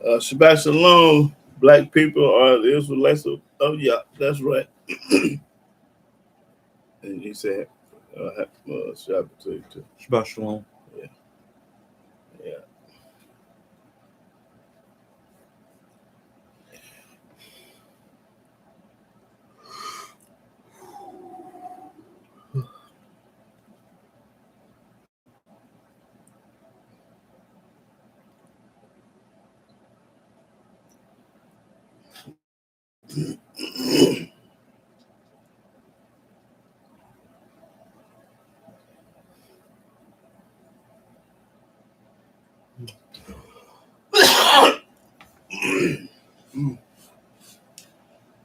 Shabbat Shalom, black people are the Israelites of Yah. That's right. And he said, Shabbat to you too. Shabbat Shalom. Yeah. Yeah.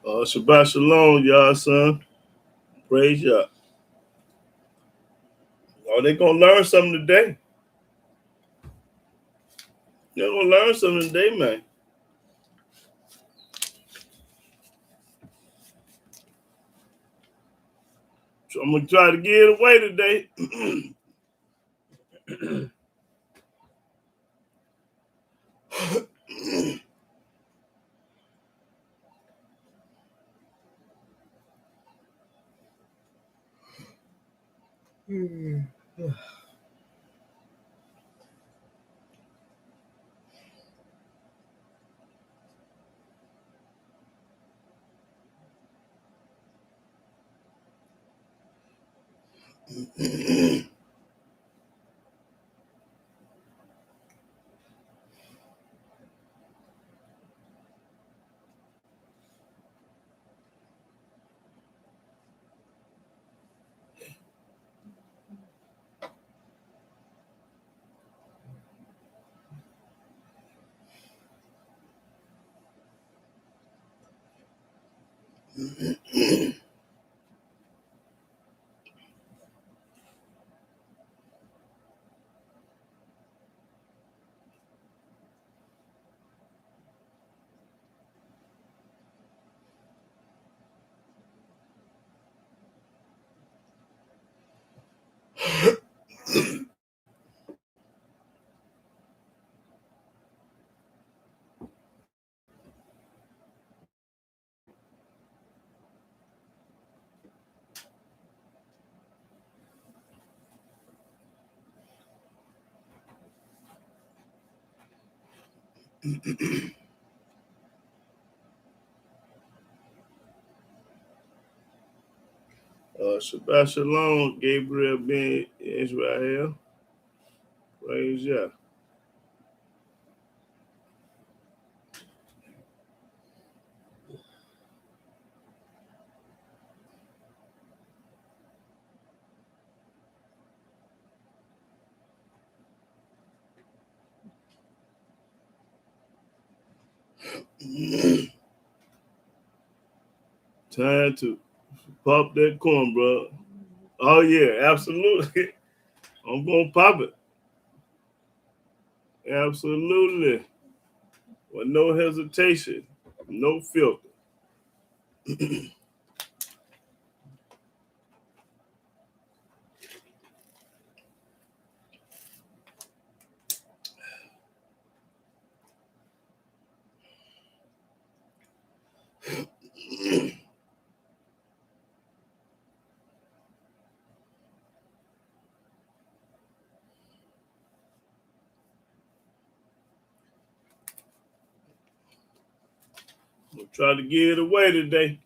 Shabbat Shalom, y'all, son. Praise Yah. Oh, they gonna learn something today. They're gonna learn something today, man. So I'm gonna try to get it away today. Shabbat Shalom, Gabriel ben Israel. Praise Yah. Time to pop that corn, bro. Oh yeah, absolutely. I'm gonna pop it. Absolutely. With no hesitation, no filter. We'll try to get it away today.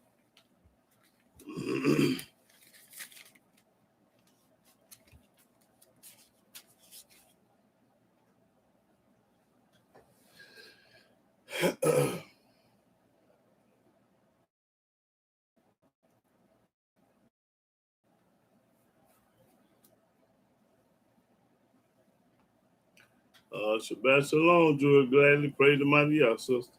Shabbat Shalom, Drew. Gladly praise the mighty Yah, sister.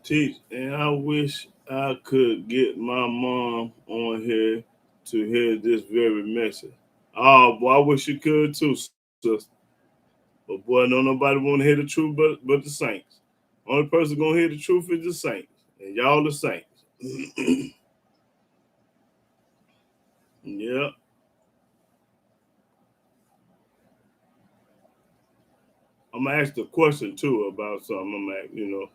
Teach, and I wish I could get my mom on here to hear this very message. Oh, boy, I wish you could too, sister. But boy, no nobody want to hear the truth but the saints. Only person gonna hear the truth is the saints, and y'all the saints. Yeah, I'm gonna ask the question too about something. I'm gonna,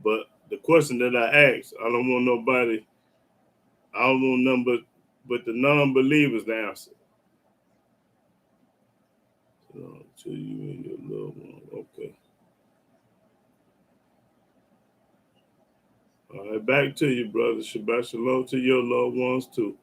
but the question that I asked, I don't want nobody. I don't want nothing but the non-believers to answer. To you and your loved one. Okay. All right, back to you, brother. Shabbat shalom to your loved ones too.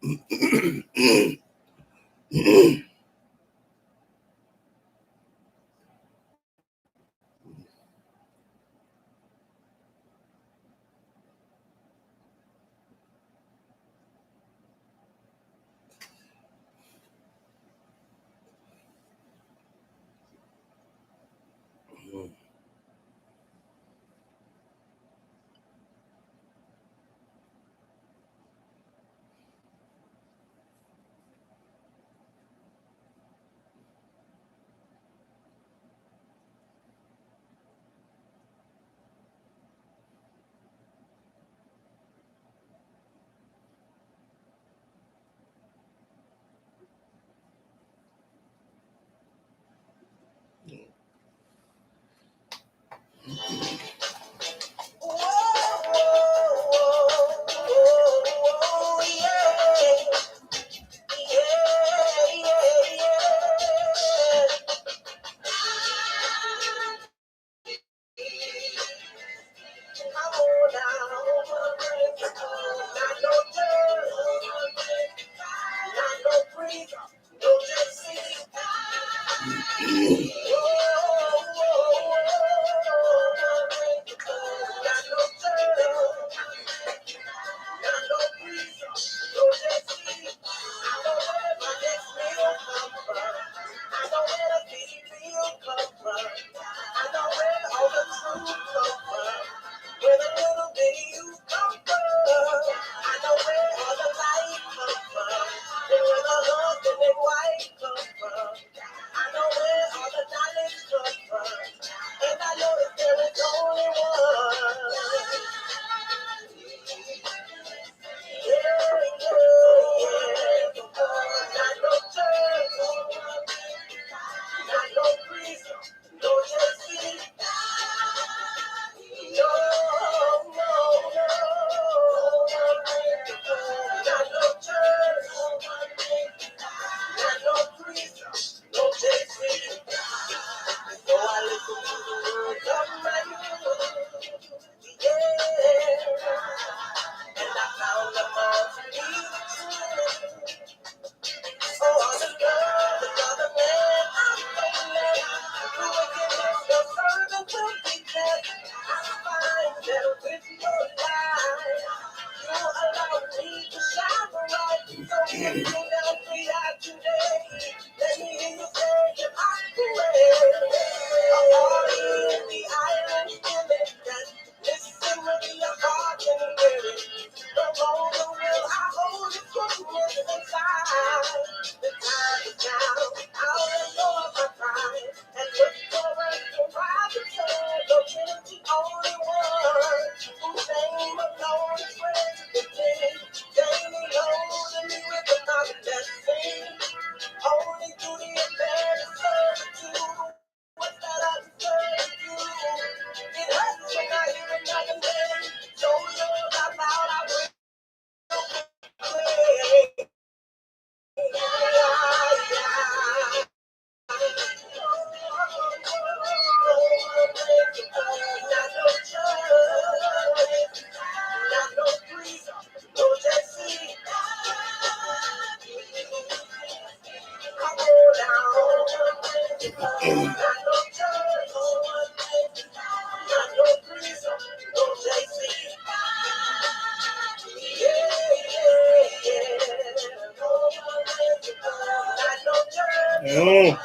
Oh.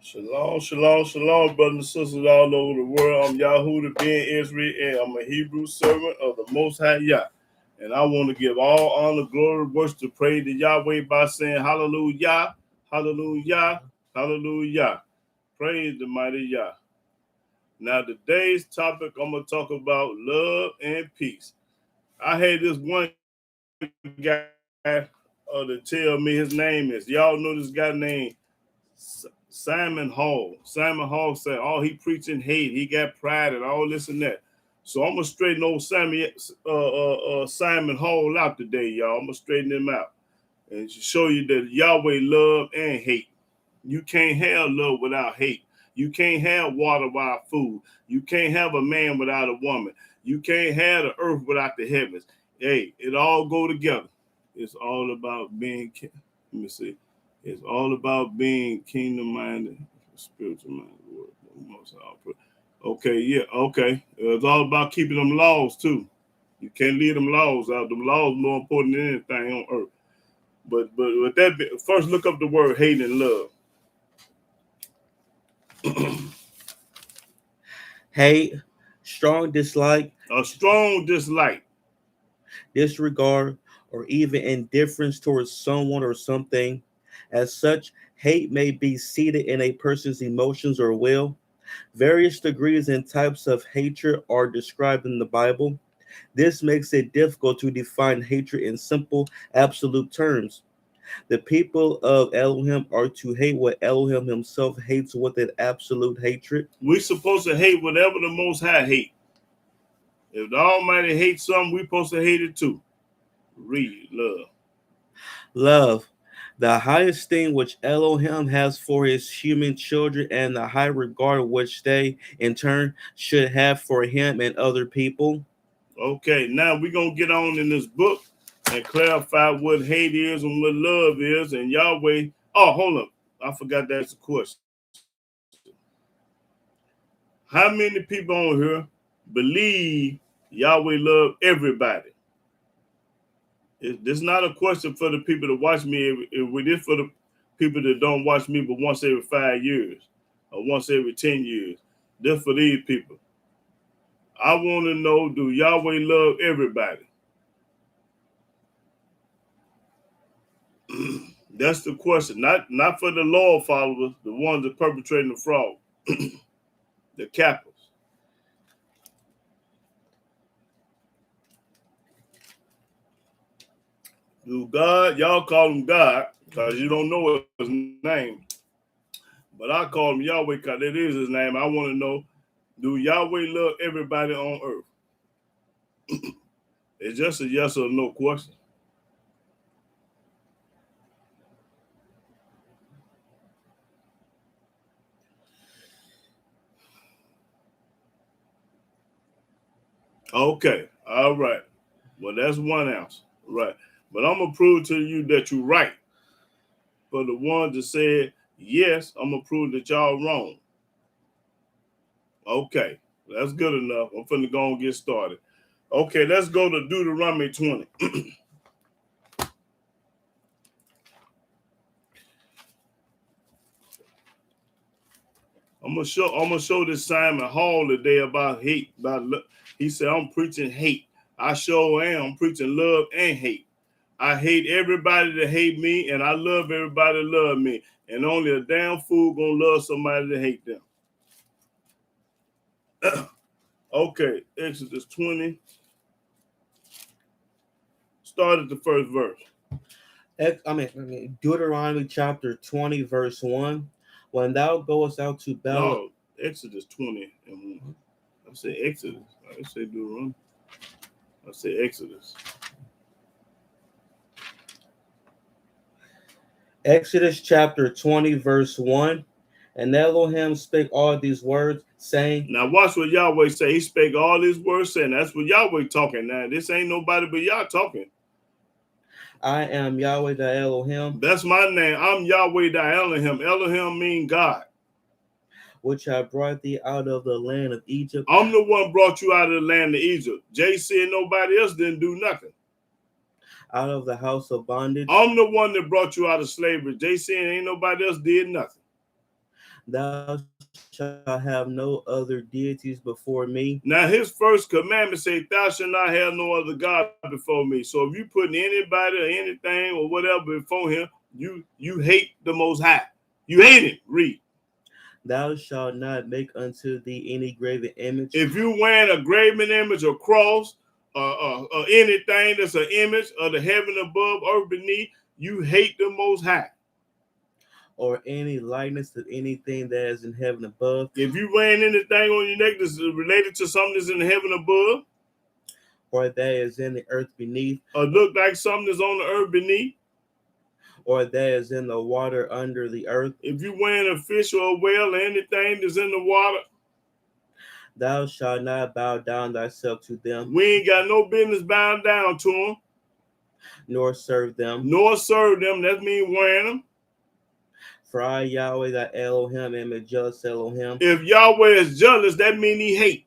Shalom, shalom, shalom, brothers and sisters all over the world. I'm YAHWEH, being Israel, and I'm a Hebrew servant of the Most High Yah. And I want to give all honor, glory, worship, to praise to Yahweh by saying hallelujah, hallelujah, hallelujah. Praise the mighty Yah. Now, today's topic, I'm going to talk about love and peace. I had this one guy to tell me his name is, y'all know this guy named Simon Hall. Simon Hall said, "Oh, he preaching hate. He got pride and all this and that." So I'm gonna straighten old Simon Hall out today, y'all. I'm gonna straighten him out and show you that Yahweh love and hate. You can't have love without hate. You can't have water without food. You can't have a man without a woman. You can't have the earth without the heavens. Hey, it all go together. It's all about being. Let me see. It's all about being kingdom-minded, spiritual-minded. Okay, yeah, okay. It's all about keeping them laws, too. You can't leave them laws out. Them laws more important than anything on earth. But with that, first look up the word hate and love. Hate, strong dislike, A strong dislike, disregard, or even indifference towards someone or something. As such, hate may be seated in a person's emotions or will. Various degrees and types of hatred are described in the Bible. This makes it difficult to define hatred in simple, absolute terms. The people of Elohim are to hate what Elohim himself hates with an absolute hatred. we're supposed to hate whatever the Most High hate. If the Almighty hates something, we're supposed to hate it too. Read love. Love, the highest thing which Elohim has for his human children, and the high regard which they, in turn, should have for him and other people. Okay, now we're going to get on in this book and clarify what hate is and what love is. And Yahweh, oh, hold up. I forgot that's a question. How many people on here believe Yahweh love everybody? It's not a question for the people that watch me. It is for the people that don't watch me but once every 5 years or once every 10 years. This for these people. I want to know, do Yahweh love everybody? That's the question. Not for the Lord followers, the ones that perpetrating the fraud, the cappers. Do God, y'all call him God because you don't know his name. But I call him Yahweh because it is his name. I want to know, do Yahweh love everybody on earth? It's just a yes or no question. Okay, all right. Well, that's one answer, right? But I'm gonna prove to you that you're right. For the ones that said yes, I'm gonna prove that y'all wrong. Okay, that's good enough. I'm finna go and get started. Okay, let's go to Deuteronomy 20. I'm gonna show this Simon Hall today about hate. He said I'm preaching hate. I sure am. I'm preaching love and hate. I hate everybody that hate me, and I love everybody that love me. And only a damn fool gonna love somebody that hate them. Okay, Exodus 20. Start at the first verse. Deuteronomy chapter 20, verse 1. When thou goest out to battle. No, Exodus 20 and 1. I said Exodus. I say Deuteronomy. I say Exodus. Exodus chapter 20, verse 1. And Elohim spake all these words, saying, Now watch what Yahweh say. He spake all his words, saying that's what Yahweh talking now. This ain't nobody but Yah talking. I am Yahweh the Elohim, That's my name. I'm Yahweh the Elohim. Elohim mean God. which I brought thee out of the land of Egypt. I'm the one brought you out of the land of Egypt. JC and nobody else didn't do nothing. Out of the house of bondage. I'm the one that brought you out of slavery. JC and ain't nobody else did nothing. Thou shalt have no other deities before me. Now his first commandment say, thou shalt not have no other God before me. So if you putting anybody or anything or whatever before him, you hate the Most High. You hate him. Read. Thou shalt not make unto thee any graven image. If you wearing a graven image or cross or anything that's an image of the heaven above, earth beneath, you hate the Most High. Or any likeness of anything that is in heaven above. If you wearing anything on your neck that's related to something that's in the heaven above, or that is in the earth beneath, or look like something that's on the earth beneath, or that is in the water under the earth. If you wearing a fish or a whale or anything that's in the water, thou shalt not bow down thyself to them. We ain't got no business bowing down to them. Nor serve them. Nor serve them. That means wearing them. For I, Yahweh, thy Elohim, am a jealous Elohim. If Yahweh is jealous, that means he hate.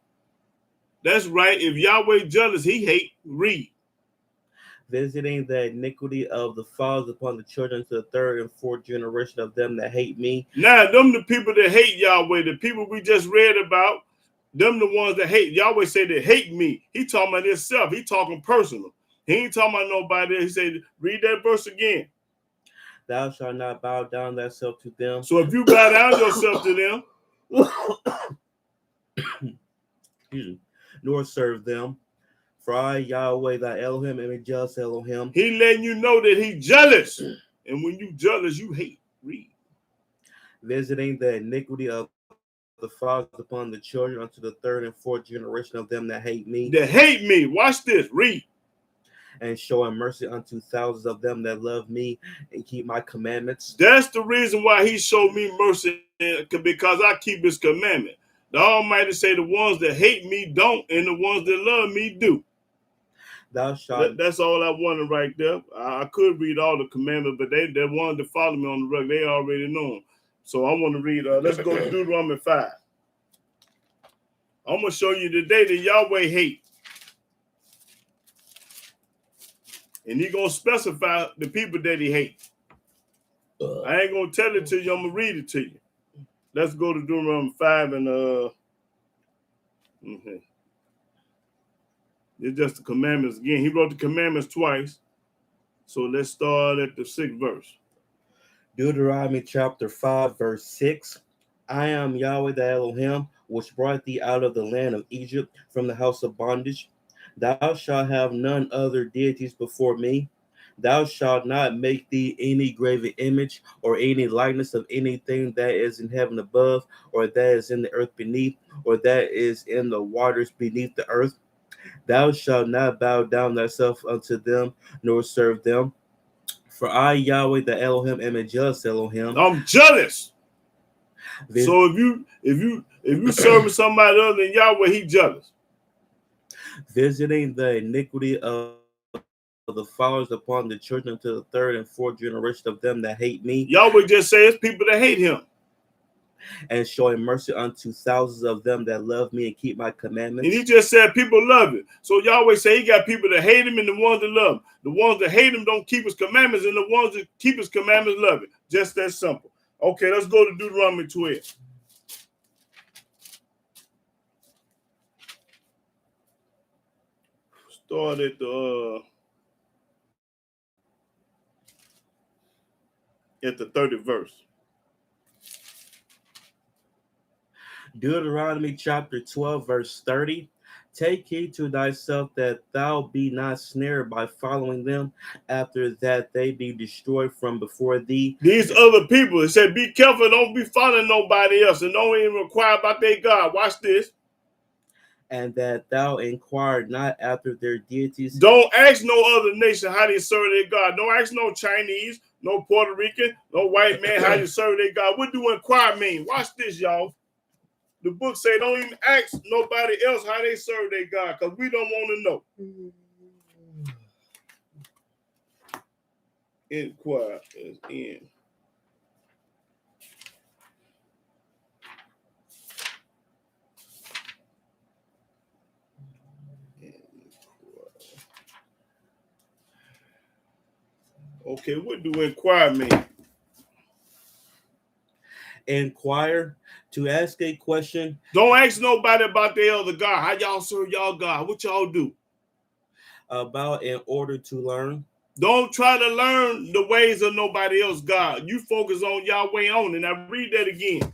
That's right. If Yahweh jealous, he hate. Read. Visiting the iniquity of the fathers upon the children to the third and fourth generation of them that hate me. Now, them the people that hate Yahweh, the people we just read about, them the ones that hate. Yahweh say they hate me. He talking about himself. He talking personal. He ain't talking about nobody. He said, read that verse again. Thou shalt not bow down thyself to them. So if you bow down yourself to them, nor serve them, for I, Yahweh, thy Elohim, am a jealous Elohim. He letting you know that he jealous. And when you jealous, you hate. Read. Visiting the iniquity of the fathers upon the children unto the third and fourth generation of them that hate me. That hate me. Watch this. Read. And showing mercy unto thousands of them that love me and keep my commandments. That's the reason why he showed me mercy, because I keep his commandment. The Almighty say the ones that hate me don't, and the ones that love me do. Thou shalt. That's all I wanted right there. I could read all the commandments, but they wanted to follow me on the rug. They already know them. So I want to read. Let's go to Deuteronomy 5. I'm going to show you today that Yahweh hate. And he's going to specify the people that he hates. I ain't going to tell it to you. I'm going to read it to you. Let's go to Deuteronomy 5 and it's just the commandments again. He wrote the commandments twice. So let's start at the 6th verse. Deuteronomy chapter 5, verse 6. I am Yahweh the Elohim, which brought thee out of the land of Egypt from the house of bondage. Thou shalt have none other deities before me. Thou shalt not make thee any graven image or any likeness of anything that is in heaven above, or that is in the earth beneath, or that is in the waters beneath the earth. Thou shalt not bow down thyself unto them, nor serve them. For I, Yahweh the Elohim, am a jealous Elohim. I'm jealous. So if you serving somebody other than Yahweh, he jealous. Visiting the iniquity of the fathers upon the children to the third and fourth generation of them that hate me. Yahweh just says people that hate him. And showing mercy unto thousands of them that love me and keep my commandments. And he just said people love it. So Yahweh say he got people that hate him and the ones that love him. The ones that hate him don't keep his commandments, and the ones that keep his commandments love it. Just that simple. Okay, let's go to Deuteronomy 12. Start at the 30th verse. Deuteronomy chapter 12, verse 30. Take heed to thyself that thou be not snared by following them, after that they be destroyed from before thee. These other people, it said, be careful, don't be following nobody else, and don't even inquire about their God. Watch this. and that thou inquire not after their deities. Don't ask no other nation how they serve their God. Don't ask no Chinese, no Puerto Rican, no white man how you serve their God. What do inquire mean? Watch this, y'all. The book say don't even ask nobody else how they serve their God, because we don't want to know. Inquire is in. Okay, what do inquire mean? Inquire, to ask a question. Don't ask nobody about their other God. How y'all serve y'all God? What y'all do? About in order to learn. Don't try to learn the ways of nobody else God. You focus on Yahweh only. Now read that again.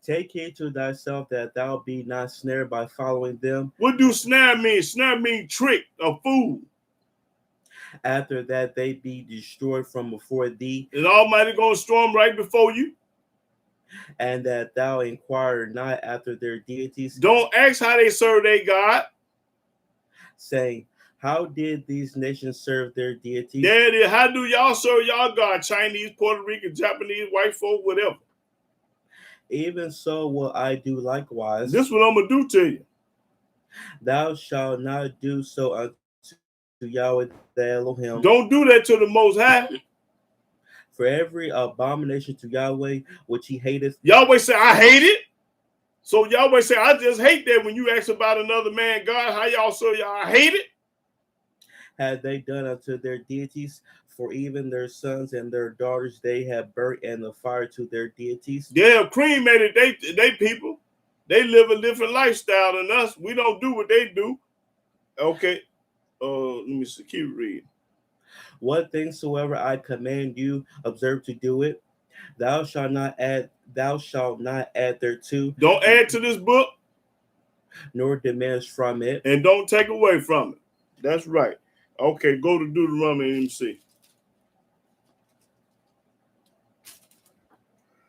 Take heed to thyself that thou be not snared by following them. What do snare mean? Snare mean trick, a fool. After that they be destroyed from before thee. Is Almighty going to storm right before you? And that thou inquire not after their deities. Don't ask how they serve their God. Saying, how did these nations serve their deities? There it is. How do y'all serve y'all God? Chinese, Puerto Rican, Japanese, white folk, whatever. Even so will I do likewise. This is what I'm going to do to you. Thou shalt not do so unto Yahweh the Elohim. Don't do that to the Most High. For every abomination to Yahweh which he hateth. Yahweh say, I hate it. So Yahweh say, I just hate that when you ask about another man, God, how y'all serve y'all, I hate it. Had they done unto their deities, for even their sons and their daughters they have burnt in the fire to their deities. They have cremated they people. They live a different lifestyle than us. We don't do what they do. Okay. Let me see. Keep reading. What things soever I command you, observe to do it. Thou shalt not add thereto. Don't add to this book, nor diminish from it. And don't take away from it. That's right. Okay, go to Deuteronomy and see.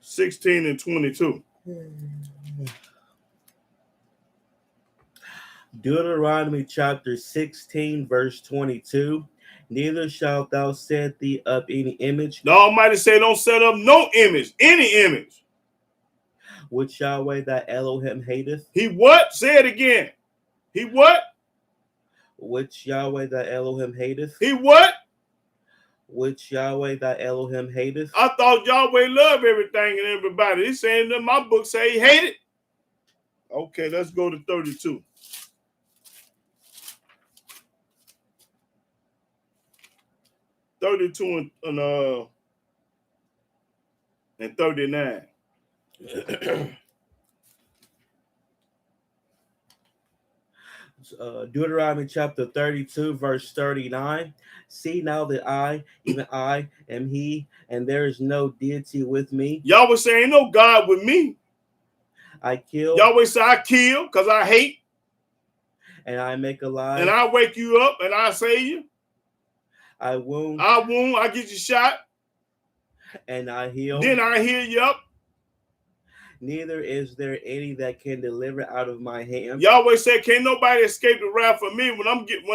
16 and 22. Deuteronomy chapter 16, verse 22. Neither shalt thou set thee up any image. The Almighty say, don't set up no image, any image. Which Yahweh thy Elohim hateth. He what? Say it again. He what? Which Yahweh thy Elohim hateth. He what? Which Yahweh thy Elohim hateth. I thought Yahweh loved everything and everybody. He's saying that my book say he hate it. Okay, let's go to 32. 32 and 39. Deuteronomy chapter 32, verse 39. See now that I, even I, am he, and there is no deity with me. Yahweh say ain't no God with me. I kill. Yahweh say I kill because I hate. And I make alive. And I wake you up and I save you. I wound. I get you shot. And I heal. Then I heal you up. Neither is there any that can deliver out of my hand. Yahweh said, can't nobody escape the wrath from me. When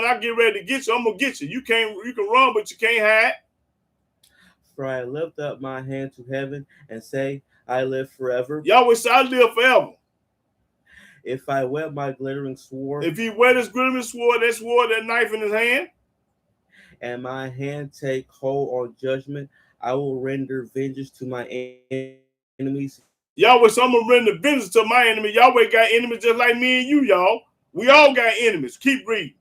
I get ready to get you, I'm gonna get you. You can run, but you can't hide. For I lift up my hand to heaven and say, I live forever. Yahweh said, I live forever. If I wet my glittering sword. If he wet his glittering sword, that knife in his hand. And my hand take hold on judgment, I will render vengeance to my enemies. Yahweh said, I'm going to render vengeance to my enemy. Yahweh got enemies just like me and you, y'all. We all got enemies. Keep reading.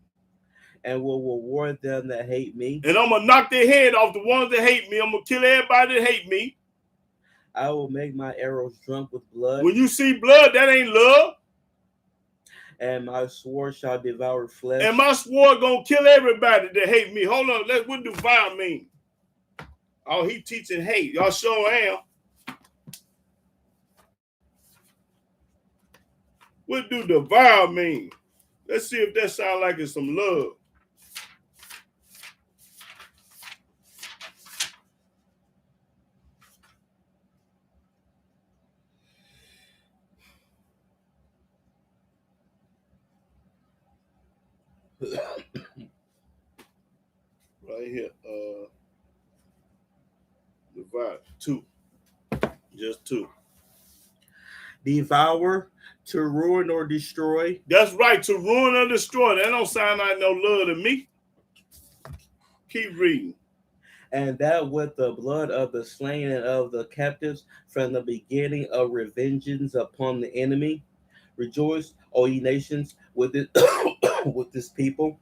And will reward them that hate me. And I'm going to knock their head off the ones that hate me. I'm going to kill everybody that hate me. I will make my arrows drunk with blood. When you see blood, that ain't love. And my sword shall devour flesh. And my sword gonna kill everybody that hate me. Hold on, what do devour mean? Oh, he teaching hate. Y'all sure am. What do devour mean? Let's see if that sounds like it's some love. right here. Divide two, just two. Devour, to ruin or destroy. That's right, to ruin or destroy. That don't sound like no love to me. Keep reading. And that with the blood of the slain and of the captives from the beginning of revengeance upon the enemy. Rejoice, O ye nations, with it, with this people.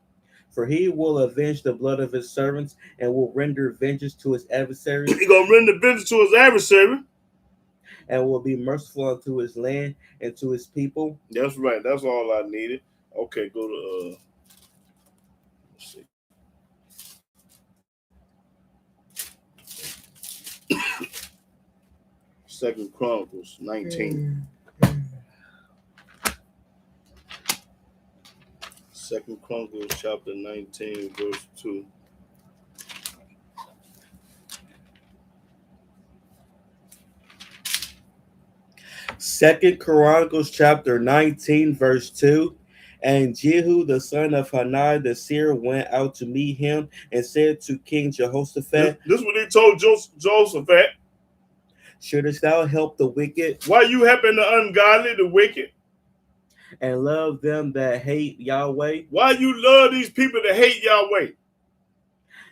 For he will avenge the blood of his servants and will render vengeance to his adversaries. He gonna render vengeance to his adversary. And will be merciful unto his land and to his people. That's right. That's all I needed. Okay, go to let's see. Second Chronicles 19. Second Chronicles chapter 19, verse 2. Second Chronicles chapter 19, verse 2. And Jehu the son of Hanani the seer went out to meet him and said to King Jehoshaphat, This is what he told Jehoshaphat. Shouldest thou help the wicked? Why you helping the ungodly, the wicked? And love them that hate Yahweh? Why you love these people that hate Yahweh?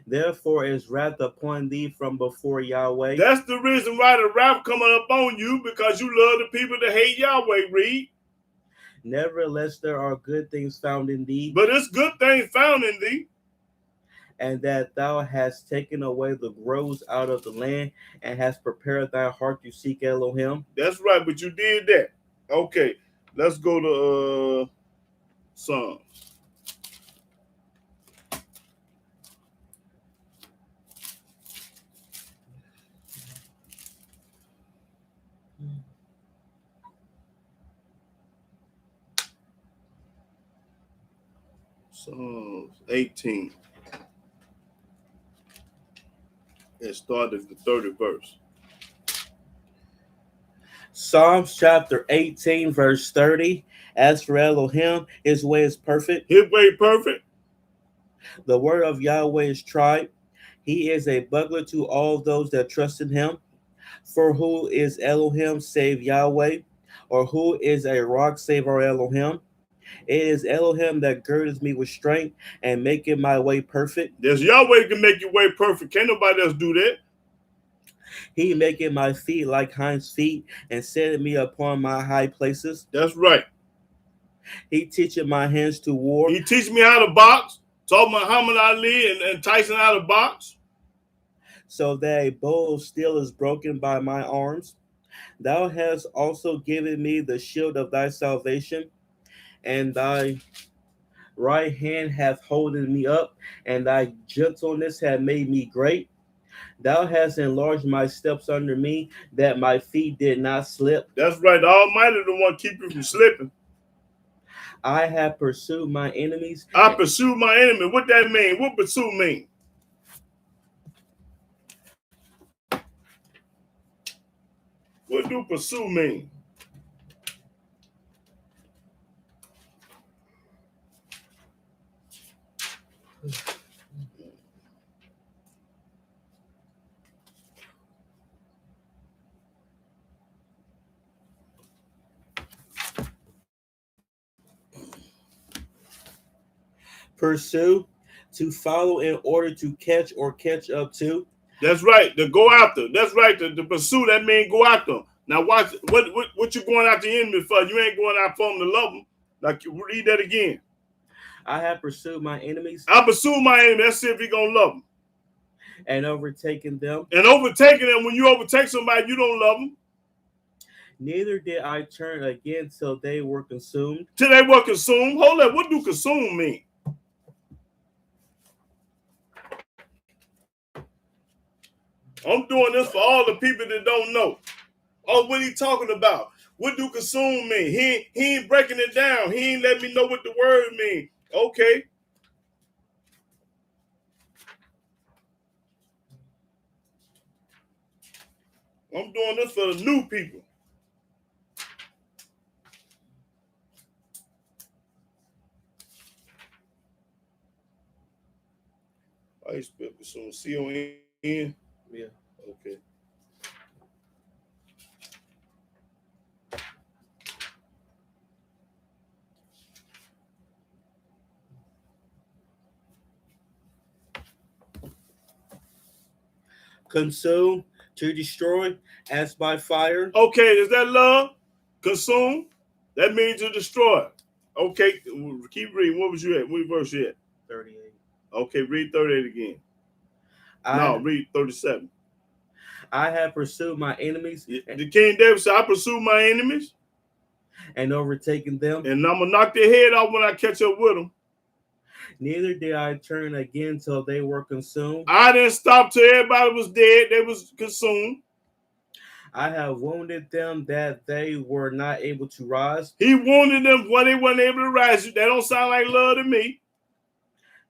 Therefore is wrath upon thee from before Yahweh. That's the reason why the wrath coming up on you, because you love the people that hate Yahweh, read. Nevertheless, there are good things found in thee. But it's good things found in thee. And that thou hast taken away the groves out of the land and hast prepared thy heart to seek Elohim. That's right, but you did that. Okay, let's go to Psalms. Psalms 18. And start at the 30th verse. Psalms chapter 18, verse 30. As for Elohim, his way is perfect. His way perfect. The word of Yahweh is tried. He is a buckler to all those that trust in him. For who is Elohim save Yahweh? Or who is a rock save our Elohim? It is Elohim that girdeth me with strength and maketh my way perfect. There's Yahweh can make your way perfect. Can't nobody else do that. He maketh my feet like hinds feet and setteth me upon my high places. That's right. He teacheth my hands to war. He teach me how to box. Taught Muhammad Ali and Tyson how to box. So that a bow of steel is broken by my arms. Thou hast also given me the shield of thy salvation, and thy right hand hath holden me up, and thy gentleness hath made me great. Thou hast enlarged my steps under me, that my feet did not slip. That's right. The Almighty the one keep you from slipping. I have pursued my enemies. I pursue my enemy. What that mean? What pursue mean? What do pursue mean? Pursue, to follow in order to catch or catch up to. That's right. To go after. That's right. To pursue, that means go after them. Now watch what you going after the enemy for? You ain't going out for them to love them. Like, you read that again. I have pursued my enemies. I pursue my enemy. Let's see if he gonna love them. And overtaken them. And overtaking them, when you overtake somebody, you don't love them. Neither did I turn again till they were consumed. Till they were consumed. Hold up. What do consume mean? I'm doing this for all the people that don't know. Oh, what he talking about? What do consume mean? He ain't breaking it down. He ain't letting me know what the word mean. Okay. I'm doing this for the new people. Why you spell consume? C-O-N? Yeah. Okay. Consume, to destroy, as by fire. Okay, is that love? Consume? That means to destroy. Okay, keep reading. What was you at? What verse you at? 38. Okay, read 38 again. No, I read 37. I have pursued my enemies The King David said, I pursue my enemies, and overtaken them. and I'm going to knock their head off when I catch up with them. Neither did I turn again till they were consumed. I didn't stop till everybody was dead. They was consumed. I have wounded them that they were not able to rise. He wounded them when they weren't able to rise. That don't sound like love to me.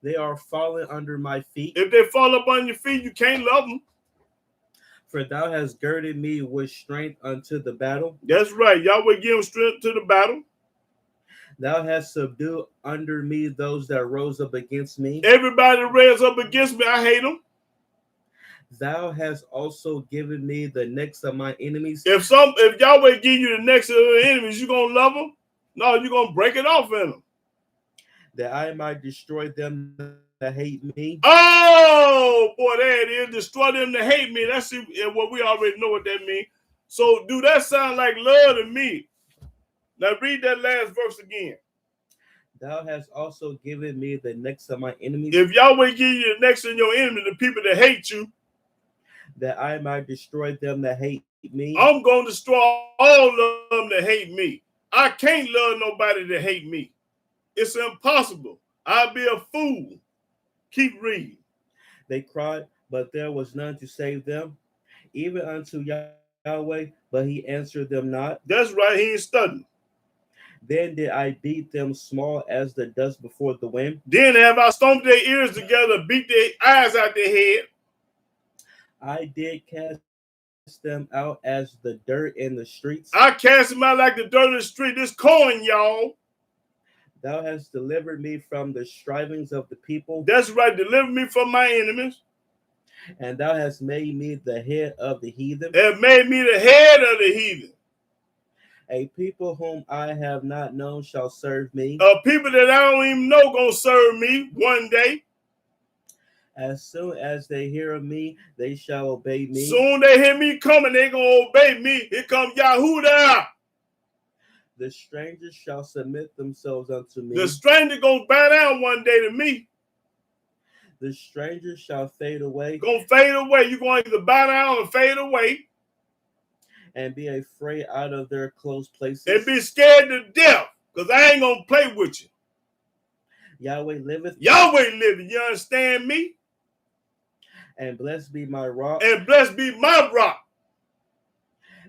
They are fallen under my feet. If they fall up on your feet, you can't love them. For thou hast girded me with strength unto the battle. That's right. Yahweh give them strength to the battle. Thou hast subdued under me those that rose up against me. Everybody that raised up against me, I hate them. Thou hast also given me the necks of my enemies. If Yahweh give you the necks of the enemies, you gonna love them? No, you're gonna break it off in them. That I might destroy them that hate me. Oh boy, there it is. Destroy them that hate me. That's what we already know what that means. So do that sound like love to me? Now read that last verse again. Thou hast also given me the necks of my enemies. If Yahweh give you the necks of your enemy, the people that hate you, that I might destroy them that hate me. I'm going to destroy all of them that hate me. I can't love nobody that hate me. It's impossible. I'd be a fool. Keep reading. They cried, but there was none to save them, even unto Yahweh, but he answered them not. That's right, he ain't studying. Then did I beat them small as the dust before the wind. Then have I stomped their ears together, beat their eyes out their head. I did cast them out as the dirt in the streets. I cast them out like the dirt in the street. This coin, y'all. Thou hast delivered me from the strivings of the people. That's right, deliver me from my enemies. And thou hast made me the head of the heathen. And made me the head of the heathen. A people whom I have not known shall serve me. A people that I don't even know gonna serve me one day. As soon as they hear of me, they shall obey me. Soon they hear me coming, they gonna obey me. Here come YAHWEH. The strangers shall submit themselves unto me. The stranger gonna bow down one day to me. The strangers shall fade away. Gonna fade away. You're going to either bow down or fade away. And be afraid out of their close places. And be scared to death. Because I ain't gonna play with you. Yahweh liveth. Yahweh liveth. You understand me? And blessed be my rock. And blessed be my rock.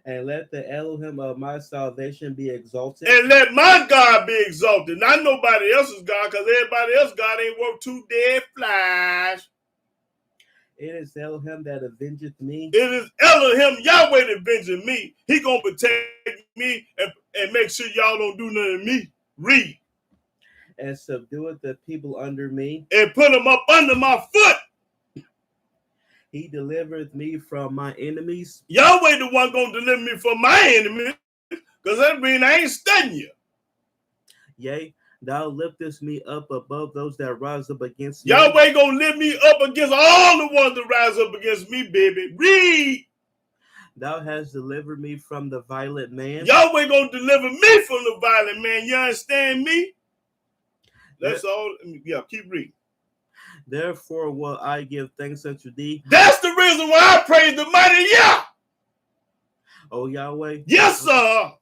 And let the Elohim of my salvation be exalted. And let my God be exalted. Not nobody else's God, because everybody else's God ain't worth two dead flies. It is Elohim that avengeth me. It is Elohim, Yahweh, that avengeth me. He gonna protect me and make sure y'all don't do nothing to me. Read. And subdueth the people under me. And put them up under my foot. He delivereth me from my enemies. Yahweh the one gonna deliver me from my enemies, because that means I ain't studying you. Yea, thou liftest me up above those that rise up against me. Yahweh gonna lift me up against all the ones that rise up against me, baby. Read. Thou hast delivered me from the violent man. Yahweh gonna deliver me from the violent man. You understand me? That's all. Yeah, keep reading. Therefore will I give thanks unto thee. That's the reason why I praise the mighty Yah. O Yahweh. Yes, sir.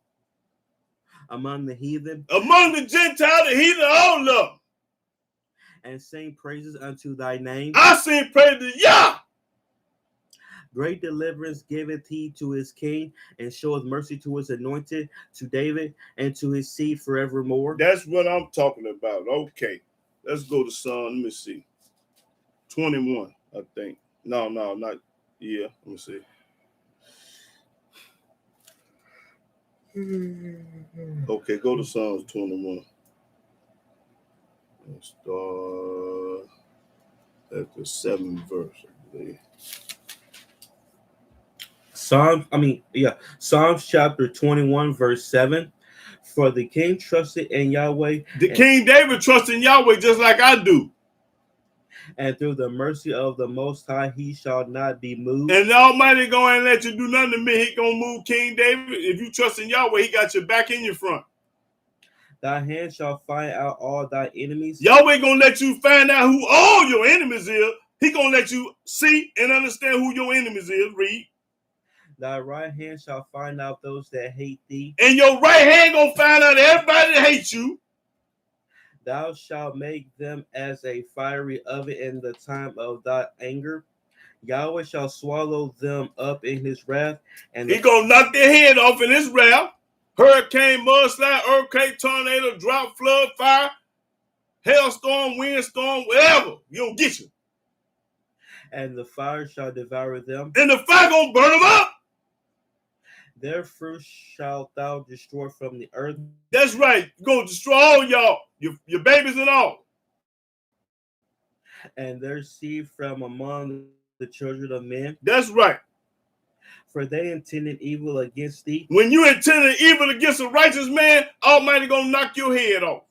Among the heathen. Among the Gentiles, the heathen, all of them. And sing praises unto thy name. I sing praise to Yah. Great deliverance giveth he to his king, and showeth mercy to his anointed, to David, and to his seed forevermore. That's what I'm talking about. Okay. Let's go to Psalm. Let me see. 21, I think. No, not. Yeah, let me see. Okay, go to Psalms 21. Let's start That's the 7th verse, I believe. Psalms chapter 21, verse 7. For the king trusted in Yahweh, The King David trusted in Yahweh just like I do. and through the mercy of the Most High he shall not be moved. And the Almighty going to let you do nothing to me. He going to move King David. If you trust in Yahweh, he got your back and your front. Thy hand shall find out all thy enemies. Yahweh going to let you find out who all your enemies is. He going to let you see and understand who your enemies is. Read. Thy right hand shall find out those that hate thee. And your right hand going to find out everybody that hates you. Thou shalt make them as a fiery oven in the time of thy anger. Yahweh shall swallow them up in his wrath. And he going to knock their head off in his wrath. Hurricane, mudslide, earthquake, tornado, drought, flood, fire, hailstorm, windstorm, whatever. You don't get you. And the fire shall devour them. And the fire going to burn them up. Their fruit shalt thou destroy from the earth. That's right. You're going to destroy all y'all, your babies and all. And their seed from among the children of men. That's right. For they intended evil against thee. When you intended evil against a righteous man, Almighty going to knock your head off.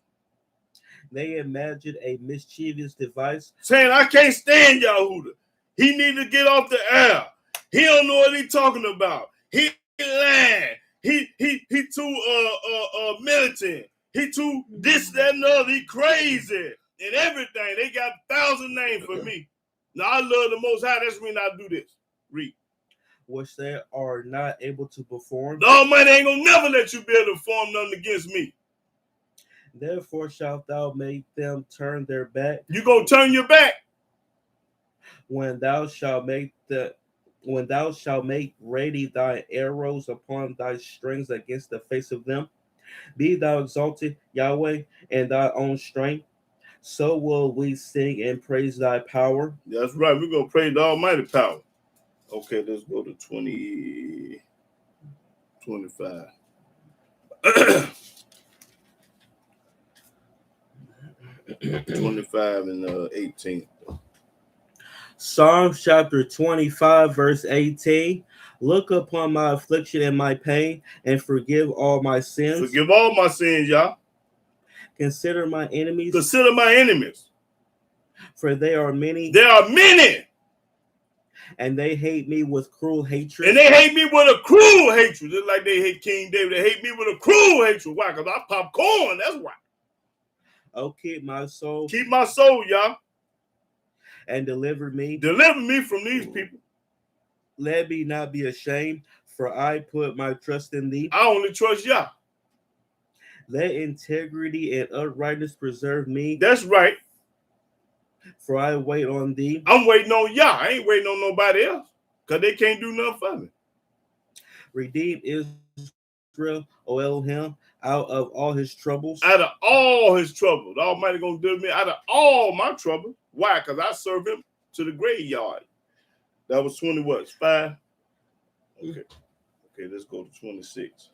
They imagined a mischievous device, saying, I can't stand Yahudah. He need to get off the air. He don't know what he talking about. He lying. He too militant. He too this, that, and the other. He crazy and everything. They got 1,000 names for me. Now I love the Most High. That's when I do this. Read. which they are not able to perform. The Almighty ain't gonna never let you be able to perform nothing against me. Therefore shalt thou make them turn their back. You gonna turn your back When thou shalt make ready thy arrows upon thy strings against the face of them. Be thou exalted, Yahweh, in thy own strength. So will we sing and praise thy power. That's right. We're gonna praise the Almighty power. Okay, let's go to 25. 25 and 18. Psalms chapter 25, verse 18. Look upon my affliction and my pain, and forgive all my sins. Forgive all my sins, y'all. Consider my enemies. Consider my enemies. For they are many. There are many. And they hate me with cruel hatred. And they hate me with a cruel hatred. Just like they hate King David. They hate me with a cruel hatred. Why? Because I pop corn. That's why. Oh, keep my soul. Keep my soul, y'all. And deliver me. Deliver me from these people. Let me not be ashamed, for I put my trust in thee. I only trust y'all. Let integrity and uprightness preserve me. That's right. For I wait on thee. I'm waiting on y'all. I ain't waiting on nobody else. Because they can't do nothing for me. Redeem Israel, O Elohim, out of all his troubles. Out of all his trouble. The Almighty going to deliver me out of all my trouble. Why? Because I serve him to the graveyard. That was 5? Okay. Okay, let's go to 26.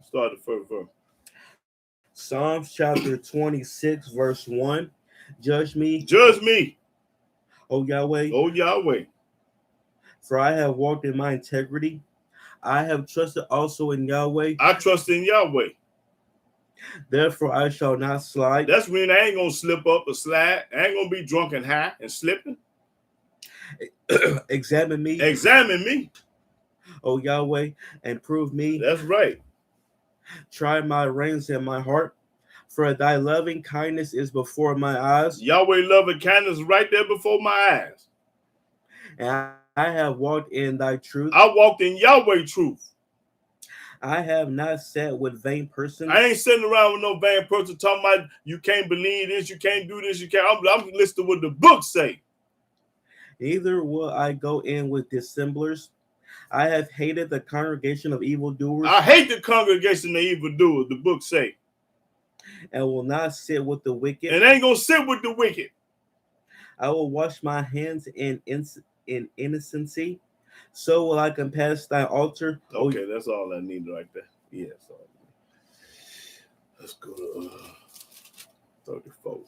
Start the first verse. Psalms chapter 26, verse 1. Judge me. Judge me. O Yahweh. O Yahweh. For I have walked in my integrity. I have trusted also in Yahweh. I trust in Yahweh. Therefore I shall not slide. That's when I ain't going to slip up or slide. I ain't going to be drunk and high and slipping. Examine me. Examine me. O Yahweh, and prove me. That's right. Try my reins and my heart. For thy loving kindness is before my eyes. Yahweh loving kindness is right there before my eyes. And I have walked in thy truth. I walked in Yahweh truth. I have not sat with vain persons. I ain't sitting around with no vain person talking about you can't believe this, you can't do this, you can't. I'm listening to what the book say. Neither will I go in with dissemblers. I have hated the congregation of evildoers. I hate the congregation of evildoers, the book say. And will not sit with the wicked. And ain't gonna sit with the wicked. I will wash my hands in innocency. So will I compass thy altar. Okay, that's all I need right there. Yeah, that's all. Let's go to 34.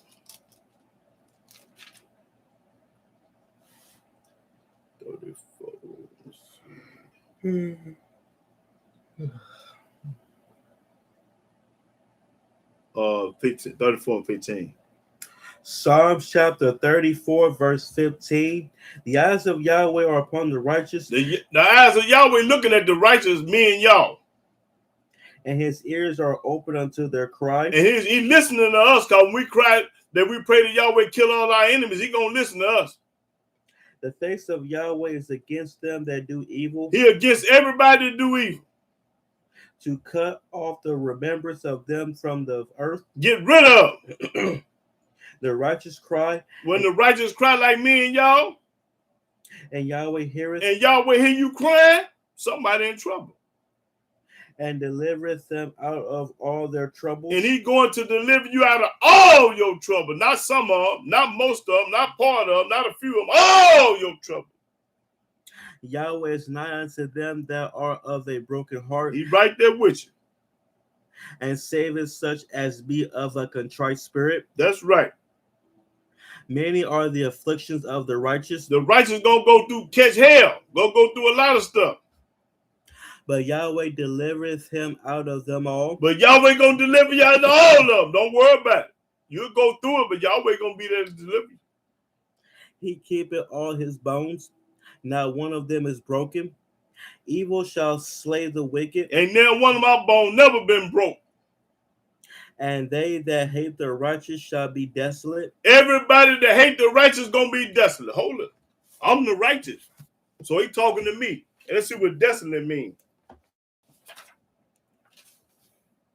34. Let's see. 15, 34 and 15. Psalms chapter 34, verse 15. The eyes of Yahweh are upon the righteous, The eyes of Yahweh looking at the righteous, me and y'all. and his ears are open unto their cry. And he's listening to us, because when we cry that we pray to Yahweh kill all our enemies, he going to listen to us. The face of Yahweh is against them that do evil. He against everybody that do evil. To cut off the remembrance of them from the earth. Get rid of. The righteous cry. When the righteous cry like me and y'all. And Yahweh heareth. And Yahweh hear you crying, somebody in trouble. And delivereth them out of all their troubles. And he going to deliver you out of all your trouble. Not some of them, not most of them, not part of them, not a few of them, all your trouble. Yahweh is nigh unto them that are of a broken heart. He's right there with you. And saveth such as be of a contrite spirit. That's right. Many are the afflictions of the righteous. The righteous gonna go through, catch hell. Go through a lot of stuff. But Yahweh delivereth him out of them all. But Yahweh gonna deliver you out of all of them. Don't worry about it. You'll go through it, but Yahweh gonna be there to deliver you. He keepeth all his bones. Not one of them is broken. Evil shall slay the wicked. Ain't now one of my bones never been broke. And they that hate the righteous shall be desolate. Everybody that hate the righteous gonna be desolate. Hold it. I'm the righteous. So he talking to me. And let's see what desolate means.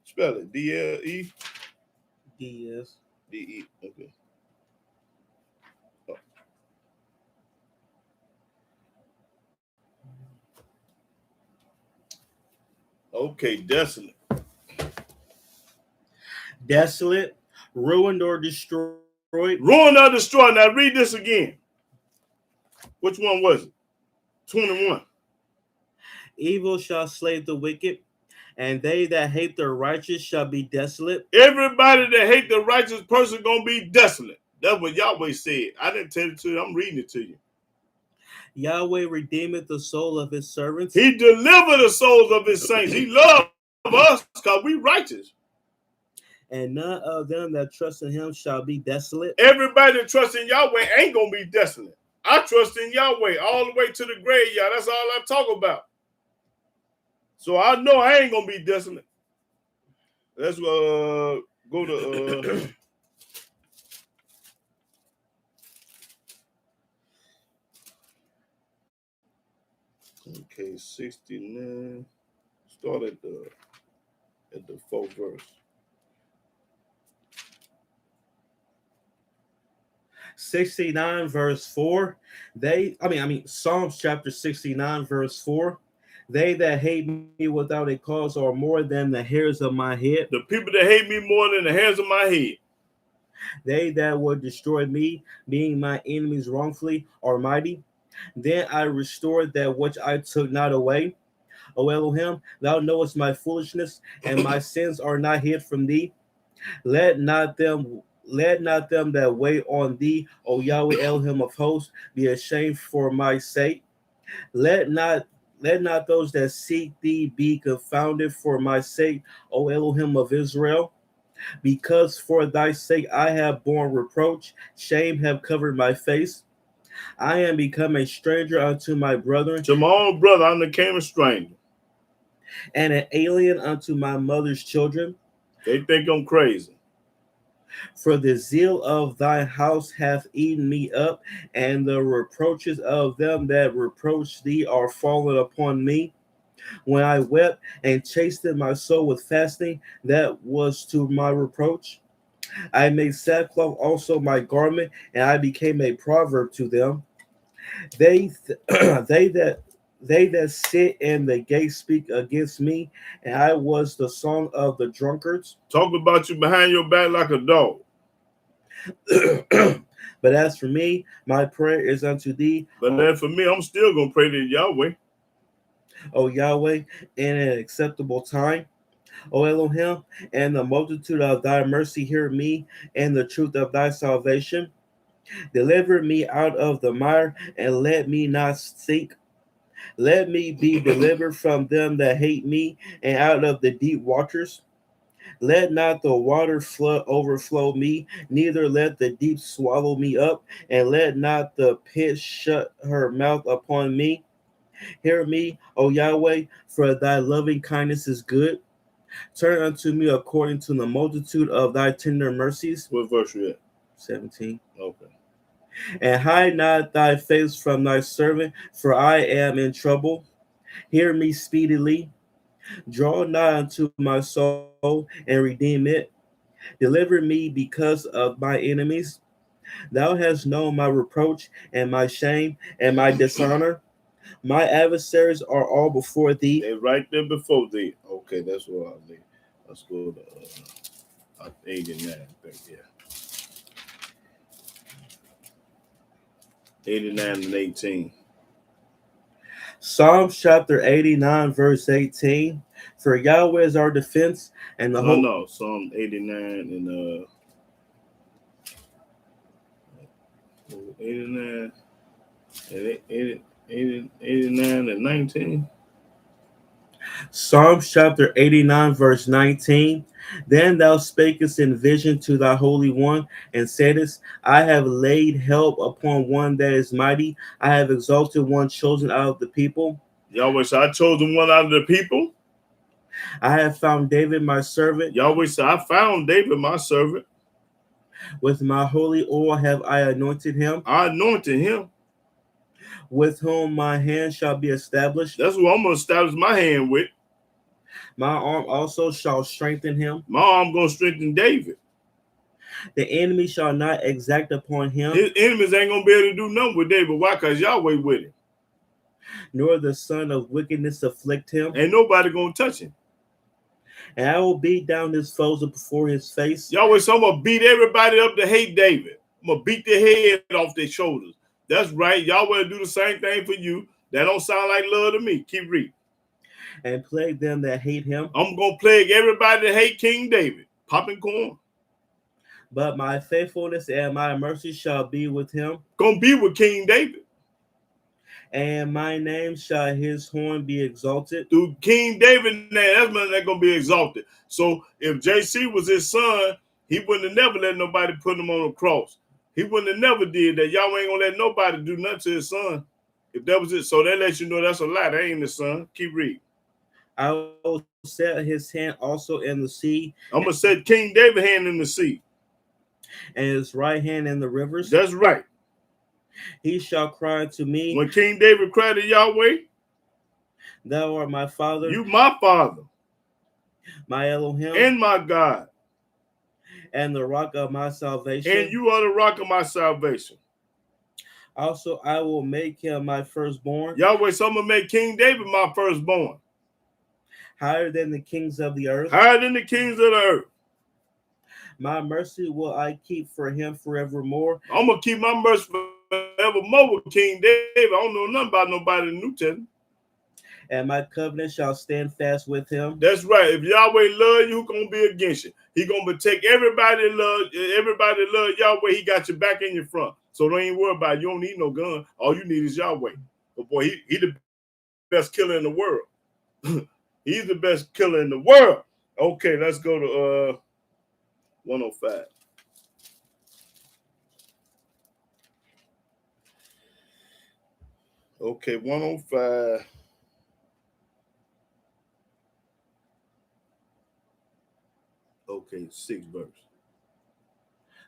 Spell it. D-L-E? D-S. D-E. Okay. Oh. Okay, desolate. Desolate, ruined or destroyed. Ruined or destroyed. Now read this again. Which one was it? 21. Evil shall slay the wicked, and they that hate the righteous shall be desolate. Everybody that hate the righteous person gonna be desolate. That's what Yahweh said. I didn't tell it to you. I'm reading it to you. Yahweh redeemeth the soul of his servants. He delivered the souls of his saints. He loved us because we righteous. And none of them that trust in him shall be desolate. Everybody that trusts in Yahweh ain't gonna be desolate. I trust in Yahweh all the way to the graveyard. That's all I talk about. So I know I ain't gonna be desolate. Let's go to okay, 69. Start at the 4th verse. 69 verse 4. Psalms chapter 69 verse 4. They that hate me without a cause are more than the hairs of my head. The people that hate me more than the hairs of my head. They that would destroy me, being my enemies wrongfully, are mighty. Then I restored that which I took not away. O Elohim, thou knowest my foolishness, and my sins are not hid from thee. Let not them that wait on thee, O Yahweh Elohim of hosts, be ashamed for my sake. Let not those that seek thee be confounded for my sake, O Elohim of Israel. Because for thy sake I have borne reproach, shame have covered my face. I am become a stranger unto my brethren. To my own brother, I became a stranger. And an alien unto my mother's children. They think I'm crazy. For the zeal of thy house hath eaten me up, and the reproaches of them that reproach thee are fallen upon me. When I wept and chastened my soul with fasting, that was to my reproach. I made sackcloth also my garment, and I became a proverb to them. They that sit in the gate speak against me, and I was the song of the drunkards. Talk about you behind your back like a dog. But as for me, my prayer is unto thee. But as for me, I'm still going to pray to Yahweh. O Yahweh, in an acceptable time. O Elohim, and the multitude of thy mercy hear me, and the truth of thy salvation. Deliver me out of the mire, and let me not sink. Let me be delivered from them that hate me, and out of the deep waters. Let not the water flood overflow me, neither let the deep swallow me up, and let not the pit shut her mouth upon me. Hear me, O Yahweh, for thy loving kindness is good. Turn unto me according to the multitude of thy tender mercies. What verse you at? 17. Okay. And hide not thy face from thy servant, for I am in trouble. Hear me speedily. Draw nigh unto my soul and redeem it. Deliver me because of my enemies. Thou hast known my reproach and my shame and my dishonor. My adversaries are all before thee. They right there before thee. Okay, that's what I need. Let's go to 89. Yeah, 89 and 18. Psalms chapter 89, verse 18. For Yahweh is our defense and the hope. No, Psalm 89 and 89 and 89 and 19. Psalms chapter 89, verse 19. Then thou spakest in vision to thy Holy One, and saidest, I have laid help upon one that is mighty. I have exalted one chosen out of the people. Yahweh said, I chosen one out of the people. I have found David my servant. Yahweh said, I found David my servant. With my holy oil have I anointed him. I anointed him. With whom my hand shall be established. That's who I'm going to establish my hand with. My arm also shall strengthen him. My arm going to strengthen David. The enemy shall not exact upon him. His enemies ain't going to be able to do nothing with David. Why? Because Yahweh with him. Nor the son of wickedness afflict him. Ain't nobody going to touch him. And I will beat down his foes before his face. Yahweh said, I'm going to beat everybody up that hate David. I'm going to beat their head off their shoulders. That's right. Yahweh do the same thing for you. That don't sound like love to me. Keep reading. And plague them that hate him. I'm going to plague everybody that hate King David. Popping corn. But my faithfulness and my mercy shall be with him. Going to be with King David. And my name shall his horn be exalted. Through King David, that's when they're going to be exalted. So if JC was his son, he wouldn't have never let nobody put him on a cross. He wouldn't have never did that. Yahweh ain't going to let nobody do nothing to his son. If that was it. So that lets you know that's a lie. That ain't his son. Keep reading. I will set his hand also in the sea. I'm going to set King David's hand in the sea. And his right hand in the rivers. That's right. He shall cry to me. When King David cried to Yahweh, thou art my father. You my father. My Elohim. And my God. And the rock of my salvation. And you are the rock of my salvation. Also, I will make him my firstborn. Yahweh, so I'm going to make King David my firstborn. Higher than the kings of the earth. Higher than the kings of the earth. My mercy will I keep for him forevermore. I'm going to keep my mercy forevermore with King David. I don't know nothing about nobody in the New Testament. And my covenant shall stand fast with him. That's right. If Yahweh love you, who's going to be against you? He going to protect everybody that love Yahweh. He got your back and your front. So don't even worry about it. You don't need no gun. All you need is Yahweh. But boy, he the best killer in the world. He's the best killer in the world. Okay, let's go to 105. Okay, 105. Okay, 6 verse.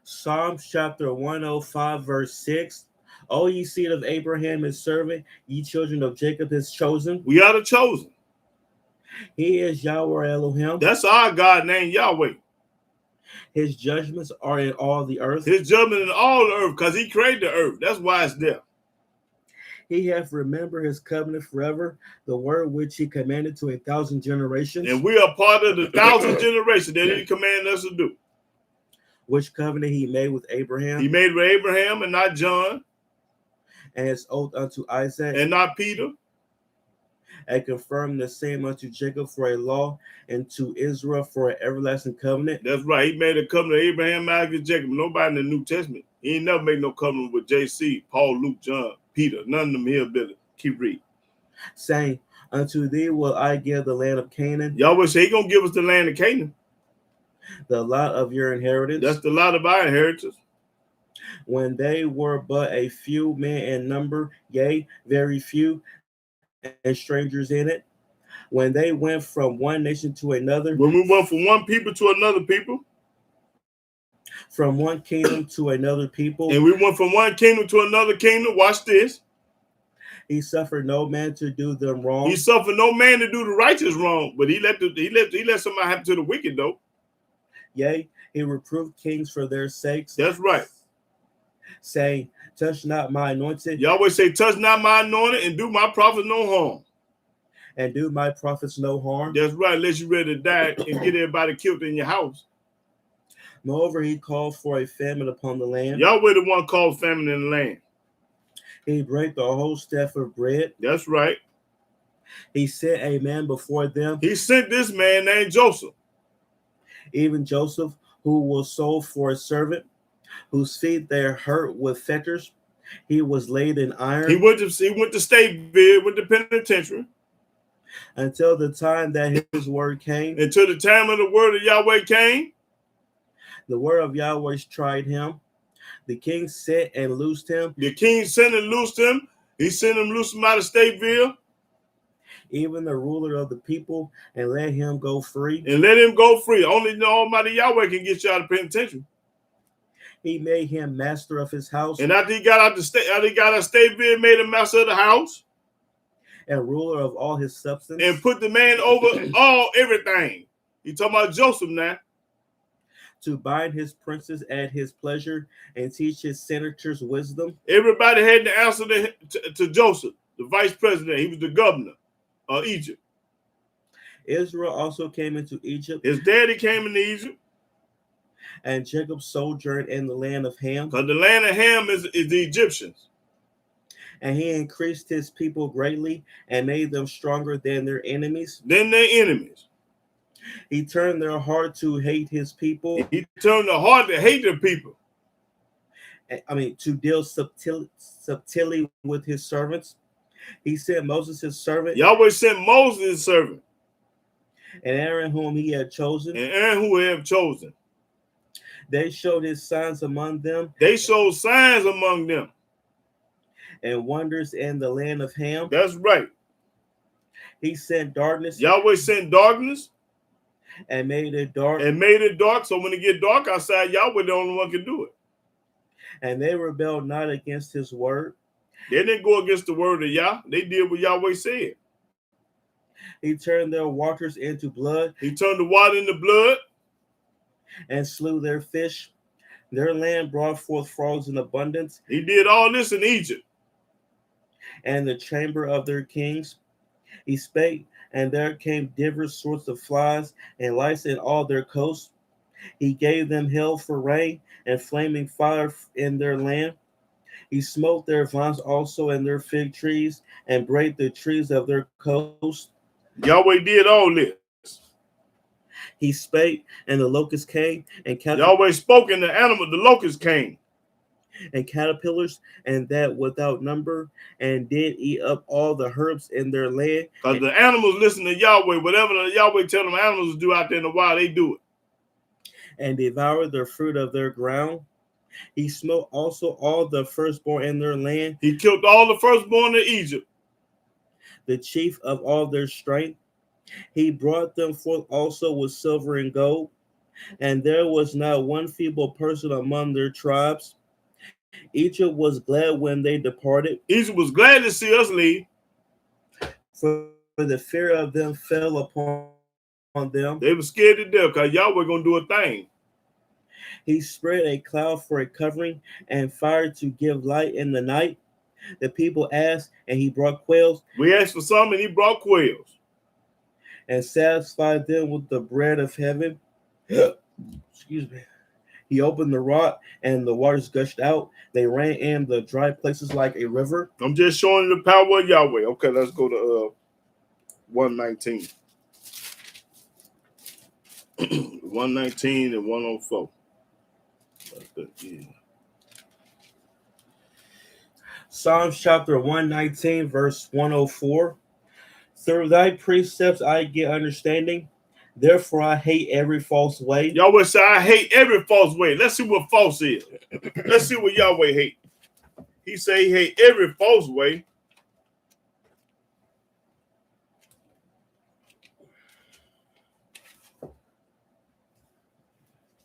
Psalms chapter 105, verse 6. O ye seed of Abraham his servant, ye children of Jacob his chosen. We are the chosen. He is Yahweh Elohim. That's our God named Yahweh. His judgments are in all the earth. His judgment in all the earth, because he created the earth. That's why it's there. He hath remembered his covenant forever, the word which he commanded to 1,000 generations. And we are part of the 1,000 generations that he commanded us to do. Which covenant he made with Abraham. He made with Abraham and not John. And his oath unto Isaac. And not Peter. and confirmed the same unto Jacob for a law, and to Israel for an everlasting covenant. That's right. He made a covenant with Abraham, Isaac, and Jacob. Nobody in the New Testament. He ain't never made no covenant with JC, Paul, Luke, John, Peter. None of them hillbilly. Keep reading. Saying, unto thee will I give the land of Canaan. Yahweh say he gonna give us the land of Canaan. The lot of your inheritance. That's the lot of our inheritance. When they were but a few men in number, yea, very few, and strangers in it. When they went from one nation to another. When we went from one people to another people. From one kingdom to another people. And we went from one kingdom to another kingdom. Watch this. He suffered no man to do them wrong. He suffered no man to do the righteous wrong, but he let somebody happen to the wicked though. Yea, he reproved kings for their sakes. That's right. Saying, touch not my anointed. Yahweh say, touch not my anointed and do my prophets no harm. And do my prophets no harm. That's right, unless you're ready to die and get everybody killed in your house. Moreover, he called for a famine upon the land. Yahweh the one called famine in the land. He brake the whole staff of bread. That's right. He sent a man before them. He sent this man named Joseph. Even Joseph, who was sold for a servant, whose feet they hurt with fetters. He was laid in iron. He went to Stateville, with the penitentiary. Until the time that his word came. Until the time of the word of Yahweh came. The word of Yahweh tried him. The king sent and loosed him. The king sent and loosed him. He sent him loose him out of Stateville. Even the ruler of the people, and let him go free. And let him go free. Only the Almighty Yahweh can get you out of penitentiary. He made him master of his house. And after he got out of Stateville, made him master of the house. And ruler of all his substance. And put the man over everything. He talking about Joseph now. To bind his princes at his pleasure and teach his senators wisdom. Everybody had to answer to Joseph, the vice president. He was the governor of Egypt. Israel also came into Egypt. His daddy came into Egypt. And Jacob sojourned in the land of Ham. Because the land of Ham is the Egyptians. And he increased his people greatly and made them stronger than their enemies. He turned their heart to hate his people. He turned their heart to hate the people. To deal subtly with his servants. He sent Moses his servant. Yahweh sent Moses his servant. And Aaron whom he had chosen. They showed his signs among them. And wonders in the land of Ham. That's right. He sent darkness. Yahweh sent darkness. And made it dark. So when it get dark outside, Yahweh the only one can do it. And they rebelled not against his word. They didn't go against the word of Yah. They did what Yahweh said. He turned their waters into blood. He turned the water into blood. And slew their fish. Their land brought forth frogs in abundance. He did all this in Egypt. And the chamber of their kings. He spake, and there came divers sorts of flies and lice in all their coasts. He gave them hail for rain and flaming fire in their land. He smote their vines also and their fig trees and brake the trees of their coast. Yahweh did all this. He spake, and the locust came, and Yahweh spoke, and the locust came. And caterpillars, and that without number, and did eat up all the herbs in their land. Because the animals listen to Yahweh. Whatever Yahweh tell them animals to do out there in the wild, they do it. And devoured the fruit of their ground. He smote also all the firstborn in their land. He killed all the firstborn in Egypt. The chief of all their strength. He brought them forth also with silver and gold. And there was not one feeble person among their tribes. Egypt was glad when they departed. Egypt was glad to see us leave. For the fear of them fell upon them. They were scared to death because Yahweh going to do a thing. He spread a cloud for a covering and fire to give light in the night. The people asked, and he brought quails. We asked for some, and he brought quails. And satisfied them with the bread of heaven. Excuse me. He opened the rock, and the waters gushed out. They ran in the dry places like a river. I'm just showing you the power of Yahweh. Okay, let's go to 119. 119 and 104. Yeah. Psalms chapter 119, verse 104. Through thy precepts I get understanding. Therefore I hate every false way. Yahweh say, I hate every false way. Let's see what false is. Let's see what Yahweh hate. He say he hate every false way.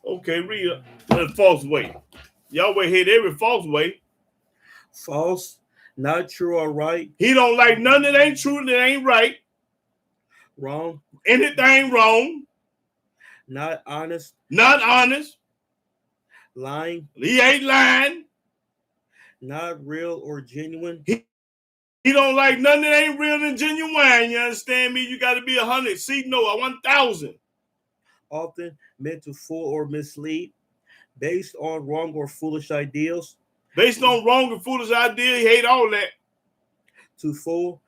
Okay, read the false way. Yahweh hate every false way. False, not true or right. He don't like none that ain't true and that ain't right. Wrong. Anything wrong. Not honest. Not honest. Lying. He ain't lying. Not real or genuine. He don't like none that ain't real and genuine. You understand me? You got to be 100. See, no, 1,000. Often meant to fool or mislead. Based on wrong or foolish ideals. Based on wrong and foolish ideas, he hate all that. To fool,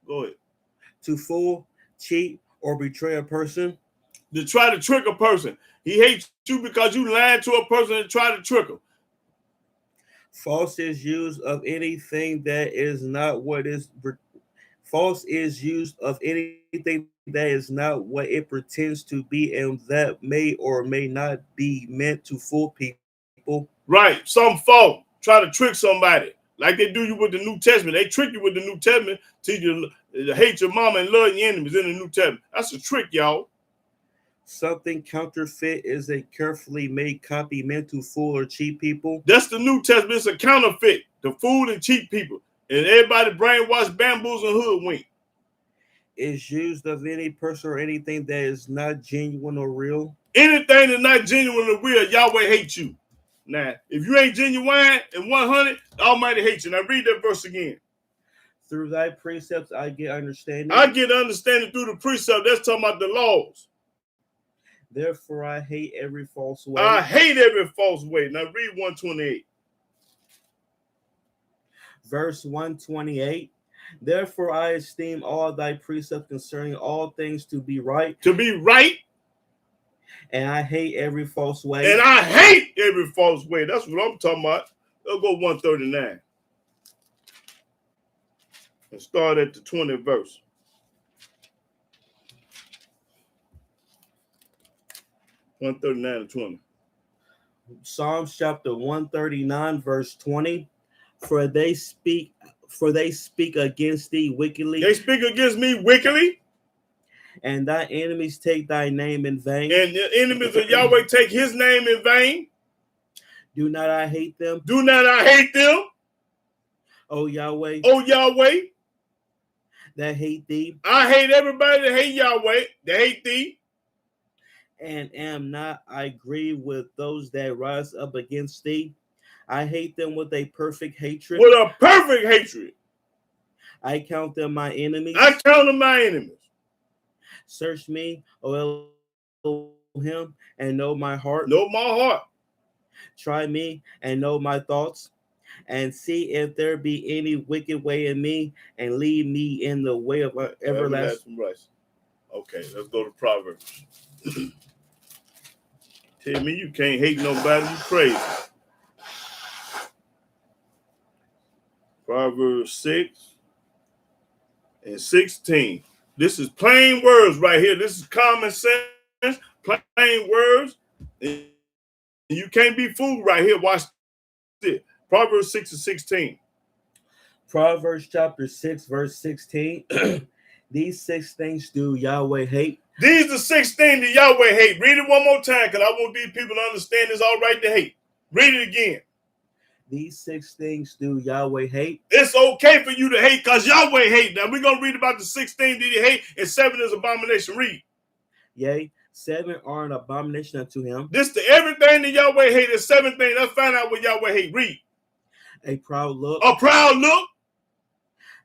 go ahead. To fool, cheat, or betray a person. To try to trick a person. He hates you because you lied to a person and try to trick him. False is used of anything that is not what is. False is used of anything that is not what it pretends to be, and that may or may not be meant to fool people. Right. Some false. Try to trick somebody. Like they do you with the New Testament. They trick you with the New Testament. Teach you to hate your mama and love your enemies in the New Testament. That's a trick, y'all. Something counterfeit is a carefully made copy meant to fool or cheat people. That's the New Testament. It's a counterfeit to fool and cheat people. And everybody brainwashed, bamboos, and hoodwink. Is used of any person or anything that is not genuine or real. Anything that's not genuine or real, Yahweh hates you. Now, if you ain't genuine and 100, the Almighty hates you. Now, read that verse again. Through thy precepts, I get understanding. I get understanding through the precept. That's talking about the laws. Therefore, I hate every false way. I hate every false way. Now, read 128. Verse 128. Therefore, I esteem all thy precepts concerning all things to be right. To be right. And I hate every false way. And I hate every false way. That's what I'm talking about. Let's go 139. And start at the 20th verse. One 39 and 20. Psalms chapter 139, verse 20. For they speak against thee wickedly. They speak against me wickedly. And thy enemies take thy name in vain. And the enemies of Yahweh take his name in vain. Do not I hate them? Do not I hate them? O Yahweh. O Yahweh. That hate thee. I hate everybody that hate Yahweh. That hate thee. And am not I grieved with those that rise up against thee. I hate them with a perfect hatred. With a perfect hatred. I count them my enemies. I count them my enemies. Search me, O Elohim, and know my heart. Know my heart. Try me and know my thoughts, and see if there be any wicked way in me, and lead me in the way of everlasting rest. Okay, let's go to Proverbs. Tell me you can't hate nobody, you crazy. Proverbs 6 and 16. This is plain words right here. This is common sense, plain words. And you can't be fooled right here. Watch it. Proverbs 6 and 16. Proverbs chapter 6, verse 16. These 6 things do Yahweh hate. These are 6 things that Yahweh hate. Read it one more time because I want these people to understand it's all right to hate. Read it again. These 6 things do Yahweh hate. It's okay for you to hate because Yahweh hate. Now we're going to read about the 6 things that he hate, and 7 is abomination. Read. Yea, 7 are an abomination unto him. This to everything that Yahweh hate is 7 things. Let's find out what Yahweh hate. Read. A proud look. A proud look.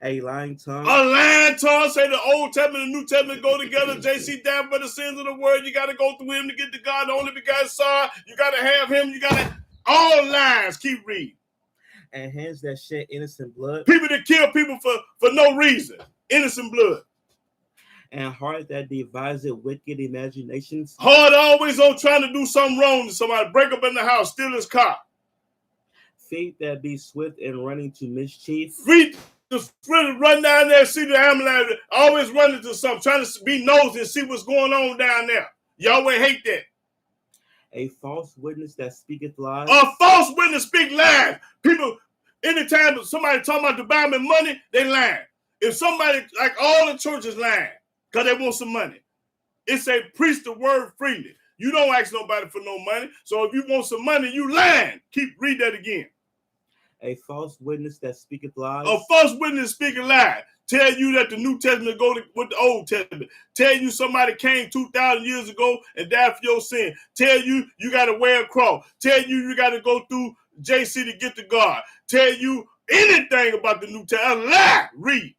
A lying tongue. A lying tongue. Say the Old Testament and the New Testament go together. JC died for the sins of the world. You got to go through him to get to God. The only begotten Son. You got to have him. You got to... All lies. Keep reading. And hands that shed innocent blood. People that kill people for no reason. Innocent blood. and heart that deviseth wicked imaginations. Heart always on trying to do something wrong to somebody, break up in the house, steal his car. Feet that be swift in running to mischief. Feet to run down there, see the ambulance, always running to something, trying to be nosy and see what's going on down there. Yahweh hate that. A false witness that speaketh lies. A false witness speak lies. People, anytime somebody talking about the Bible and money, they lying. If somebody, like all the churches lying, because they want some money. It say preach the word freely. You don't ask nobody for no money. So if you want some money, you lying. Read that again. A false witness that speaketh lies. A false witness speaking lies. Tell you that the New Testament go with the Old Testament. Tell you somebody came 2,000 years ago and died for your sin. Tell you you got to wear a cross. Tell you got to go through JC to get to God. Tell you anything about the New Testament. Lie. Read.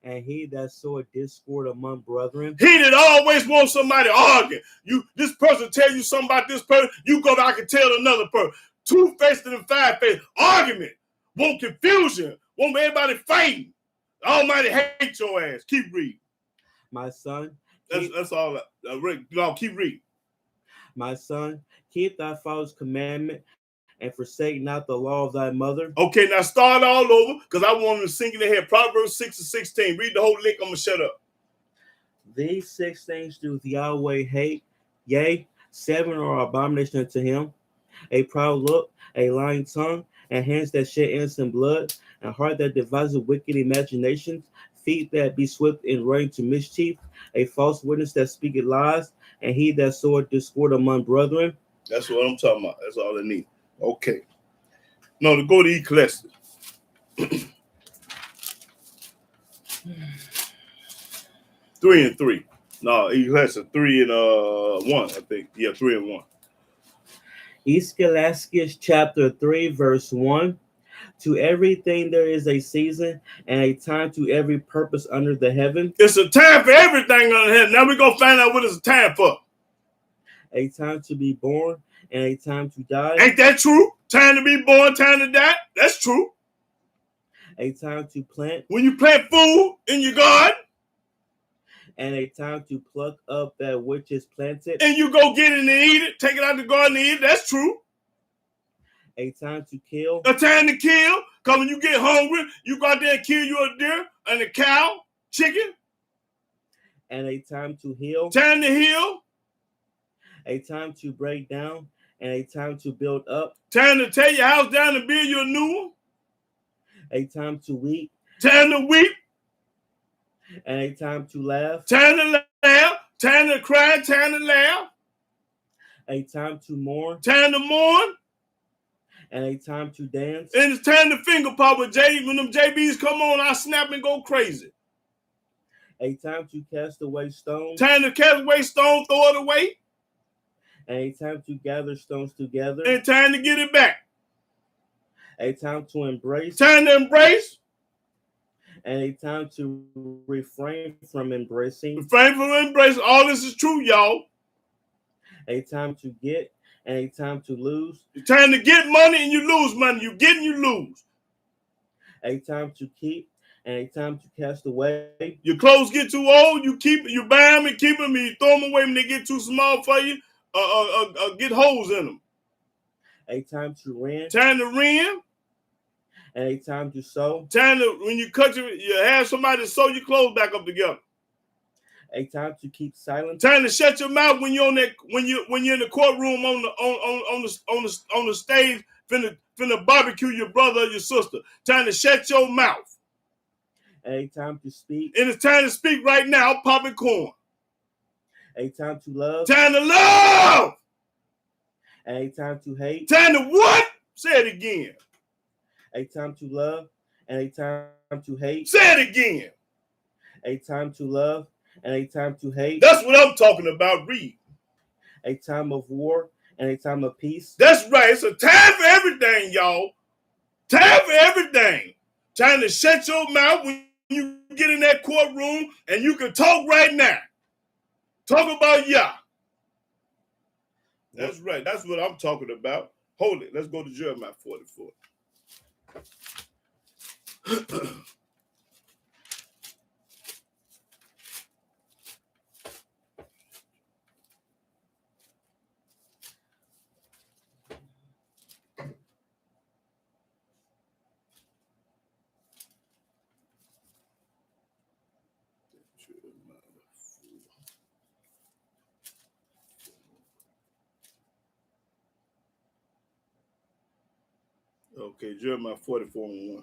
And he that soweth discord among brethren. He that always wants somebody arguing. This person tell you something about this person, you go back and tell another person. Two-faced and five-faced. Argument. Want confusion. Want everybody fighting. Almighty hate your ass. Keep reading. My son. That's all. No, keep reading. My son, keep thy father's commandment and forsake not the law of thy mother. Okay, now start all over because I want them to sing in their head. Proverbs 6:16. Read the whole lick. I'm going to shut up. These 6 things doth Yahweh hate. Yea, 7 are abomination unto him. A proud look, a lying tongue, and hands that shed innocent blood, and heart that devises wicked imaginations, feet that be swift in running to mischief, a false witness that speaketh lies, and he that soweth discord among brethren. That's what I'm talking about. That's all I need. Okay. No, to go to Ecclesiastes. 3 and 3. No, Ecclesiastes 3 and 1, I think. Yeah, 3 and 1. Ecclesiastes chapter 3, verse 1. To everything there is a season and a time to every purpose under the heaven. It's a time for everything under heaven. Now we're going to find out what it's a time for. A time to be born and a time to die. Ain't that true? Time to be born, time to die. That's true. A time to plant. When you plant food in your garden. And a time to pluck up that which is planted. And you go get it and eat it. Take it out of the garden and eat it. That's true. A time to kill. A time to kill. Because when you get hungry, you go out there and kill you a deer and a cow, chicken. And a time to heal. Time to heal. A time to break down and a time to build up. Time to tear your house down and build you a new one. A time to weep. Time to weep. And a time to laugh. Time to laugh. Time to cry. Time to laugh. A time to mourn. Time to mourn. And a time to dance. And it's time to finger pop with J. When them JBs come on, I snap and go crazy. A time to cast away stones. Time to cast away stones, throw it away. And a time to gather stones together. And time to get it back. A time to embrace. Time to embrace. And a time to refrain from embracing. Refrain from embracing. All this is true, y'all. A time to get and a time to lose. It's time to get money and you lose money. You get and you lose. A time to keep and a time to cast away. Your clothes get too old, you buy them and keep them, and you throw them away when they get too small for you. Get holes in them. A time to rent. Time to rent. And a time to sew. Time to when you cut you have somebody sew your clothes back up together. A time to keep silent. Time to shut your mouth when you're on that when you're in the courtroom on the stage finna barbecue your brother or your sister. Time to shut your mouth. And a time to speak. And it's time to speak right now, popping corn. A time to love. Time to love. And a time to hate. Time to what? Say it again. A time to love and a time to hate. Say it again. A time to love and a time to hate. That's what I'm talking about. Read. A time of war and a time of peace. That's right. It's a time for everything, y'all. Time for everything. Time to shut your mouth when you get in that courtroom and you can talk right now. Talk about Yah. That's right. That's what I'm talking about. Hold it. Let's go to Jeremiah 44. Okay, Jeremiah 44:1.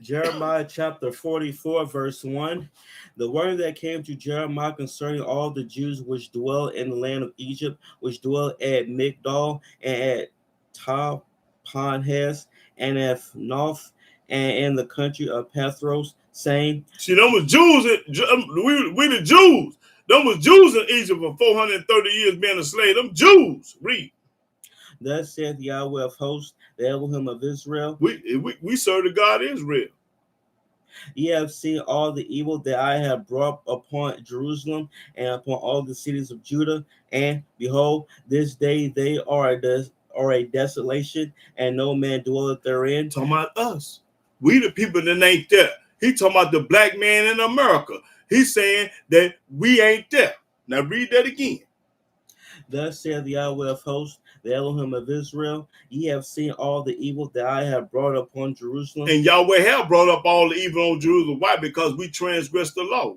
Jeremiah chapter 44, verse 1. The word that came to Jeremiah concerning all the Jews which dwell in the land of Egypt, which dwell at Migdol and at Tapanhes and at Noth and in the country of Pathros, saying, See, them was Jews. We the Jews. Them was Jews in Egypt for 430 years being a slave. Them Jews. Read. Thus saith Yahweh of hosts, the Elohim of Israel, We serve the God Israel. ye have seen all the evil that I have brought upon Jerusalem and upon all the cities of Judah, and behold, this day they are a desolation, and no man dwelleth therein. Talking about us. We the people that ain't there. He talking about the black man in America. He's saying that we ain't there. Now read that again. Thus saith the Yahweh of hosts, the Elohim of Israel, ye have seen all the evil that I have brought upon Jerusalem. And Yahweh have brought up all the evil on Jerusalem. Why? Because we transgressed the law.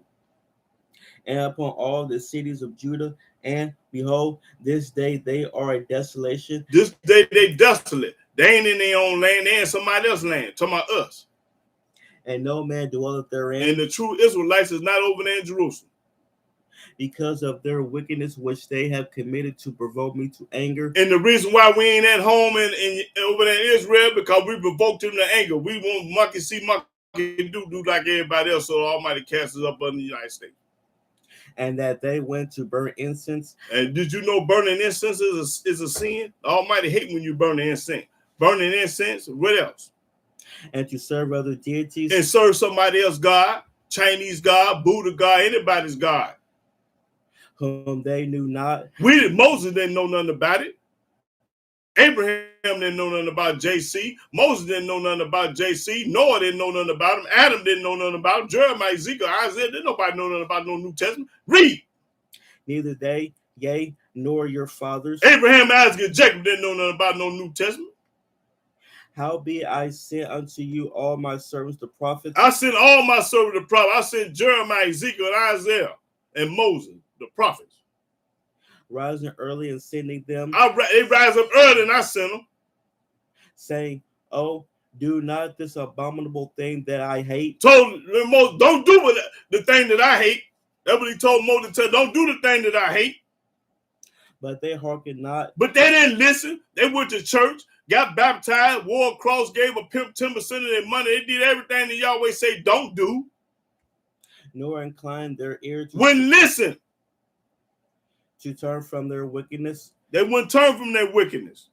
And upon all the cities of Judah, and behold, this day they are a desolation. This day they desolate. They ain't in their own land. They in somebody else's land. Talking about us. And no man dwelleth therein. And the true Israelites is not over there in Jerusalem. Because of their wickedness which they have committed to provoke me to anger. And the reason why we ain't at home in over there in Israel, because we provoked him to anger. We want monkey see, monkey do like everybody else, so the Almighty casts us up under the United States. And that they went to burn incense. And did you know burning incense is a sin? The Almighty hate when you burn the incense. Burning incense, what else? And to serve other deities. And serve somebody else God, Chinese God, Buddha God, anybody's God. Whom they knew not. Moses didn't know nothing about it. Abraham didn't know nothing about JC. Moses didn't know nothing about JC. Noah didn't know nothing about him. Adam didn't know nothing about him. Jeremiah, Ezekiel, Isaiah, didn't nobody know nothing about no New Testament. Read. Neither they, yea, nor your fathers. Abraham, Isaac, and Jacob didn't know nothing about no New Testament. Howbeit I sent unto you all my servants the prophets. I sent all my servants the prophets. I sent Jeremiah, Ezekiel, and Isaiah, and Moses, the prophets. Rising early and sending them. They rise up early and I sent them. Saying, oh, do not this abominable thing that I hate. Told Moses, don't do the thing that I hate. That's what he told Moses to tell. Don't do the thing that I hate. But they hearkened not. But they didn't listen. They went to church, got baptized, wore a cross, gave a pimp 10% of their money. They did everything that Yahweh say don't do. Nor inclined their ear to wouldn't listen. To turn from their wickedness. They wouldn't turn from their wickedness.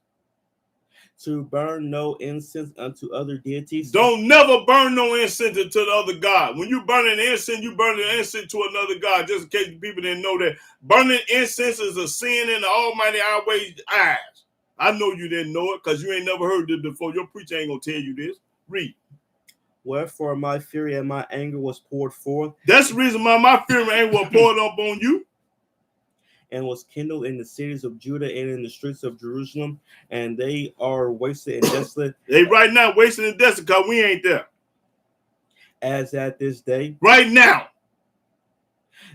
To burn no incense unto other deities. Don't never burn no incense to the other God. When you burn an incense, you burn an incense to another God. Just in case people didn't know that. Burning incense is a sin in the Almighty Yahweh's eyes. I know you didn't know it because you ain't never heard this before. Your preacher ain't going to tell you this. Read. Wherefore my fury and my anger was poured forth. That's the reason why my fury and anger was poured up on you. And was kindled in the cities of Judah and in the streets of Jerusalem, and they are wasted and desolate. They right now wasted and desolate because we ain't there. As at this day. Right now.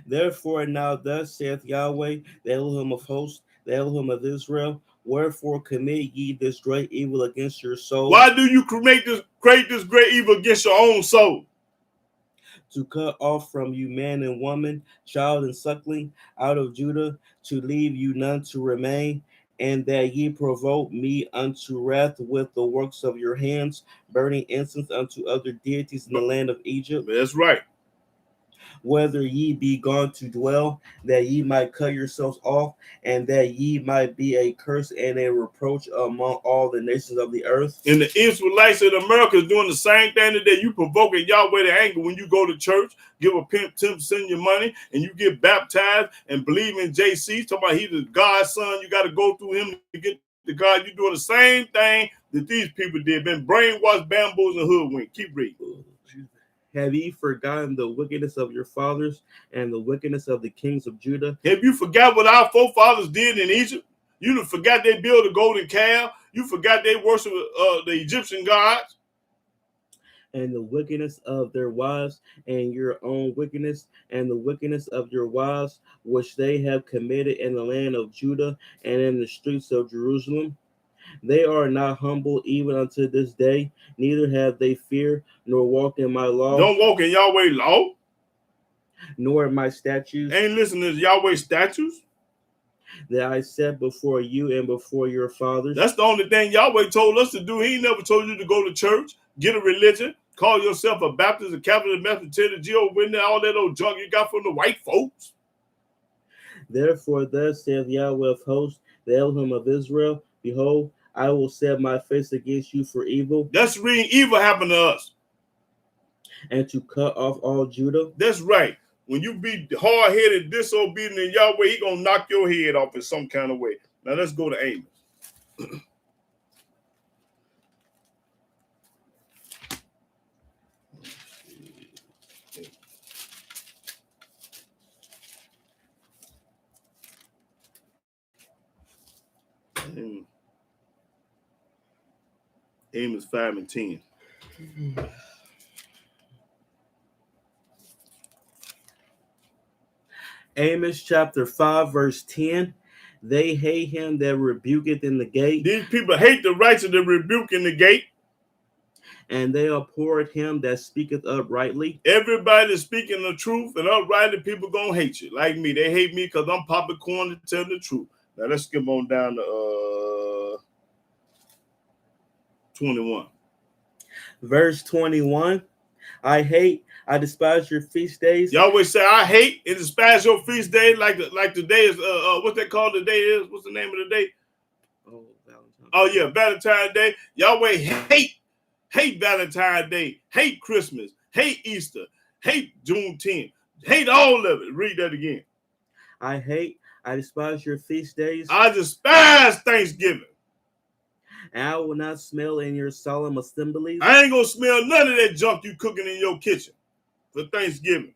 Therefore now thus saith Yahweh, the Elohim of hosts, the Elohim of Israel, wherefore commit ye this great evil against your soul. Why do you create this great evil against your own soul? To cut off from you man and woman, child and suckling, out of Judah, to leave you none to remain, and that ye provoke me unto wrath with the works of your hands, burning incense unto other deities in the land of Egypt. That's right. Whether ye be gone to dwell, that ye might cut yourselves off, and that ye might be a curse and a reproach among all the nations of the earth. And the Israelites in America is doing the same thing today. You provoking Yahweh to anger when you go to church, give a pimp 10% of your money, and you get baptized and believe in JC. Talking about he's the God's son. You got to go through him to get to God. You're doing the same thing that these people did. Been brainwashed, bamboozled, and hoodwinked. Keep reading. Have ye forgotten the wickedness of your fathers and the wickedness of the kings of Judah? Have you forgot what our forefathers did in Egypt? You forgot they built a golden calf. You forgot they worship the Egyptian gods. And the wickedness of their wives and your own wickedness and the wickedness of your wives, which they have committed in the land of Judah and in the streets of Jerusalem. They are not humble even unto this day, neither have they fear, nor walk in my law, Don't walk in Yahweh law. nor in my statutes. Ain't listening to Yahweh statutes. That I set before you and before your fathers. That's the only thing Yahweh told us to do. He never told you to go to church, get a religion, call yourself a Baptist, a Catholic, Methodist, Jehovah's Witness, all that old junk you got from the white folks. Therefore, thus saith Yahweh of hosts, the Elohim of Israel, behold, I will set my face against you for evil. That's reading evil happen to us. And to cut off all Judah. That's right. When you be hard-headed, disobedient in Yahweh, he going to knock your head off in some kind of way. Now let's go to Amos. Amos 5 and 10. Amos chapter 5 verse 10. They hate him that rebuketh in the gate. These people hate the righteous that rebuke in the gate. And they abhor him that speaketh uprightly. Everybody that's speaking the truth and uprightly, people gonna hate you. Like me, they hate me because I'm popping corn to tell the truth. Now let's skip on down to 21. Verse 21. I despise your feast days. Yahweh say, I hate and despise your feast day, like the day is what they call the day is. What's the name of the day? Oh, Valentine's. Oh yeah, Valentine's Day. Yahweh hate Valentine's Day, hate Christmas, hate Easter, hate Juneteenth, hate all of it. Read that again. I despise your feast days. I despise Thanksgiving. And I will not smell in your solemn assemblies. I ain't gonna smell none of that junk you cooking in your kitchen for Thanksgiving.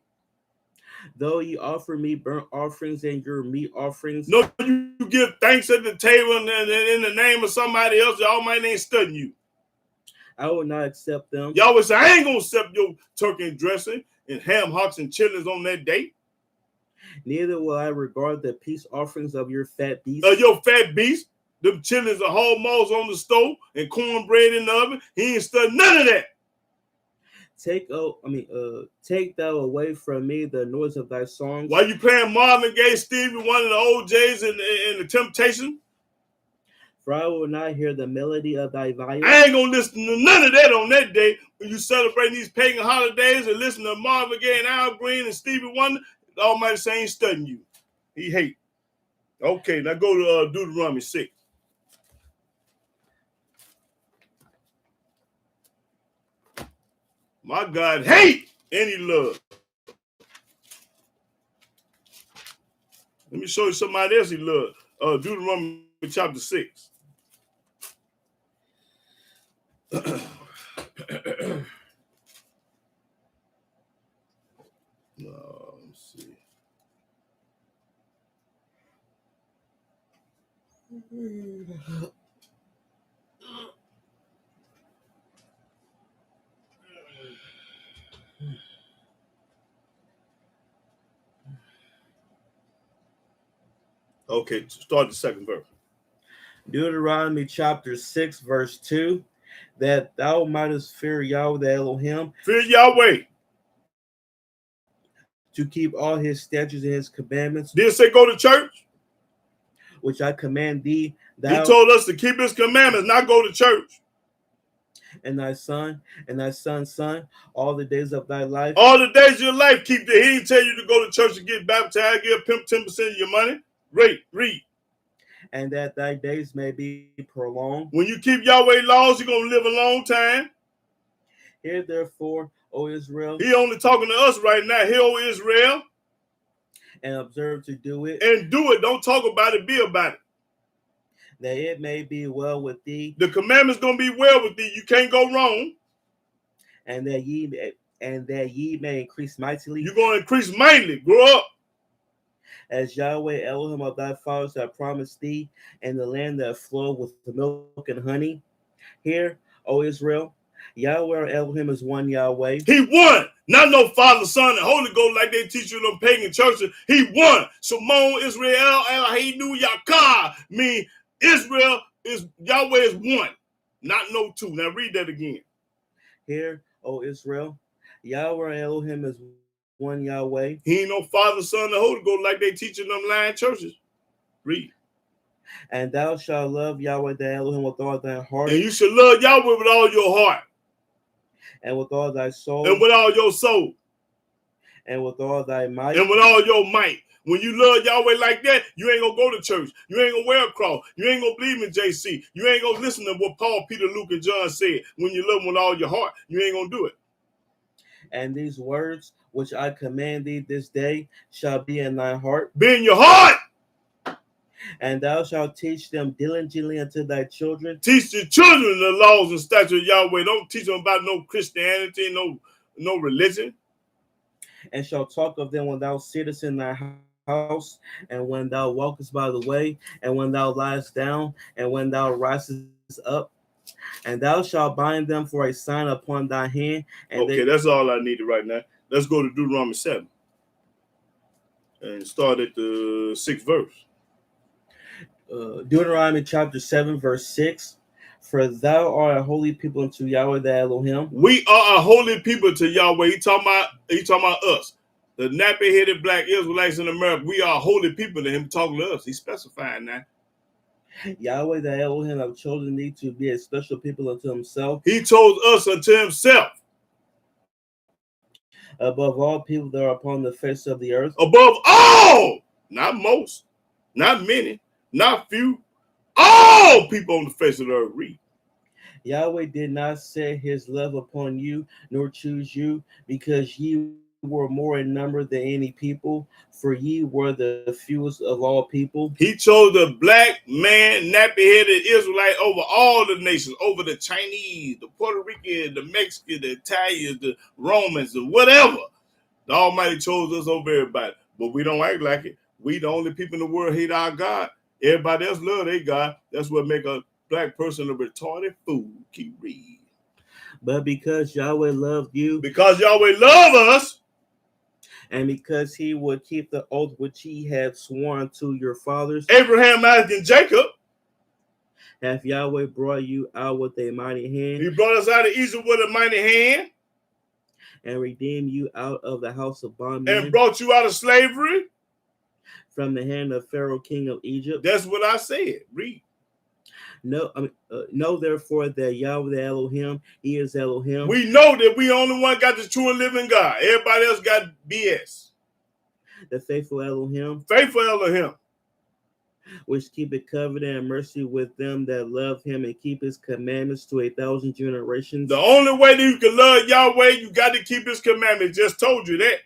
Though you offer me burnt offerings and your meat offerings. No, you give thanks at the table and in the name of somebody else. The Almighty ain't studying you. I will not accept them. Y'all say, I ain't gonna accept your turkey and dressing and ham hocks and chilies on that day. Neither will I regard the peace offerings of your fat beasts. Your fat beast. Them chilies are whole malls on the stove and cornbread in the oven. He ain't studying none of that. Take thou away from me the noise of thy songs. While you playing Marvin Gaye, Stevie, one of the OJs and the Temptation. For I will not hear the melody of thy violin. I ain't gonna listen to none of that on that day when you celebrate these pagan holidays and listen to Marvin Gaye and Al Green and Stevie Wonder. The Almighty say ain't studying you. He hate. Okay, now go to Deuteronomy 6. My God hate and he love. Let me show you somebody else he loved. Deuteronomy chapter 6. Let's see. Okay, start the second verse. Deuteronomy chapter 6, verse 2. That thou mightest fear Yahweh the Elohim. Fear Yahweh. To keep all his statutes and his commandments. Did it say go to church? Which I command thee. He told us to keep his commandments, not go to church. And thy son, and thy son's son, all the days of thy life. All the days of your life, keep the. He didn't tell you to go to church and get baptized, give pimp 10% of your money. Read. And that thy days may be prolonged. When you keep Yahweh laws, you're going to live a long time. Hear therefore, O Israel. He only talking to us right now. Hear, O Israel. And observe to do it. And do it. Don't talk about it. Be about it. That it may be well with thee. The commandment's going to be well with thee. You can't go wrong. And that ye may increase mightily. You're going to increase mightily. Grow up. As Yahweh Elohim of thy fathers have promised thee, and the land that flowed with the milk and honey. Hear, O Israel, Yahweh Elohim is one Yahweh. He won. Not no Father, Son, and Holy Ghost like they teach you in them pagan churches. He won. Shemon Israel Eloheinu Yakar mean Israel Yahweh is one, not no two. Now read that again. Hear, O Israel, Yahweh Elohim is one Yahweh. He ain't no Father, Son, and Holy Ghost like they teach in them lying churches. Read. And thou shalt love Yahweh thy Elohim with all thy heart. And you should love Yahweh with all your heart. And with all thy soul. And with all your soul. And with all thy might. And with all your might. When you love Yahweh like that, you ain't going to go to church. You ain't going to wear a cross. You ain't going to believe in JC. You ain't going to listen to what Paul, Peter, Luke, and John said. When you love him with all your heart, you ain't going to do it. And these words which I command thee this day shall be in thy heart. Be in your heart. And thou shalt teach them diligently unto thy children. Teach the children the laws and statutes of Yahweh. Don't teach them about no Christianity, no religion. And shall talk of them when thou sittest in thy house, and when thou walkest by the way, and when thou liest down, and when thou risest up. And thou shalt bind them for a sign upon thy hand. And okay, that's all I needed right now. Let's go to Deuteronomy 7. And start at the 6th verse. Deuteronomy chapter 7, verse 6. For thou art a holy people unto Yahweh thy Elohim. We are a holy people to Yahweh. He talking about us. The nappy-headed black Israelites in America. We are holy people to him talking to us. He's specifying that. Yahweh thy Elohim have chosen thee to be a special people unto himself. He chose us unto himself. Above all people that are upon the face of the earth. Above all! Not most. Not many. Not few. All people on the face of the earth. Read. Yahweh did not set his love upon you, nor choose you, because ye were more in number than any people, for ye were the fewest of all people. He chose the black man, nappy-headed Israelite over all the nations, over the Chinese, the Puerto Rican, the Mexican, the Italians, the Romans, and whatever. The Almighty chose us over everybody, but we don't act like it. We the only people in the world hate our God. Everybody else love their God. That's what make a black person a retarded fool. Keep reading. But because Yahweh loved you, because Yahweh loved us, and because he would keep the oath which he had sworn to your fathers, Abraham, Isaac, and Jacob, hath Yahweh brought you out with a mighty hand. He brought us out of Egypt with a mighty hand, and redeemed you out of the house of bondmen, and brought you out of slavery from the hand of Pharaoh, king of Egypt. That's what I said. Read. Know therefore that Yahweh the Elohim, he is Elohim. We know that we only one got the true and living God. Everybody else got BS. The faithful Elohim. Faithful Elohim. Which keepeth covenant and mercy with them that love him and keep his commandments to 1,000 generations. The only way that you can love Yahweh, you got to keep his commandments. Just told you that.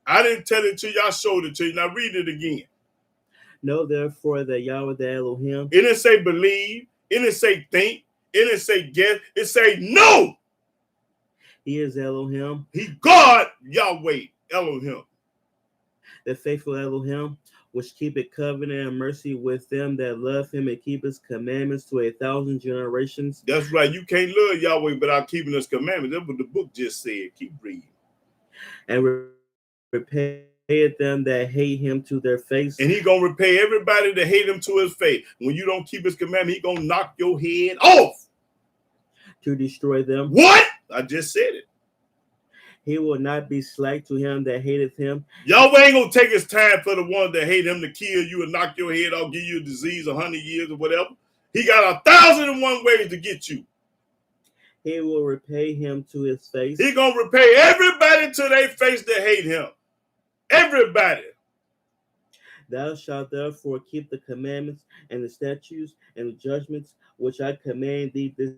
I didn't tell it to you. I showed it to you. Now read it again. Know therefore that Yahweh the Elohim. It didn't say believe. It didn't say think. It didn't say guess. It say no. He is Elohim. He God, Yahweh, Elohim. The faithful Elohim, which keepeth covenant and mercy with them that love him and keep his commandments to 1,000 generations. That's right. You can't love Yahweh without keeping his commandments. That's what the book just said. Keep reading. And repay them that hate him to their face. And he going to repay everybody that hate him to his face. When you don't keep his commandment, he going to knock your head off. To destroy them. What? I just said it. He will not be slack to him that hateth him. Yahweh ain't going to take his time for the ones that hate him to kill you and knock your head off, give you a disease 100 years or whatever. He got 1,001 ways to get you. He will repay him to his face. He going to repay everybody to their face that hate him. Everybody. Thou shalt therefore keep the commandments and the statutes and the judgments which I command thee this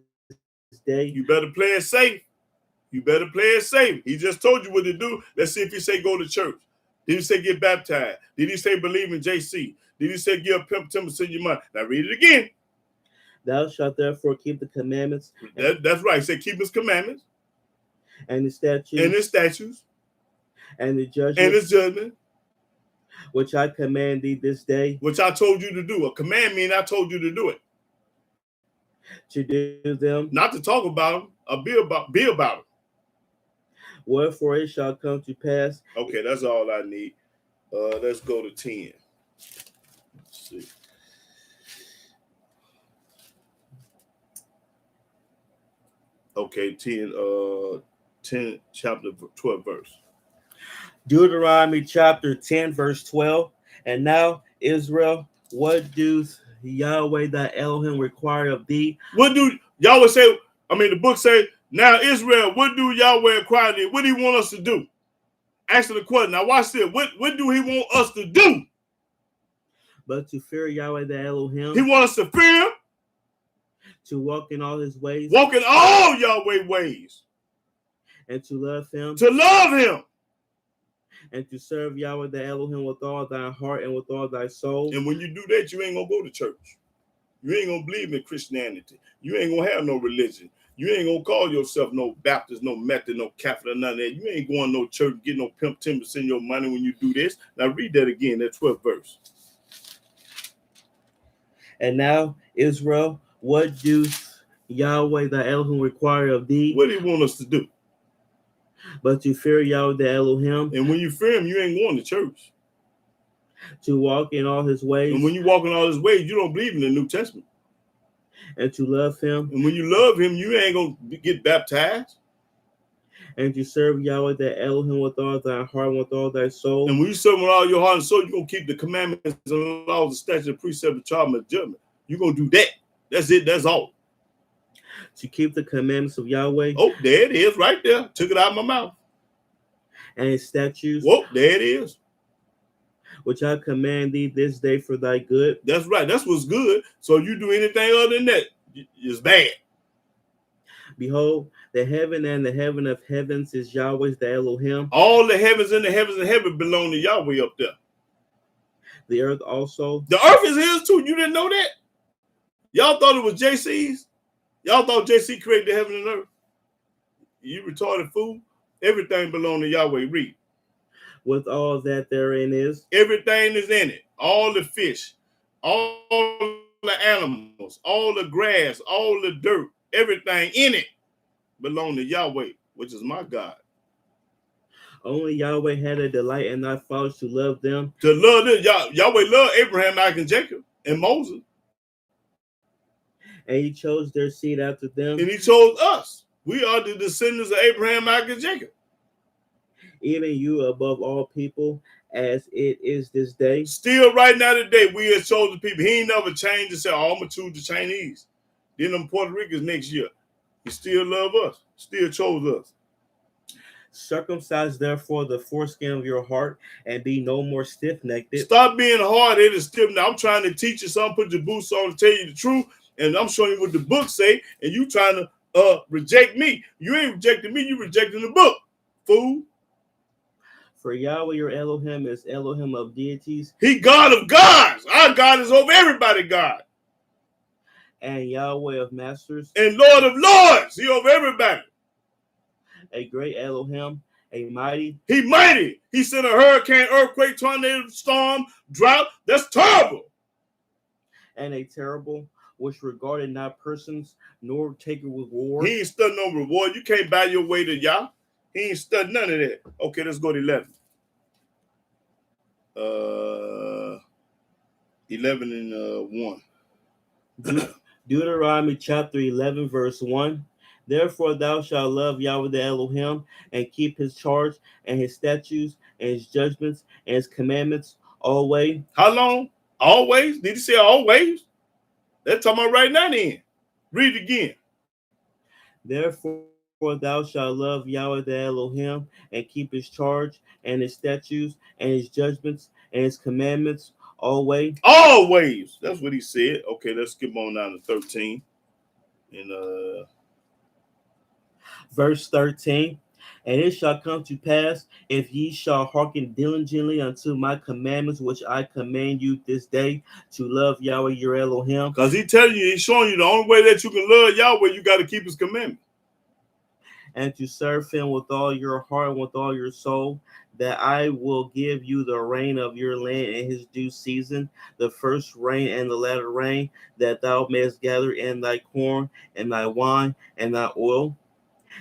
day. You better play it safe. You better play it safe. He just told you what to do. Let's see if he say go to church. Did he say get baptized? Did he say believe in JC? Did he say give a pimp 10% of your money? Now read it again. Thou shalt therefore keep the commandments. That's right. He said keep his commandments. And the statutes. And the statutes. And the judgment. And his judgment. Which I command thee this day. Which I told you to do. A command mean I told you to do it. To do them. Not to talk about them. Be about them. Wherefore it shall come to pass. Okay, that's all I need. Let's go to 10. Let's see. Okay, 10 chapter 12 verse. Deuteronomy chapter 10, verse 12. And now, Israel, what doth Yahweh thy Elohim require of thee? What do Yahweh say? I mean, the book say, now Israel, what do Yahweh require thee? What do he want us to do? Answer the question. Now watch this. What do he want us to do? But to fear Yahweh thy Elohim. He wants us to fear him. To walk in all his ways. Walk in all Yahweh ways. And to love him. To love him. And to serve Yahweh the Elohim with all thy heart and with all thy soul. And when you do that, you ain't gonna go to church. You ain't gonna believe in Christianity. You ain't gonna have no religion. You ain't gonna call yourself no Baptist, no Methodist, no Catholic, none of that. You ain't going to no church, get no pimp 10% your money when you do this. Now read that again, that 12th verse. And now, Israel, what do Yahweh thy Elohim require of thee? What do he want us to do? But to fear Yahweh the Elohim. And when you fear him, you ain't going to church. To walk in all his ways. And when you walk in all his ways, you don't believe in the New Testament. And to love him. And when you love him, you ain't going to get baptized. And to serve Yahweh the Elohim with all thy heart and with all thy soul. And when you serve him with all your heart and soul, you're going to keep the commandments and laws, the statutes, the precepts, the charge, and judgment. You're going to do that. That's it. That's all. To keep the commandments of Yahweh. Oh, there it is right there. Took it out of my mouth. And his statutes. Whoa, there it is. Which I command thee this day for thy good. That's right. That's what's good. So you do anything other than that, it's bad. Behold, the heaven and the heaven of heavens is Yahweh's the Elohim. All the heavens and the heavens of heaven belong to Yahweh up there. The earth also. The earth is his too. You didn't know that? Y'all thought it was JC's? Y'all thought JC created the heaven and earth? You retarded fool. Everything belongs to Yahweh. Read. With all that therein is. Everything is in it. All the fish, all the animals, all the grass, all the dirt, everything in it belongs to Yahweh, which is my God. Only Yahweh had a delight in thy fathers to love them. To love them. Yahweh loved Abraham, Isaac, and Jacob, and Moses. And he chose their seed after them. And he chose us. We are the descendants of Abraham, Isaac, and Jacob. Even you above all people, as it is this day. Still right now today, we as chosen people. He ain't never changed and said, oh, I'm going to choose the Chinese. Then them Puerto Ricans next year. He still love us. Still chose us. Circumcise therefore the foreskin of your heart and be no more stiff-necked. Stop being hard-headed and stiff-necked. I'm trying to teach you something, put your boots on to tell you the truth, and I'm showing you what the book say, and you trying to reject me. You ain't rejecting me, you rejecting the book, fool. For Yahweh your Elohim is Elohim of deities. He God of gods. Our God is over everybody, God. And Yahweh of masters. And Lord of lords. He over everybody. A great Elohim, a mighty. He mighty. He sent a hurricane, earthquake, tornado, storm, drought. That's terrible. And a terrible, which regarded not persons, nor take reward. He ain't studying no reward. You can't buy your way to Yah. He ain't studying none of that. Okay, let's go to 11. 11 and 1. Deuteronomy chapter 11, verse 1. Therefore thou shalt love Yahweh the Elohim and keep his charge and his statutes and his judgments and his commandments always. How long? Always? Did he say always? That's talking about right now then. Read it again. Therefore thou shalt love Yahweh the Elohim and keep his charge and his statutes and his judgments and his commandments always. Always. That's what he said. Okay, let's skip on down to 13. And verse 13. And it shall come to pass, if ye shall hearken diligently unto my commandments, which I command you this day, to love Yahweh your Elohim. Because he's telling you, he's showing you the only way that you can love Yahweh, you got to keep his commandments. And to serve him with all your heart and with all your soul, that I will give you the rain of your land in his due season, the first rain and the latter rain, that thou mayest gather in thy corn and thy wine and thy oil.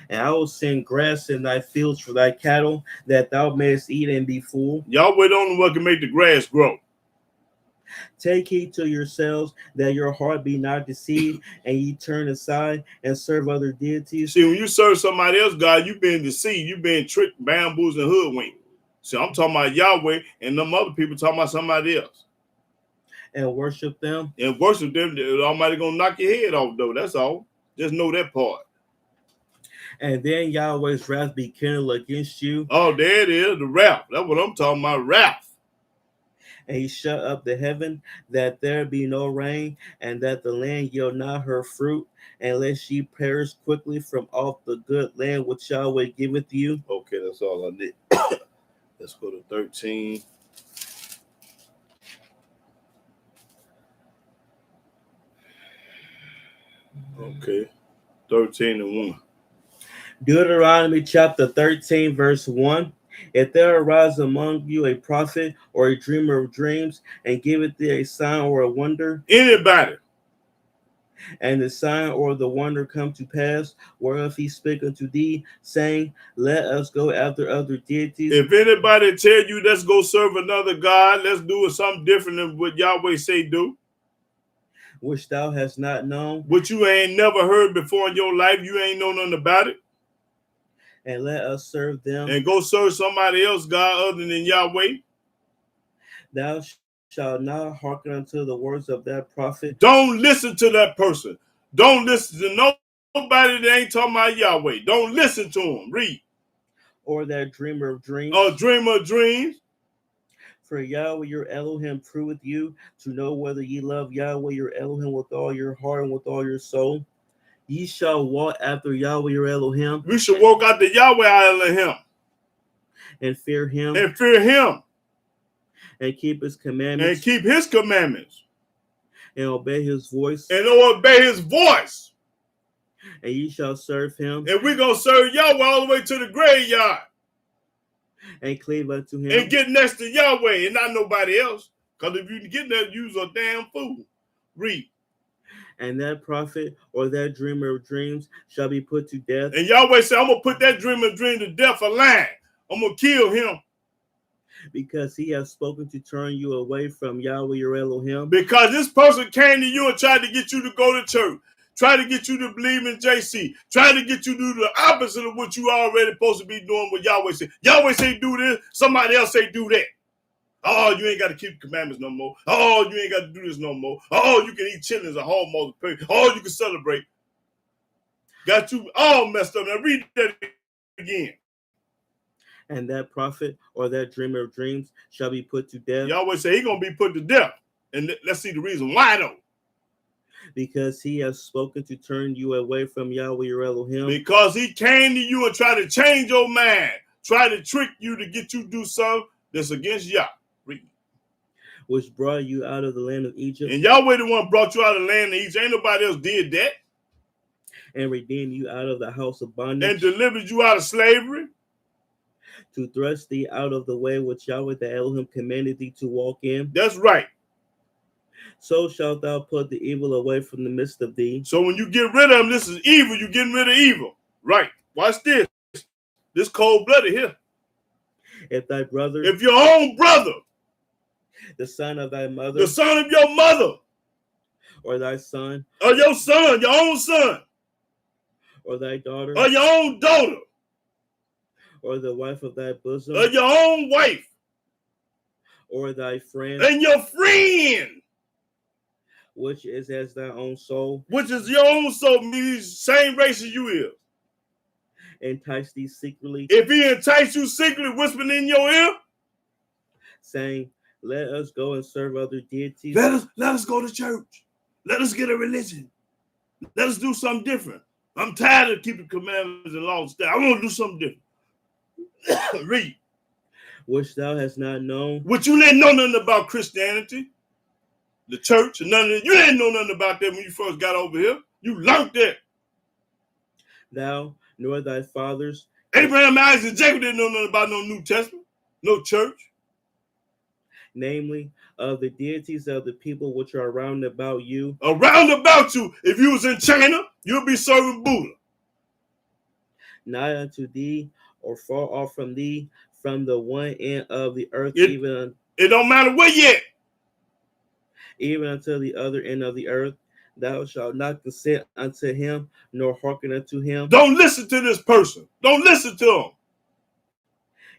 And I will send grass in thy fields for thy cattle, that thou mayest eat and be full. Yahweh the only one can make the grass grow. Take heed to yourselves that your heart be not deceived, and ye turn aside and serve other deities. See, when you serve somebody else, God, you been deceived, you been tricked, bamboozled, and hoodwinked. See, I'm talking about Yahweh, and them other people talking about somebody else. And worship them. And worship them, the Almighty gonna knock your head off, though. That's all. Just know that part. And then Yahweh's wrath be kindled against you. Oh, there it is, the wrath. That's what I'm talking about, wrath. And he shut up the heaven, that there be no rain, and that the land yield not her fruit, unless ye perish quickly from off the good land which Yahweh giveth you. Okay, that's all I need. Let's go to 13. Okay, 13 and 1. Deuteronomy chapter 13, verse 1. If there arise among you a prophet or a dreamer of dreams, and giveth thee a sign or a wonder, Anybody. and the sign or the wonder come to pass, whereof he spake unto thee, saying, let us go after other deities. If anybody tell you, let's go serve another God, let's do something different than what Yahweh say do, which thou hast not known, what you ain't never heard before in your life, you ain't know nothing about it, and let us serve them, and go serve somebody else, God, other than Yahweh, thou shalt not hearken unto the words of that prophet. Don't listen to that person. Don't listen to nobody that ain't talking about Yahweh. Don't listen to him. Read. Or that dreamer of dreams. Or dreamer of dreams. For Yahweh your Elohim proveth you to know whether ye love Yahweh your Elohim with all your heart and with all your soul. Ye shall walk after Yahweh your Elohim. We should walk after Yahweh Elohim. And fear him. And fear him. And keep his commandments. And keep his commandments. And obey his voice. And obey his voice. And ye shall serve him. And we're going to serve Yahweh all the way to the graveyard. And cleave unto him. And get next to Yahweh and not nobody else. Because if you get there, you's a damn fool. Read. And that prophet or that dreamer of dreams shall be put to death. And Yahweh said, I'm going to put that dreamer of dream to death for lying. I'm going to kill him. Because he has spoken to turn you away from Yahweh your Elohim. Because this person came to you and tried to get you to go to church. Try to get you to believe in JC. Try to get you to do the opposite of what you already supposed to be doing what Yahweh said. Yahweh say do this. Somebody else say do that. Oh, you ain't got to keep the commandments no more. Oh, you ain't got to do this no more. Oh, you can eat chitlins at home all the time. Oh, you can celebrate. Got you all messed up. Now read that again. And that prophet or that dreamer of dreams shall be put to death. Yahweh say he's going to be put to death. And let's see the reason why though. Because he has spoken to turn you away from Yahweh your Elohim. Because he came to you and tried to change your mind. Try to trick you to get you to do something that's against Yah. Read. Which brought you out of the land of Egypt. And Yahweh the one brought you out of the land of Egypt. Ain't nobody else did that. And redeemed you out of the house of bondage. And delivered you out of slavery. To thrust thee out of the way which Yahweh the Elohim commanded thee to walk in. That's right. So shalt thou put the evil away from the midst of thee. So when you get rid of them, this is evil. You're getting rid of evil. Right. Watch this. This cold-blooded here. If thy brother. If your own brother. The son of thy mother. The son of your mother. Or thy son. Or your son. Your own son. Or thy daughter. Or your own daughter. Or the wife of thy bosom. Or your own wife. Or thy friend. And your friend. Which is as thy own soul. Which is your own soul, means same race as you is. Entice thee secretly. If he entice you secretly, whispering in your ear. Saying, let us go and serve other deities. Let us go to church. Let us get a religion. Let us do something different. I'm tired of keeping commandments and laws. I want to do something different. Read. Which thou hast not known. Which you didn't know nothing about Christianity, the church, and none of that. You didn't know nothing about that when you first got over here. You learned that. Thou, nor thy fathers. Abraham, Isaac, and Jacob didn't know nothing about no New Testament, no church. Namely, of the deities of the people which are round about you. Around about you. If you was in China, you'll be serving Buddha. Nigh unto thee, or far off from thee, from the one end of the earth, It don't matter where you at. even unto the other end of the earth. Thou shalt not consent unto him, nor hearken unto him. Don't listen to this person. Don't listen to him.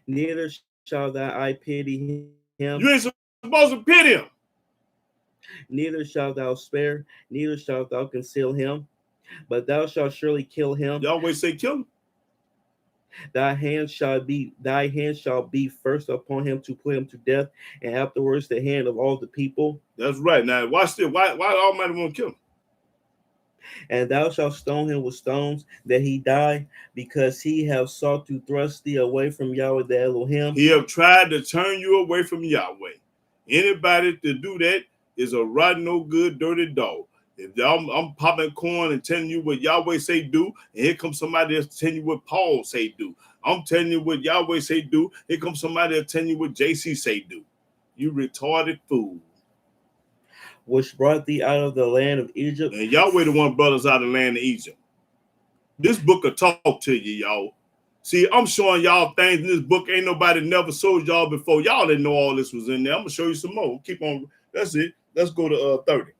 Neither shall thy eye pity him, You ain't supposed to pity him. neither shalt thou spare, neither shalt thou conceal him, but thou shalt surely kill him. You always say kill him. Thy hand shall be first upon him to put him to death, and afterwards the hand of all the people. That's right. Now watch this. Why Almighty want to kill him? And thou shalt stone him with stones, that he die, because he have sought to thrust thee away from Yahweh the Elohim. He have tried to turn you away from Yahweh. Anybody to do that is a rotten, no good, dirty dog. If I'm popping corn and telling you what Yahweh say do, and here comes somebody else telling you what Paul say do. I'm telling you what Yahweh say do. Here comes somebody else telling you what JC say do. You retarded fool. Which brought thee out of the land of Egypt. And Yahweh the one brought us out of the land of Egypt. This book will talk to you, y'all. See, I'm showing y'all things in this book ain't nobody never showed y'all before. Y'all didn't know all this was in there. I'm going to show you some more. Keep on. That's it. Let's go to 30.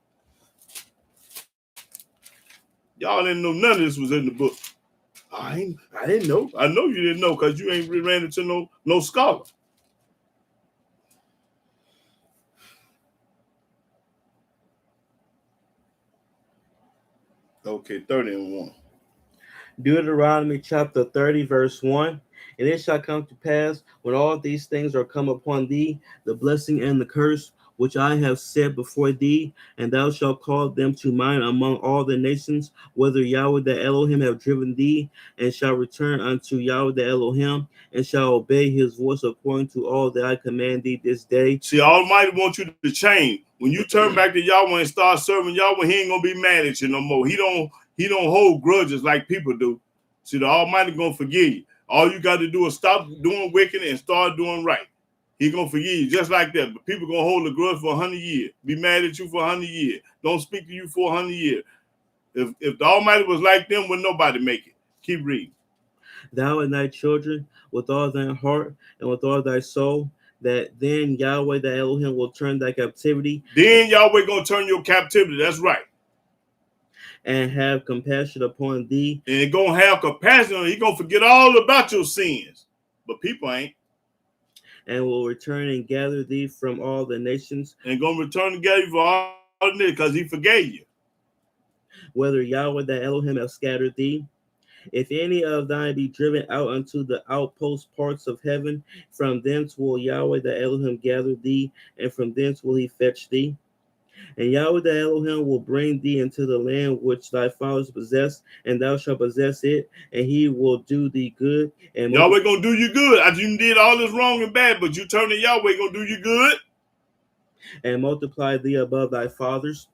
Y'all didn't know none of this was in the book. I didn't know. I know you didn't know because you ain't ran into no scholar. Okay, 30 and 1. Deuteronomy chapter 30, verse 1. And it shall come to pass, when all these things are come upon thee, the blessing and the curse, which I have set before thee, and thou shalt call them to mind among all the nations, whether Yahweh the Elohim have driven thee, and shall return unto Yahweh the Elohim, and shall obey his voice according to all that I command thee this day. See, Almighty wants you to change. When you turn back to Yahweh and start serving Yahweh, he ain't gonna be mad at you no more. He don't hold grudges like people do. See, the Almighty gonna forgive you. All you got to do is stop doing wicked and start doing right. He gonna forgive you just like that. But people gonna hold a grudge for 100 years, be mad at you for 100 years, don't speak to you for 100 years. If the Almighty was like them, would nobody make it? Keep reading. Thou and thy children with all thy heart and with all thy soul, that then Yahweh the Elohim will turn thy captivity. Then Yahweh gonna turn your captivity. That's right. And have compassion upon thee. And gonna have compassion on you. He gonna forget all about your sins. But people ain't. And will return and gather thee from all the nations. And gonna return and gather you for all the nations, because he forgave you. Whether Yahweh the Elohim have scattered thee. If any of thine be driven out unto the outpost parts of heaven, from thence will Yahweh the Elohim gather thee, and from thence will he fetch thee. And Yahweh the Elohim will bring thee into the land which thy fathers possessed, and thou shalt possess it, and he will do thee good. And Yahweh gonna do you good. After you did all this wrong and bad, but you turn to Yahweh, gonna do you good. And multiply thee above thy fathers.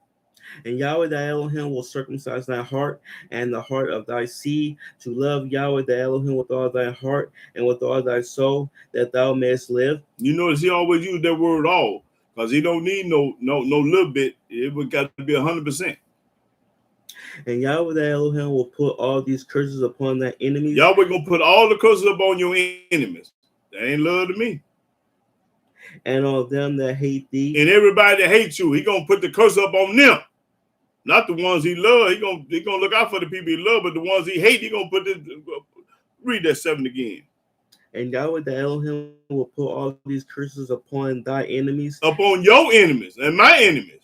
And Yahweh the Elohim will circumcise thy heart and the heart of thy seed, to love Yahweh the Elohim with all thy heart and with all thy soul, that thou mayest live. You notice he always use that word all, because he don't need no little bit. It would got to be 100%. And Yahweh the Elohim will put all these curses upon thy enemies. Yahweh gonna put all the curses upon your enemies. That ain't love to me. And on them that hate thee. And everybody that hates you, he gonna put the curse up on them. Not the ones he love. He gonna look out for the people he love, but the ones he hate, he gonna put this. Read that 7 again. And Yahweh the Elohim will put all these curses upon thy enemies. Upon your enemies and my enemies.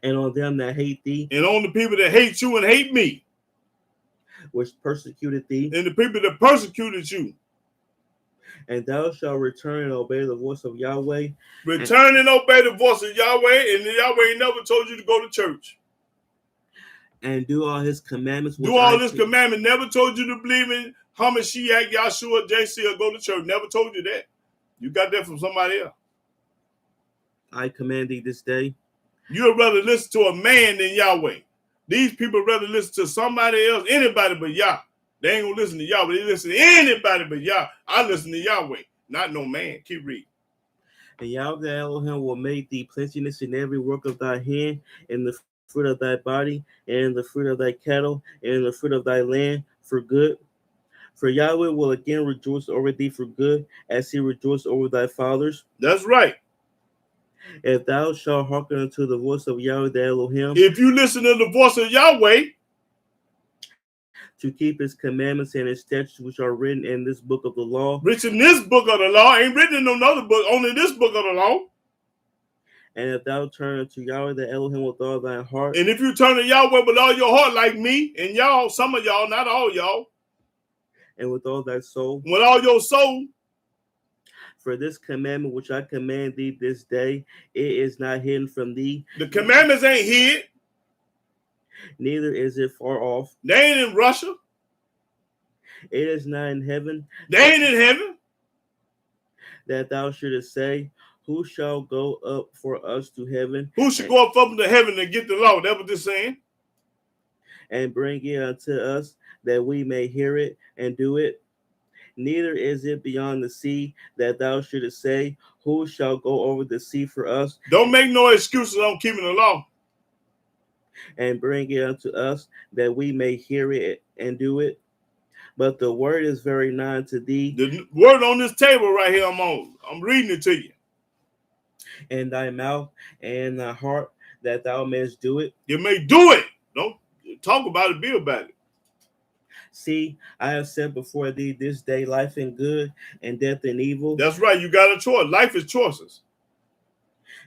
And on them that hate thee. And on the people that hate you and hate me. Which persecuted thee. And the people that persecuted you. And thou shalt return and obey the voice of Yahweh. Return and obey the voice of Yahweh, and Yahweh ain't never told you to go to church. And do all his commandments. Do all his commandments. Never told you to believe in Hamashiach, Yahshua, JC, or go to church. Never told you that. You got that from somebody else. I command thee this day. You'd rather listen to a man than Yahweh. These people rather listen to somebody else, anybody but Yah. They ain't gonna listen to Yahweh. They listen to anybody but Yah. I listen to Yahweh, not no man. Keep reading. And Yahweh the Elohim will make thee plenteousness in every work of thy hand, in the fruit of thy body, and in the fruit of thy cattle, and in the fruit of thy land, for good. For Yahweh will again rejoice over thee for good, as he rejoiced over thy fathers. That's right. If thou shalt hearken unto the voice of Yahweh the Elohim, If you listen to the voice of Yahweh, to keep his commandments and his statutes which are written in this book of the law, written in this book of the law, ain't written in no other book, only this book of the law. and if thou turn to Yahweh the Elohim with all thine heart, And if you turn to Yahweh with all your heart, like me and y'all, some of y'all, not all y'all, and with all thy soul, with all your soul, for this commandment which I command thee this day, it is not hidden from thee. the commandments ain't hid. Neither is it far off. They ain't in Russia. It is not in heaven. They ain't in heaven. That thou shouldest say, who shall go up for us to heaven? Who should go up from the heaven and get the law? That's what they're saying. And bring it unto us, that we may hear it and do it. Neither is it beyond the sea, that thou shouldest say, who shall go over the sea for us? Don't make no excuses on keeping the law. And bring it unto us, that we may hear it and do it. But the word is very nigh unto thee. The word on this table right here, I'm reading it to you. In thy mouth and in thy heart, that thou mayest do it. You may do it. Don't talk about it, be about it. See, I have set before thee this day life and good, and death and evil. That's right. You got a choice. Life is choices.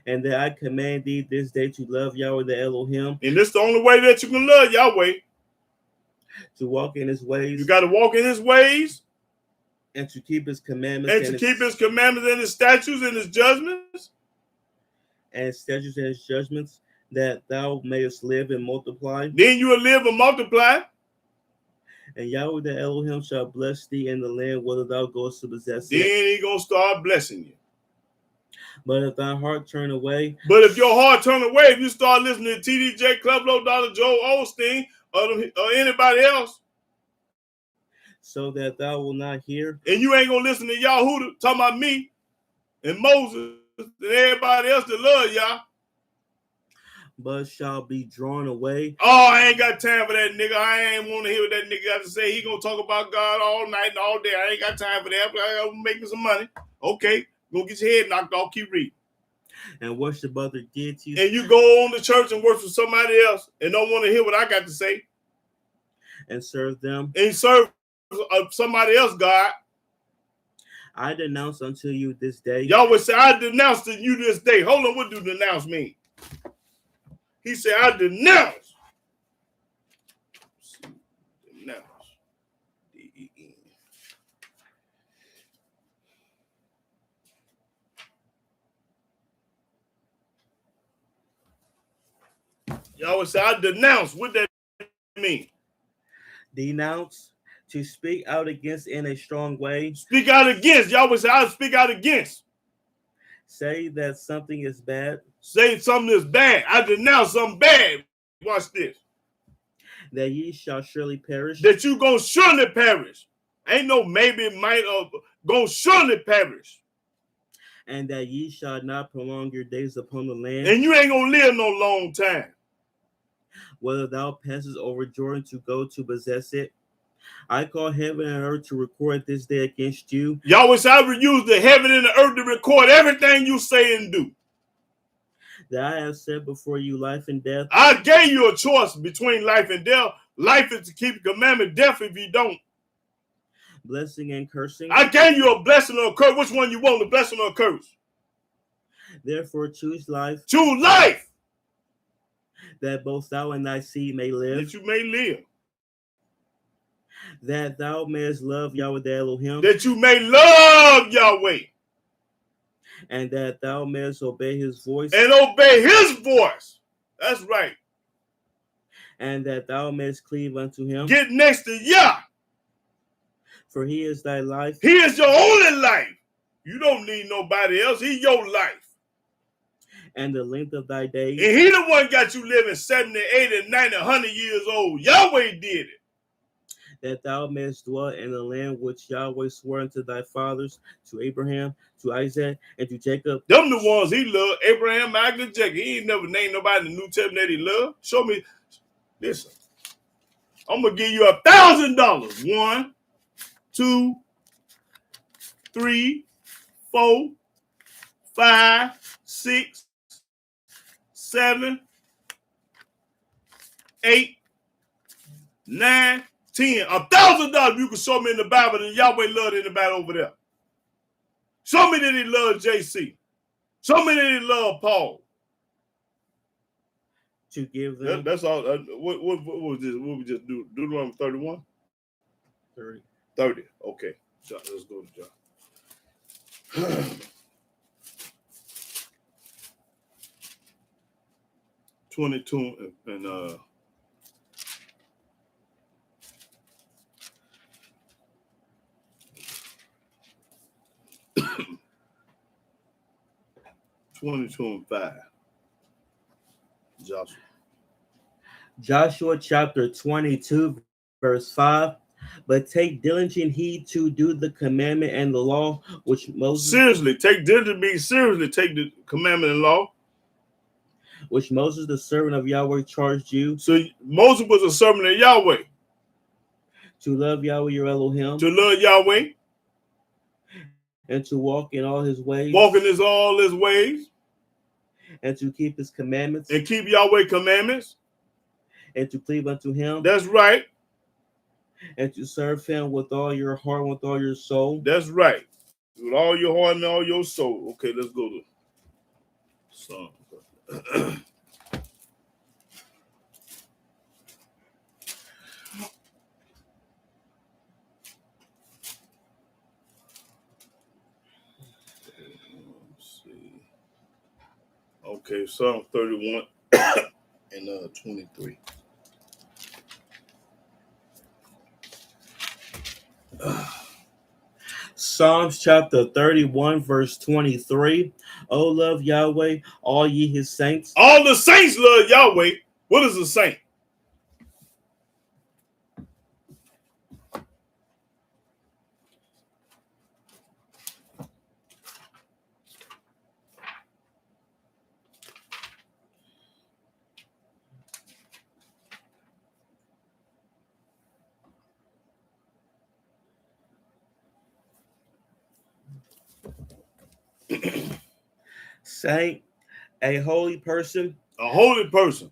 And that I command thee this day to love Yahweh the Elohim. And this is the only way that you can love Yahweh. To walk in his ways. You got to walk in his ways. And to keep his commandments. And to keep his commandments and his statutes and his judgments. And his statutes and his judgments, that thou mayest live and multiply. Then you will live and multiply. And Yahweh the Elohim shall bless thee in the land whither thou goest to possess then it. Then he going to start blessing you. But if thy heart turn away. But if your heart turn away, if you start listening to TDJ, Clublo, Dr. Joe Osteen, or anybody else. So that thou will not hear. And you ain't going to listen to Yahoo talking about me and Moses and everybody else that love y'all. But shall be drawn away. Oh, I ain't got time for that nigga. I ain't want to hear what that nigga got to say. He going to talk about God all night and all day. I ain't got time for that. I'm making some money. Okay. Go get your head knocked off. Keep reading. And worship other deities. And you go on to church and worship somebody else and don't want to hear what I got to say. And serve them. And serve somebody else, God. I denounce unto you this day. Y'all would say, I denounce to you this day. Hold on, what do denounce mean? He said, I denounce. Denounce. D-E-N. Y'all would say, I denounce. What that mean? Denounce, to speak out against in a strong way. Speak out against. Y'all would say, I speak out against. Say that something is bad. Say something is bad. I denounce something bad. Watch this. That ye shall surely perish. That you gonna surely perish. Ain't no maybe, might, or gonna surely perish. And that ye shall not prolong your days upon the land. And you ain't gonna live no long time. Whether thou passest over Jordan to go to possess it. I call heaven and earth to record this day against you. Y'all wish I would use the heaven and the earth to record everything you say and do. That I have set before you life and death. I gave you a choice between life and death. Life is to keep the commandment, death if you don't. Blessing and cursing. I gave you a blessing or a curse. Which one you want, a blessing or a curse? Therefore choose life. Choose life. That both thou and thy seed may live. That you may live. That thou mayest love Yahweh the Elohim. That you may love Yahweh. And that thou mayest obey his voice. And obey his voice. That's right. And that thou mayest cleave unto him. Get next to Yah. For he is thy life. He is your only life. You don't need nobody else. He your life. And the length of thy days. And he the one got you living 70, 80, 90, 100 years old. Yahweh did it. That thou mayest dwell in the land which Yahweh swore unto thy fathers, to Abraham, to Isaac, and to Jacob. Them the ones he loved, Abraham, Isaac, and Jacob. He ain't never named nobody in the New Testament that he loved. Show me. Listen, I'm going to give you $1,000. 1, 2, 3, 4, 5, 6, 7, 8, 9, 10. $1,000 you can show me in the Bible that Yahweh loved anybody over there. Show me that he loved JC. Show me that he loved Paul. To give them. That's all. What was this? What we just do? Deuteronomy 31? 30. Okay. Let's go to John. 22 and 22 and 5. Joshua chapter 22, verse 5. But take diligent heed to do the commandment and the law which Moses. Seriously, take diligent, seriously, take the commandment and law. Which Moses, the servant of Yahweh, charged you. So Moses was a servant of Yahweh. To love Yahweh your Elohim. To love Yahweh. And to walk in all his ways. Walk in all his ways. And to keep his commandments. And keep Yahweh commandments. And to cleave unto him. That's right. And to serve him with all your heart, with all your soul. That's right. With all your heart and all your soul. Okay, let's go to Psalm. Okay, Psalm 31 and 23. Psalms chapter 31, verse 23. Oh, love Yahweh, all ye his saints. All the saints love Yahweh. What is a saint? Saint, a holy person. A holy person.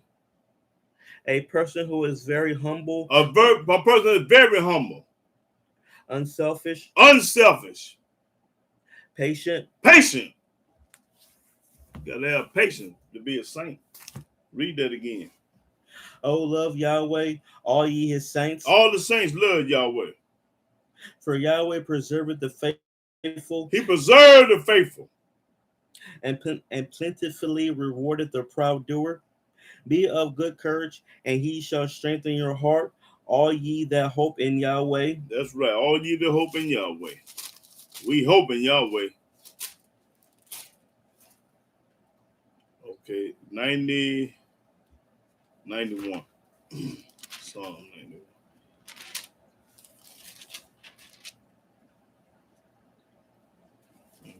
A person who is very humble. A person is very humble. Unselfish. Unselfish. Patient. Patient. You gotta have patience to be a saint. Read that again. Oh, love Yahweh, all ye his saints. All the saints love Yahweh. For Yahweh preserveth the faithful. He preserved the faithful. And plentifully rewarded the proud doer. Be of good courage, and he shall strengthen your heart, all ye that hope in Yahweh. That's right. All ye that hope in Yahweh. We hope in Yahweh. Okay, 91. Psalm 91.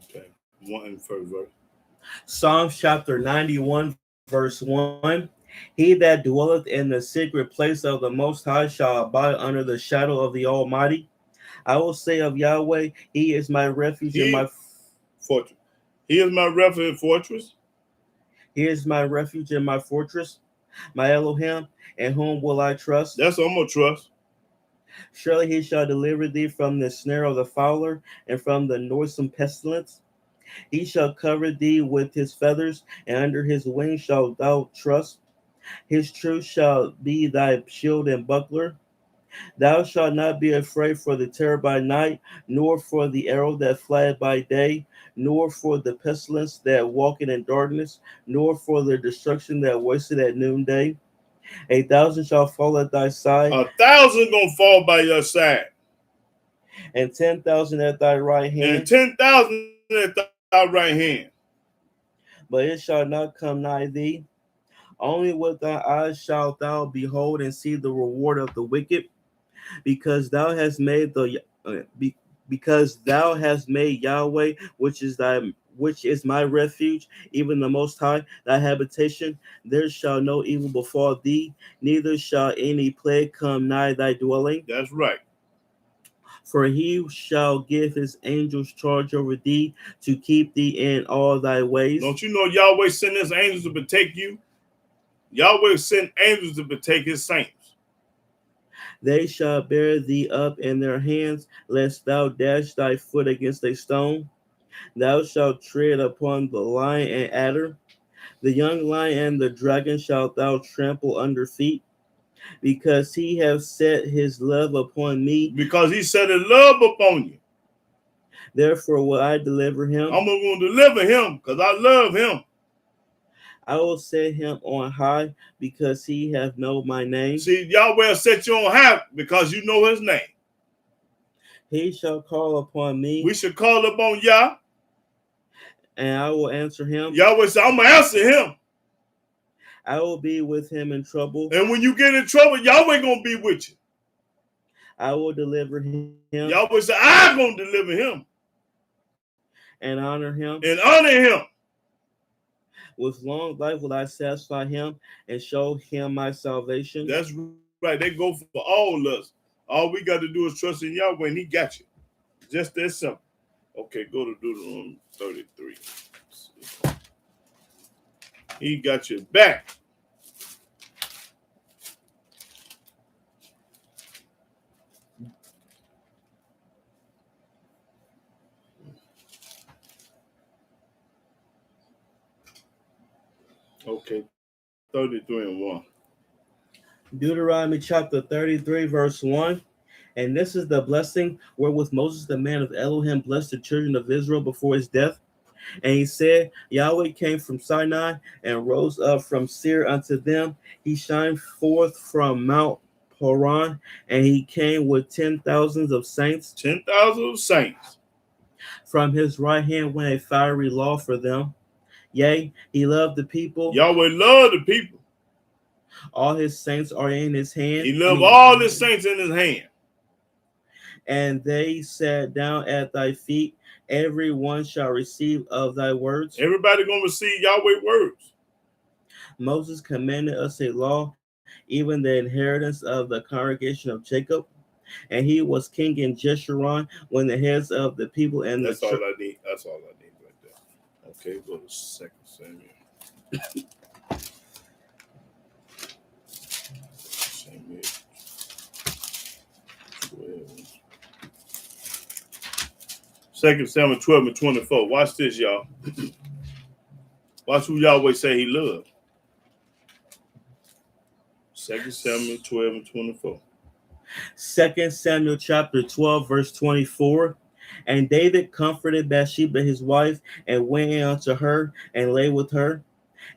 Okay, 1 and first verse. Psalms chapter 91, verse 1. He that dwelleth in the secret place of the Most High shall abide under the shadow of the Almighty. I will say of Yahweh, he is my refuge and my fortress. He is my refuge and fortress. He is my refuge and my fortress, my Elohim, in whom will I trust? That's what I'm going to trust. Surely he shall deliver thee from the snare of the fowler and from the noisome pestilence. He shall cover thee with his feathers, and under his wings shalt thou trust. His truth shall be thy shield and buckler. Thou shalt not be afraid for the terror by night, nor for the arrow that flieth by day, nor for the pestilence that walketh in darkness, nor for the destruction that wasteth at noonday. 1,000 shall fall at thy side. 1,000 gonna fall by your side. And 10,000 at thy right hand. And 10,000 at thy right hand. But it shall not come nigh thee. Only with thy eyes shalt thou behold and see the reward of the wicked, because thou hast made Yahweh, which is my refuge, even the Most High, thy habitation. There shall no evil befall thee, neither shall any plague come nigh thy dwelling. That's right. For he shall give his angels charge over thee to keep thee in all thy ways. Don't you know Yahweh sent his angels to protect you Yahweh sent angels to betake his saints. They shall bear thee up in their hands, lest thou dash thy foot against a stone. Thou shalt tread upon the lion and adder. The young lion and the dragon shalt thou trample under feet, because he hath set his love upon me. Because he set his love upon you. Therefore will I deliver him. I'm going to deliver him because I love him. I will set him on high because he hath known my name. See, Yahweh set you on high because you know his name. He shall call upon me. We should call upon Yah. And I will answer him. Yahweh said, I'm going to answer him. I will be with him in trouble. And when you get in trouble, Yahweh going to be with you. I will deliver him. Yahweh said, I'm going to deliver him. And honor him. And honor him. With long life will I satisfy him and show him my salvation. That's right. They go for all us. All we got to do is trust in Yahweh and he got you. Just that simple. Okay, go to Deuteronomy 33. He got your back. Okay, 33 and 1. Deuteronomy chapter 33, verse 1. And this is the blessing wherewith Moses, the man of Elohim, blessed the children of Israel before his death. And he said, Yahweh came from Sinai and rose up from Seir unto them. He shined forth from Mount Paran, and he came with 10,000s of saints. 10,000 of saints. From his right hand went a fiery law for them. Yea, he loved the people. Yahweh loved the people. All his saints are in his hand. He loved all his saints in his hand. And they sat down at thy feet. Every one shall receive of thy words. Everybody going to receive Yahweh words. Moses commanded us a law, even the inheritance of the congregation of Jacob. And he was king in Jeshurun when the heads of the people and That's all I need. That's all I need right there. Okay, go to 2 Samuel. Samuel 12. 2 Samuel 12 and 24. Watch this, y'all. Watch who Yahweh say he loved. 2 Samuel 12 and 24. 2 Samuel chapter 12, verse 24. And David comforted Bathsheba his wife, and went in unto her, and lay with her.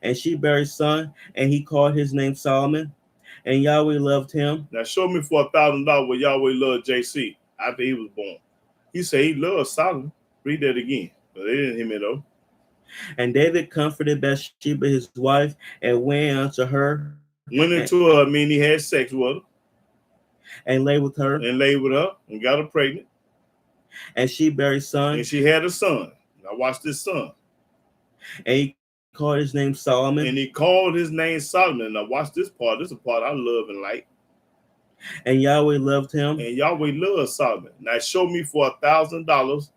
And she bare a son, and he called his name Solomon. And Yahweh loved him. Now show me for $1,000 what Yahweh loved JC after he was born. He said he loved Solomon. Read that again. But they didn't hear me though. And David comforted Bathsheba his wife, and went unto her. Went into her, I mean he had sex with her. And lay with her. And lay with her and got her pregnant. And she bare a son. And she had a son. Now watch this son. And he called his name Solomon. And he called his name Solomon. Now watch this part. This is a part I love and like. And Yahweh loved him. And Yahweh loved Solomon. Now show me for $1,000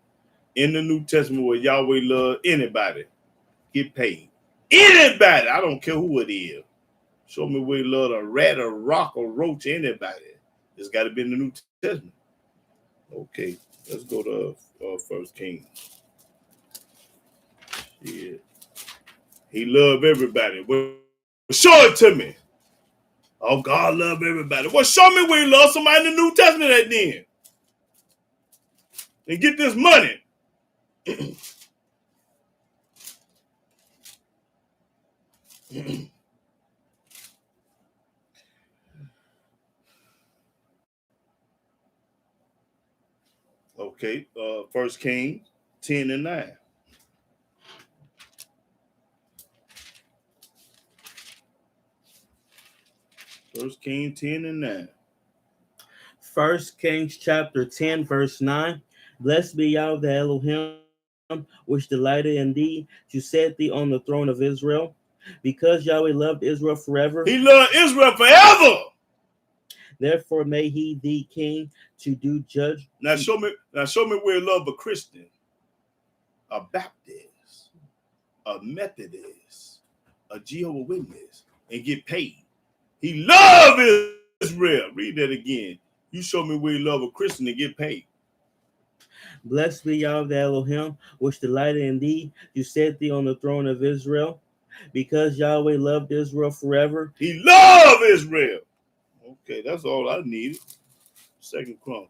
in the New Testament where Yahweh loved anybody. Get paid. Anybody. I don't care who it is. Show me where he loved a rat, a rock, a roach, anybody. It's got to be in the New Testament. Okay, let's go to 1 Kings. Yeah. He loved everybody. Well, show it to me. Oh, God loved everybody. Well, show me where he loved somebody in the New Testament at then. And get this money. Okay, 1 Kings 10 and 9. First Kings 10 and 9. 1 Kings chapter 10, verse 9. Blessed be Yahweh the Elohim, which delighted in thee, to set thee on the throne of Israel. Because Yahweh loved Israel forever. He loved Israel forever. Therefore made he thee king to do judge. Now show me where he loved a Christian, a Baptist, a Methodist, a Jehovah's Witness, and get paid. He love Israel. Read that again. You show me where he love a Christian and get paid. Blessed be Yahweh Elohim, which delighted in thee, to set thee on the throne of Israel, because Yahweh loved Israel forever. He love Israel. Okay, that's all I needed. Second Chronicle.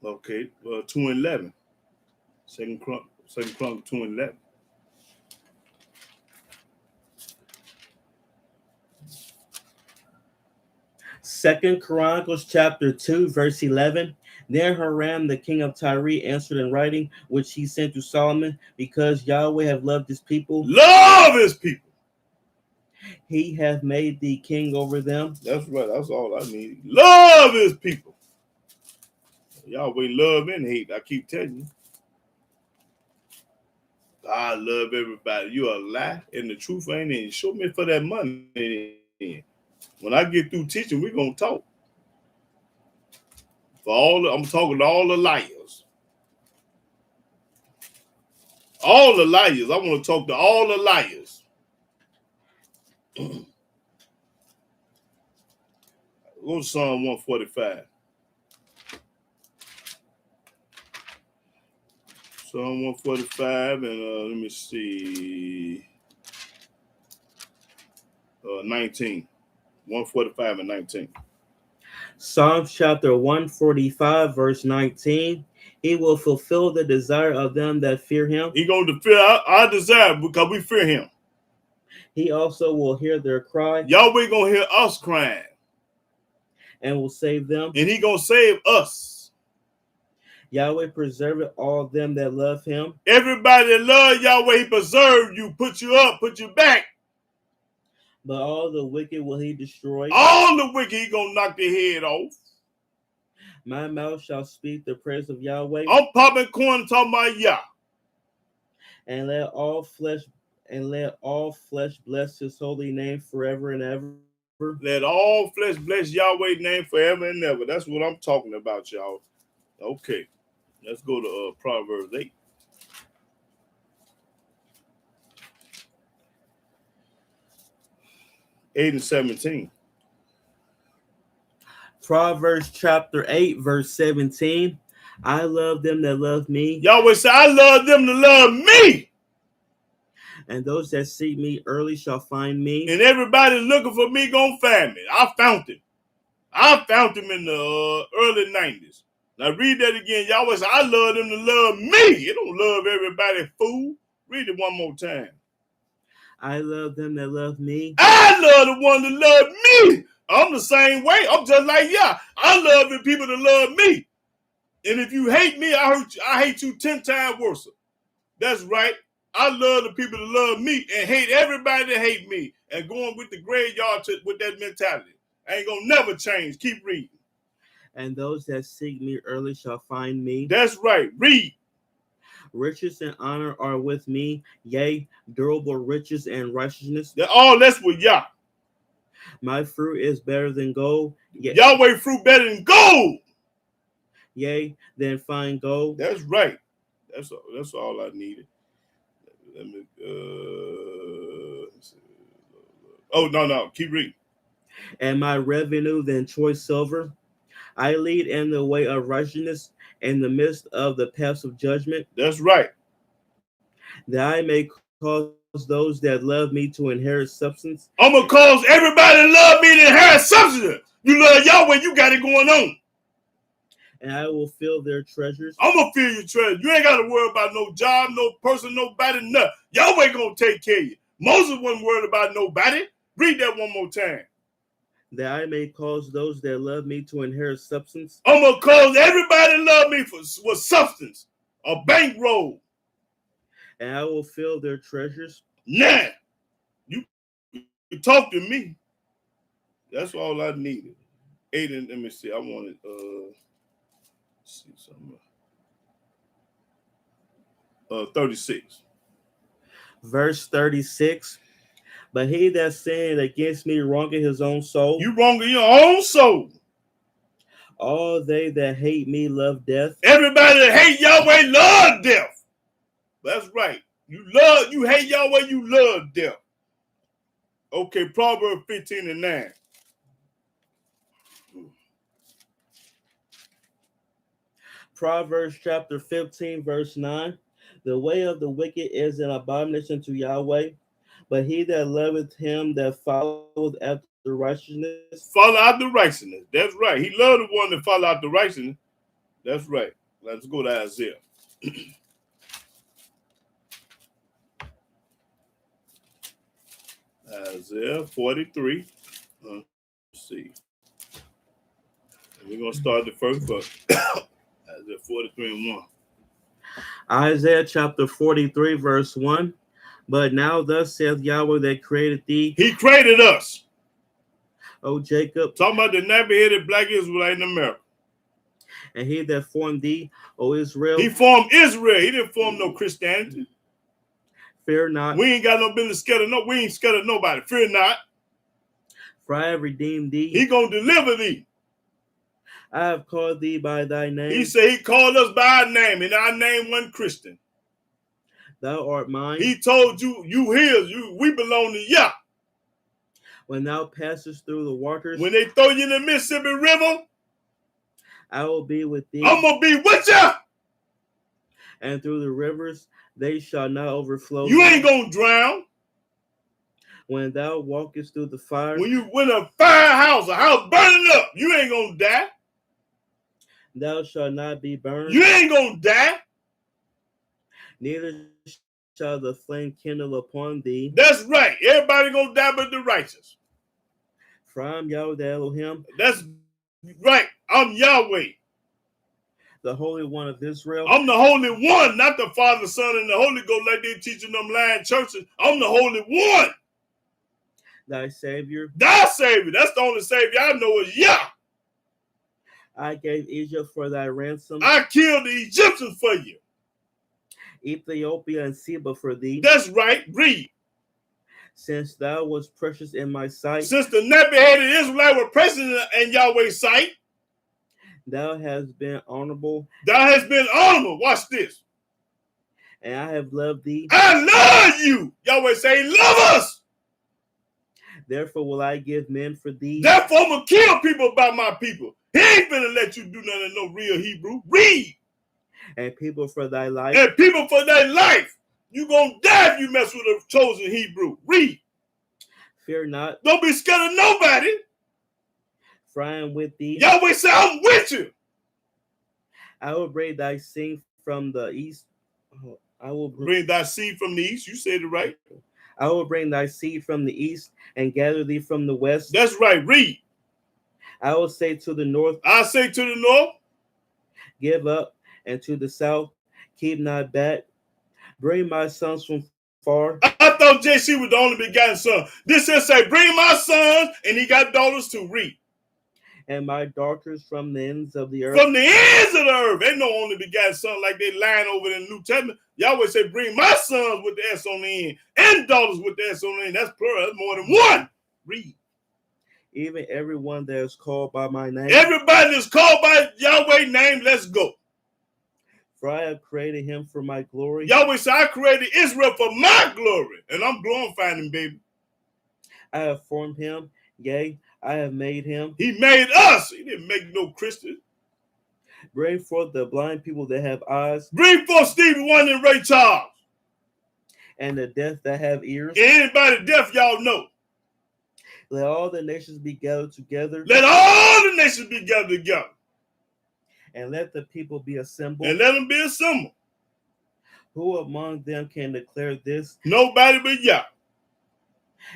Okay, 2:11. Second Chronicle 2:11. Second Chronicles chapter 2, verse 11. Then Hiram, the king of Tyre, answered in writing, which he sent to Solomon, because Yahweh have loved his people. Love his people. He hath made thee king over them. That's right. That's all I need. Love his people. Yahweh love and hate. I keep telling you. I love everybody. You a lie, and the truth ain't in. Show me for that money. When I get through teaching, we're gonna talk. I'm talking to all the liars. All the liars. I want to talk to all the liars. Go to Psalm 145. Psalm 145 and let me see. 19. 145 and 19. Psalms chapter 145, verse 19. He will fulfill the desire of them that fear him. He going to fulfill our desire because we fear him. He also will hear their cry. Yahweh going to hear us crying. And will save them. And he going to save us. Yahweh preserveth all them that love him. Everybody that love Yahweh, he preserve you, put you up, put you back. But all the wicked will he destroy. All the wicked, he going to knock their head off. My mouth shall speak the praise of Yahweh. I'm popping corn talking about Yah. And let all flesh bless his holy name forever and ever. Let all flesh bless Yahweh's name forever and ever. That's what I'm talking about, y'all. Okay, let's go to Proverbs 8. Eight and 17. Proverbs chapter 8, verse 17. I love them that love me. Yahweh said, I love them that love me. And those that seek me early shall find me. And everybody looking for me gonna find me. I found him. I found him in the early 90s. Now read that again. Yahweh said, I love them that love me. You don't love everybody, fool. Read it one more time. I love them that love me. I love the one that love me. I'm the same way. I'm just like Yah. I love the people that love me. And if you hate me, I hate you 10 times worse. That's right. I love the people that love me and hate everybody that hate me. And going with the graveyard with that mentality. I ain't gonna never change. Keep reading. And those that seek me early shall find me. That's right. Read. Riches and honor are with me, yea, durable riches and righteousness. That's with Yah. My fruit is better than gold. Yahweh fruit better than gold. Yea, than fine gold. That's right. That's all I needed. Let me. Oh no! Keep reading. And my revenue than choice silver. I lead in the way of righteousness in the midst of the paths of judgment. That's right. That I may cause those that love me to inherit substance. I'm gonna cause everybody that love me to inherit substance. You love Yahweh, you got it going on. And I will fill their treasures. I'm gonna fill your treasure. You ain't gotta worry about no job, no person, nobody, nothing. Yahweh gonna take care of you. Moses wasn't worried about nobody. Read that one more time. That I may cause those that love me to inherit substance. I'm gonna cause everybody that love me with substance, a bankroll. And I will fill their treasures. Now, you talk to me. That's all I needed. Aiden, let me see. I wanted see something. 36. Verse 36. But he that sinned against me wrongeth his own soul. You wronging your own soul. All they that hate me love death. Everybody that hate Yahweh love death. That's right. You hate Yahweh, you love death. Okay, Proverbs 15:9. Proverbs chapter 15, verse 9. The way of the wicked is an abomination to Yahweh, but he that loveth him that followeth after righteousness. Follow out the righteousness. That's right. He loved the one that follow out the righteousness. That's right. Let's go to Isaiah. Isaiah 43. Let's see. We're going to start the first verse. Isaiah 43:1. Isaiah chapter 43, verse 1. But now thus saith Yahweh that created thee. He created us. O Jacob. Talking about the nappy-headed black Israelite in America. And he that formed thee, O Israel. He formed Israel. He didn't form no Christianity. Fear not. We ain't got no business scared of we ain't scared of nobody. Fear not. For I have redeemed thee. He gonna deliver thee. I have called thee by thy name. He said he called us by our name, and our name wasn't Christian. Thou art mine. He told you, you his, we belong to Yah. When thou passest through the waters. When they throw you in the Mississippi River, I will be with thee. I'm gonna be with you. And through the rivers, they shall not overflow. You ain't gonna drown. When thou walkest through the fire. When a firehouse, a house burning up, you ain't gonna die. Thou shalt not be burned. You ain't gonna die. Neither shall the flame kindle upon thee. That's right. Everybody gonna die but the righteous. For I am Yahweh the Elohim. That's right. I'm Yahweh, the Holy One of Israel. I'm the Holy One, not the Father, Son, and the Holy Ghost like they teaching them lying churches. I'm the Holy One. Thy Savior. Thy Savior. That's the only Savior I know is Yah. I gave Egypt for thy ransom. I killed the Egyptians for you. Ethiopia and Seba for thee. That's right. Read. Since thou was precious in my sight. Since the nappy-headed Israelite were precious in Yahweh's sight. Thou hast been honorable. Thou hast been honorable. Watch this. And I have loved thee. I love you. Yahweh say, love us. Therefore will I give men for thee. Therefore I'm going to kill people by my people. He ain't finna let you do nothing in no real Hebrew. Read. And people for thy life. And people for thy life. You gonna die if you mess with a chosen Hebrew. Read. Fear not. Don't be scared of nobody. For I am with thee. Yahweh say, I'm with you. I will bring thy seed from the east. I will bring thy seed from the east. You said it right. I will bring thy seed from the east and gather thee from the west. That's right. Read. I will say to the north. I say to the north. Give up. And to the south. Keep not back. Bring my sons from far. I thought JC was the only begotten son. This is say, bring my sons, and he got daughters to read. And my daughters from the ends of the earth. From the ends of the earth. Ain't no only begotten son like they lying over in the New Testament. Yahweh say, bring my sons with the S on the end, and daughters with the S on the end. That's plural. That's more than one. Read. Even everyone that is called by my name. Everybody that's called by Yahweh's name, let's go. For I have created him for my glory. Yahweh said, I created Israel for my glory. And I'm glorifying him, baby. I have formed him. Yea, I have made him. He made us. He didn't make no Christian. Bring forth the blind people that have eyes. Bring forth Stevie Wonder and Ray Charles. And the deaf that have ears. And anybody deaf, y'all know. Let all the nations be gathered together. Let all the nations be gathered together. And let the people be assembled. And let them be assembled. Who among them can declare this? Nobody but Yah.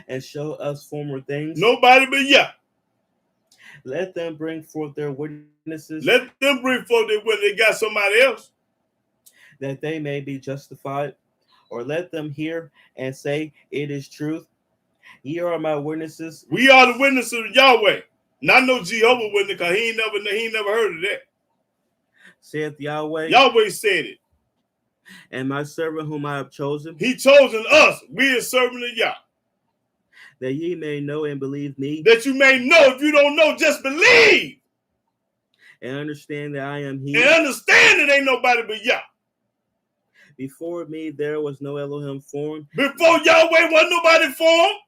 And show us former things? Nobody but Yah. Let them bring forth their witnesses. Let them bring forth their witnesses. They got somebody else. That they may be justified. Or let them hear and say, it is truth. Ye are my witnesses. We are the witnesses of Yahweh. Not no Jehovah Witness, because he ain't never heard of that. Saith Yahweh. Yahweh said it. And my servant whom I have chosen. He chosen us. We are servant of Yah. that ye may know and believe me, that you may know. If you don't know, just believe. and understand that I am he. And understand it ain't nobody but Yah. Before me there was no Elohim formed. Before Yahweh wasn't nobody formed.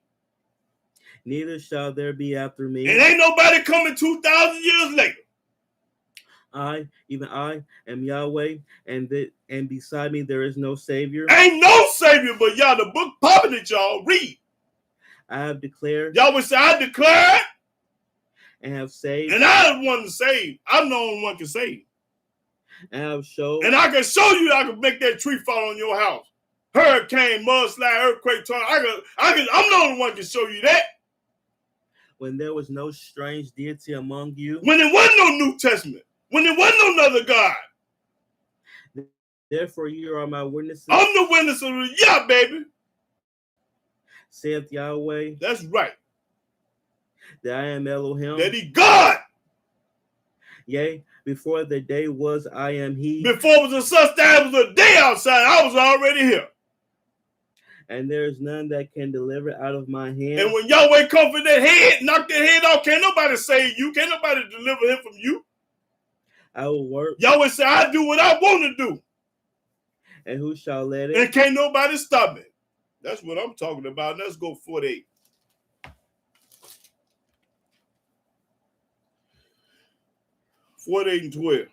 Neither shall there be after me. And ain't nobody coming 2,000 years later. I, even I, am Yahweh, and beside me there is no Savior. Ain't no Savior but Yah. The book popping it, y'all. Read. I have declared. Yahweh said, I declared. And have saved. And I'm the one to save. I'm the only one can save. And I have showed. And I can show you I can make that tree fall on your house. Hurricane, mudslide, earthquake, tornado. I'm the only one can show you that. When there was no strange deity among you. When there wasn't no New Testament. When there wasn't no other God. Therefore you are my witnesses. I'm the witness of the Yah, baby. Saith Yahweh. That's right. That I am Elohim. That he God. Yea, before the day was, I am he. Before it was a such time, it was a day outside. I was already here. And there is none that can deliver out of my hand. And when Yahweh come for that head, knock that head off, can't nobody save you. Can't nobody deliver him from you. I will work. Yahweh said, I do what I want to do. And who shall let it? And can't nobody stop me. That's what I'm talking about. Let's go 48. And 12.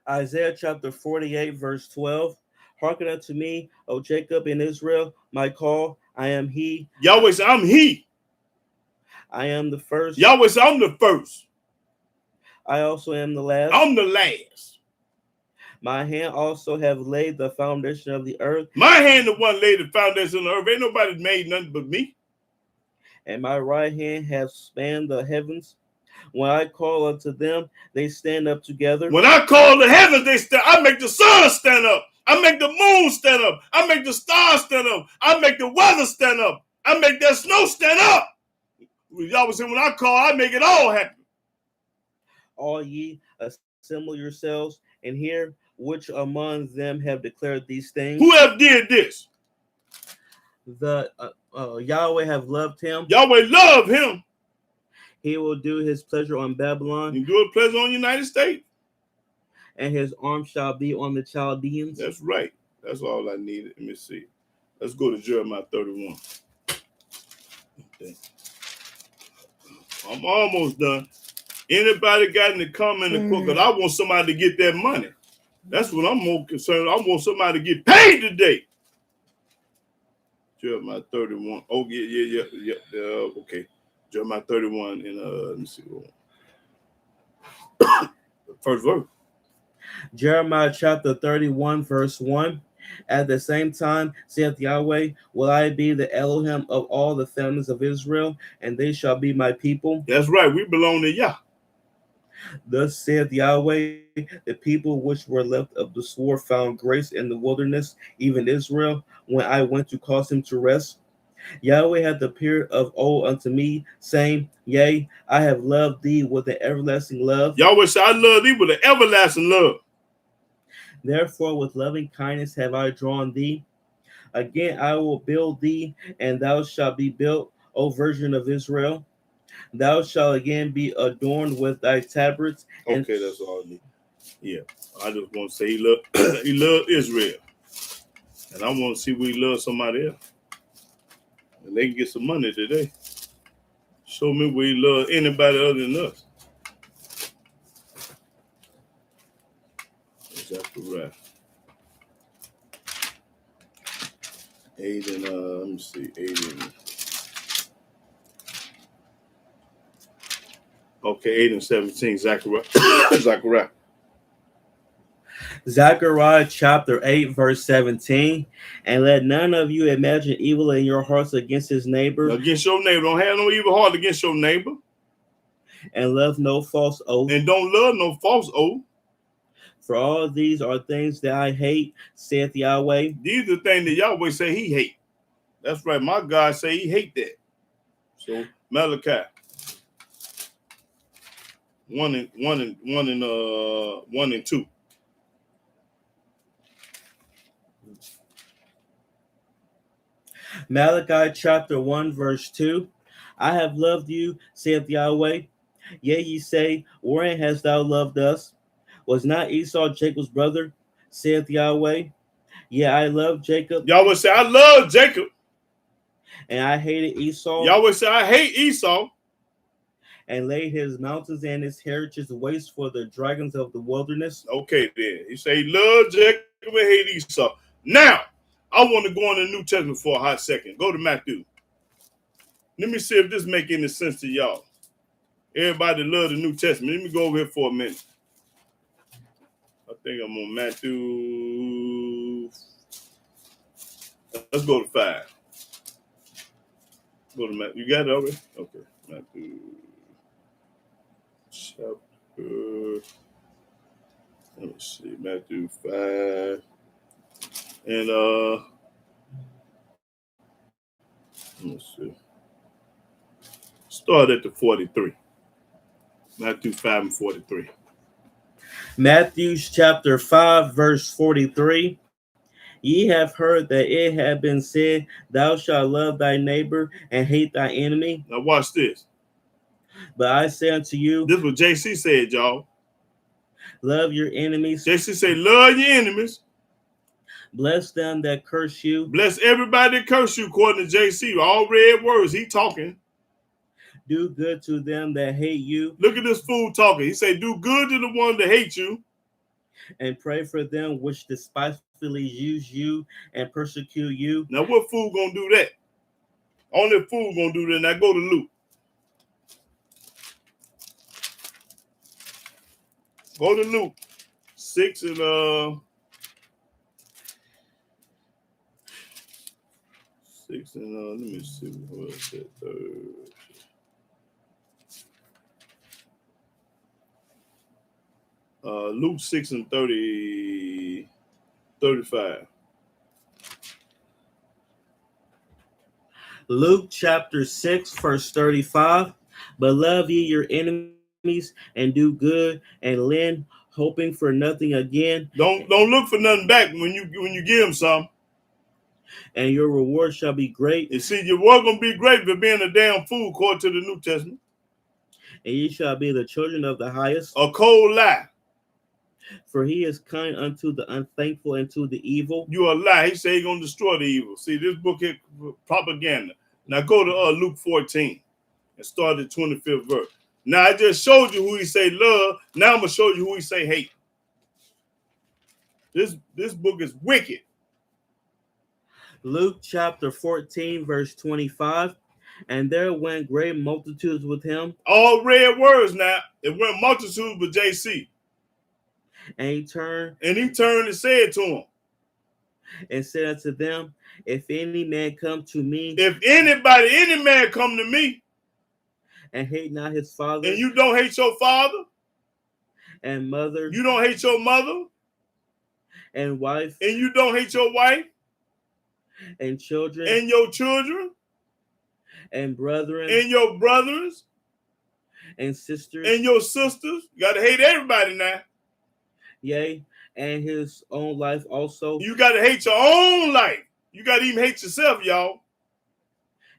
Isaiah chapter 48, verse 12. Hearken unto me, O Jacob and Israel, my call. I am he. Yahweh said, I'm he. I am the first. Yahweh said, I'm the first. I also am the last. I'm the last. My hand also have laid the foundation of the earth. My hand the one laid the foundation of the earth. Ain't nobody made nothing but me. And my right hand hath spanned the heavens. When I call unto them, they stand up together. When I call the heavens, they stand. I make the sun stand up. I make the moon stand up. I make the stars stand up. I make the weather stand up. I make that snow stand up. Y'all was saying when I call, I make it all happen. All ye assemble yourselves and hear which among them have declared these things. Who have did this? The Yahweh have loved him. Yahweh love him. He will do his pleasure on Babylon. He do his pleasure on the United States. And his arm shall be on the Chaldeans. That's right. That's all I needed. Let me see. Let's go to Jeremiah 31. Okay. I'm almost done. Anybody got any comment or quote? Because I want somebody to get that money. That's what I'm more concerned. I want somebody to get paid today. Jeremiah 31. Oh, yeah. Okay. Jeremiah 31 and let me see. First verse. Jeremiah chapter 31, verse 1. At the same time, saith Yahweh, will I be the Elohim of all the families of Israel, and they shall be my people. That's right. We belong to Yah. Thus saith Yahweh, the people which were left of the sword found grace in the wilderness, even Israel, when I went to cause him to rest. Yahweh hath appeared of old unto me, saying, yea, I have loved thee with an everlasting love. Yahweh said, I love thee with an everlasting love. Therefore, with loving kindness have I drawn thee. Again, I will build thee, and thou shalt be built, O virgin of Israel. Thou shalt again be adorned with thy tabrets. Okay, that's all I need. Yeah, I just want to say he loved Israel. And I want to see we love somebody else. And they can get some money today. Show me we love anybody other than us. Exactly right. 8 and let me see, 8 and okay, 8 and 17, Zechariah. Zechariah. Zechariah chapter 8, verse 17. And let none of you imagine evil in your hearts against his neighbor. Against your neighbor. Don't have no evil heart against your neighbor. And love no false oath. And don't love no false oath. For all these are things that I hate, saith Yahweh. These are things that Yahweh say he hate. That's right. My God say he hate that. So Malachi 1 and 2. Malachi chapter 1, verse 2. I have loved you, saith Yahweh. Yea, ye say, wherein hast thou loved us? Was not Esau Jacob's brother, saith Yahweh? Yea, I love Jacob, Yahweh say, I love Jacob. and I hated Esau, Yahweh say, I hate Esau. and laid his mountains and his heritage waste for the dragons of the wilderness. Okay, then. He say he love Jacob and hate Esau. Now, I want to go in the New Testament for a hot second. Go to Matthew. Let me see if this make any sense to y'all. Everybody love the New Testament. Let me go over here for a minute. I think I'm on Matthew. Let's go to 5. Go to Matthew. You got it already? Okay. Matthew chapter. Let me see. Matthew 5. And let me see. Start at the 43. Matthew 5 and 43. Matthew chapter 5, verse 43. Ye have heard that it had been said, thou shalt love thy neighbor and hate thy enemy. Now watch this. But I say unto you, This is what JC said, y'all. love your enemies. JC said, love your enemies. Bless them that curse you. Bless everybody that curse you, according to JC. All red words. He talking. Do good to them that hate you. Look at this fool talking. He said, do good to the one that hate you. And pray for them which despitefully use you and persecute you. Now, what fool gonna do that? Only a fool gonna do that. Now, go to Luke. Go to Luke 6 and 6 and let me see what was that. Luke 6 and 35. Luke chapter 6, verse 35. But love ye your enemies and do good and lend, hoping for nothing again. Don't look for nothing back when you give them some. And your reward shall be great. You see, your reward gonna be great for being a damn fool, according to the New Testament. And ye shall be the children of the highest. A cold lie. For he is kind unto the unthankful and to the evil. You a lie. He said he's gonna destroy the evil. See, this book is propaganda. Now go to Luke 14 and start the 25th verse. Now I just showed you who he say love. Now I'm gonna show you who he say hate. This book is wicked. Luke chapter 14, verse 25. And there went great multitudes with him. All red words now. It went multitudes with JC. And he turned and said to him, and said unto them, if any man come to me, if any man come to me, and hate not his father, and you don't hate your father, and mother, you don't hate your mother, and wife, and you don't hate your wife, and children, and your children, and brethren, and your brothers, and sisters, and your sisters. You gotta hate everybody now. Yea, and his own life also. You gotta hate your own life. You gotta even hate yourself, y'all.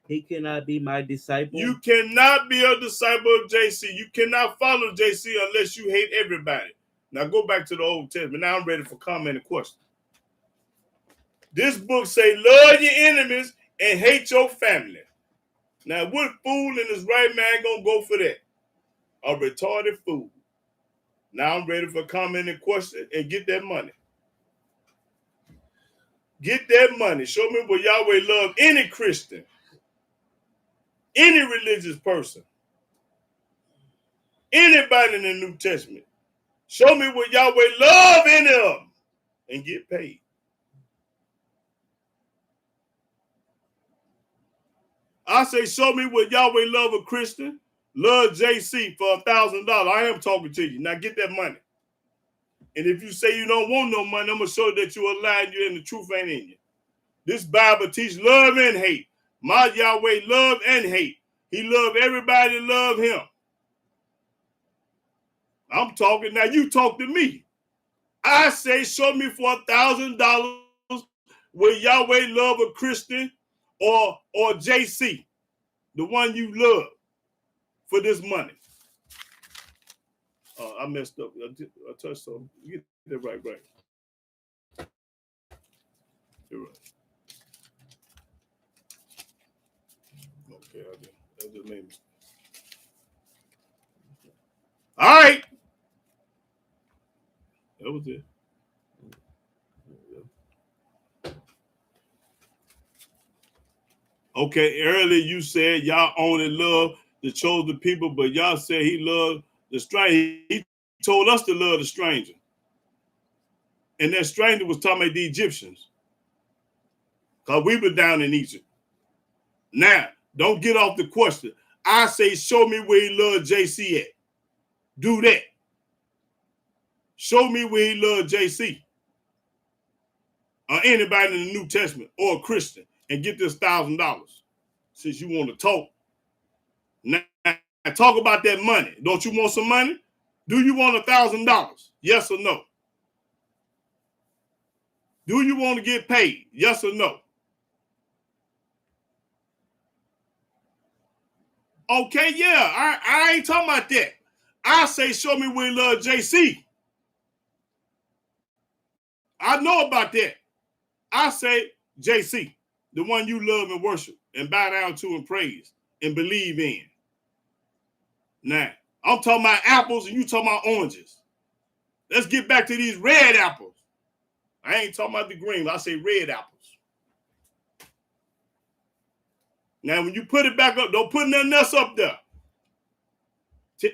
He cannot be my disciple. You cannot be a disciple of JC. You cannot follow JC unless you hate everybody. Now go back to the Old Testament. Now I'm ready for comment and question. This book say, love your enemies and hate your family. Now what fool in his right mind gonna go for that? A retarded fool. Now I'm ready for comment and question and get that money. Get that money. Show me where Yahweh love any Christian, any religious person, anybody in the New Testament. Show me where Yahweh love any of them and get paid. I say, show me where Yahweh love a Christian, love JC for $1,000. I am talking to you. Now get that money. And if you say you don't want no money, I'm going to show you that you're a lie and you and the truth ain't in you. This Bible teaches love and hate. My Yahweh love and hate. He love everybody that love him. I'm talking now. You talk to me. I say, show me for $1,000 where Yahweh love a Christian or JC, the one you love, for this money. I messed up. I touched something. Get that right. You're right. Okay, I just made me. All right. That was it. Okay, earlier you said y'all only love the chosen people, but y'all said he loved the stranger. He told us to love the stranger. And that stranger was talking about the Egyptians. Because we were down in Egypt. Now, don't get off the question. I say, show me where he loved JC at. Do that. Show me where he loved JC. Or anybody in the New Testament or a Christian, and get this $1,000. Since you want to talk. Now, talk about that money. Don't you want some money? Do you want $1,000? Yes or no? Do you want to get paid? Yes or no? Okay, yeah. I ain't talking about that. I say, show me where he loved JC. I know about that. I say, JC, the one you love and worship and bow down to and praise and believe in. Now, I'm talking about apples and you talking about oranges. Let's get back to these red apples. I ain't talking about the green, I say red apples. Now, when you put it back up, don't put nothing else up there.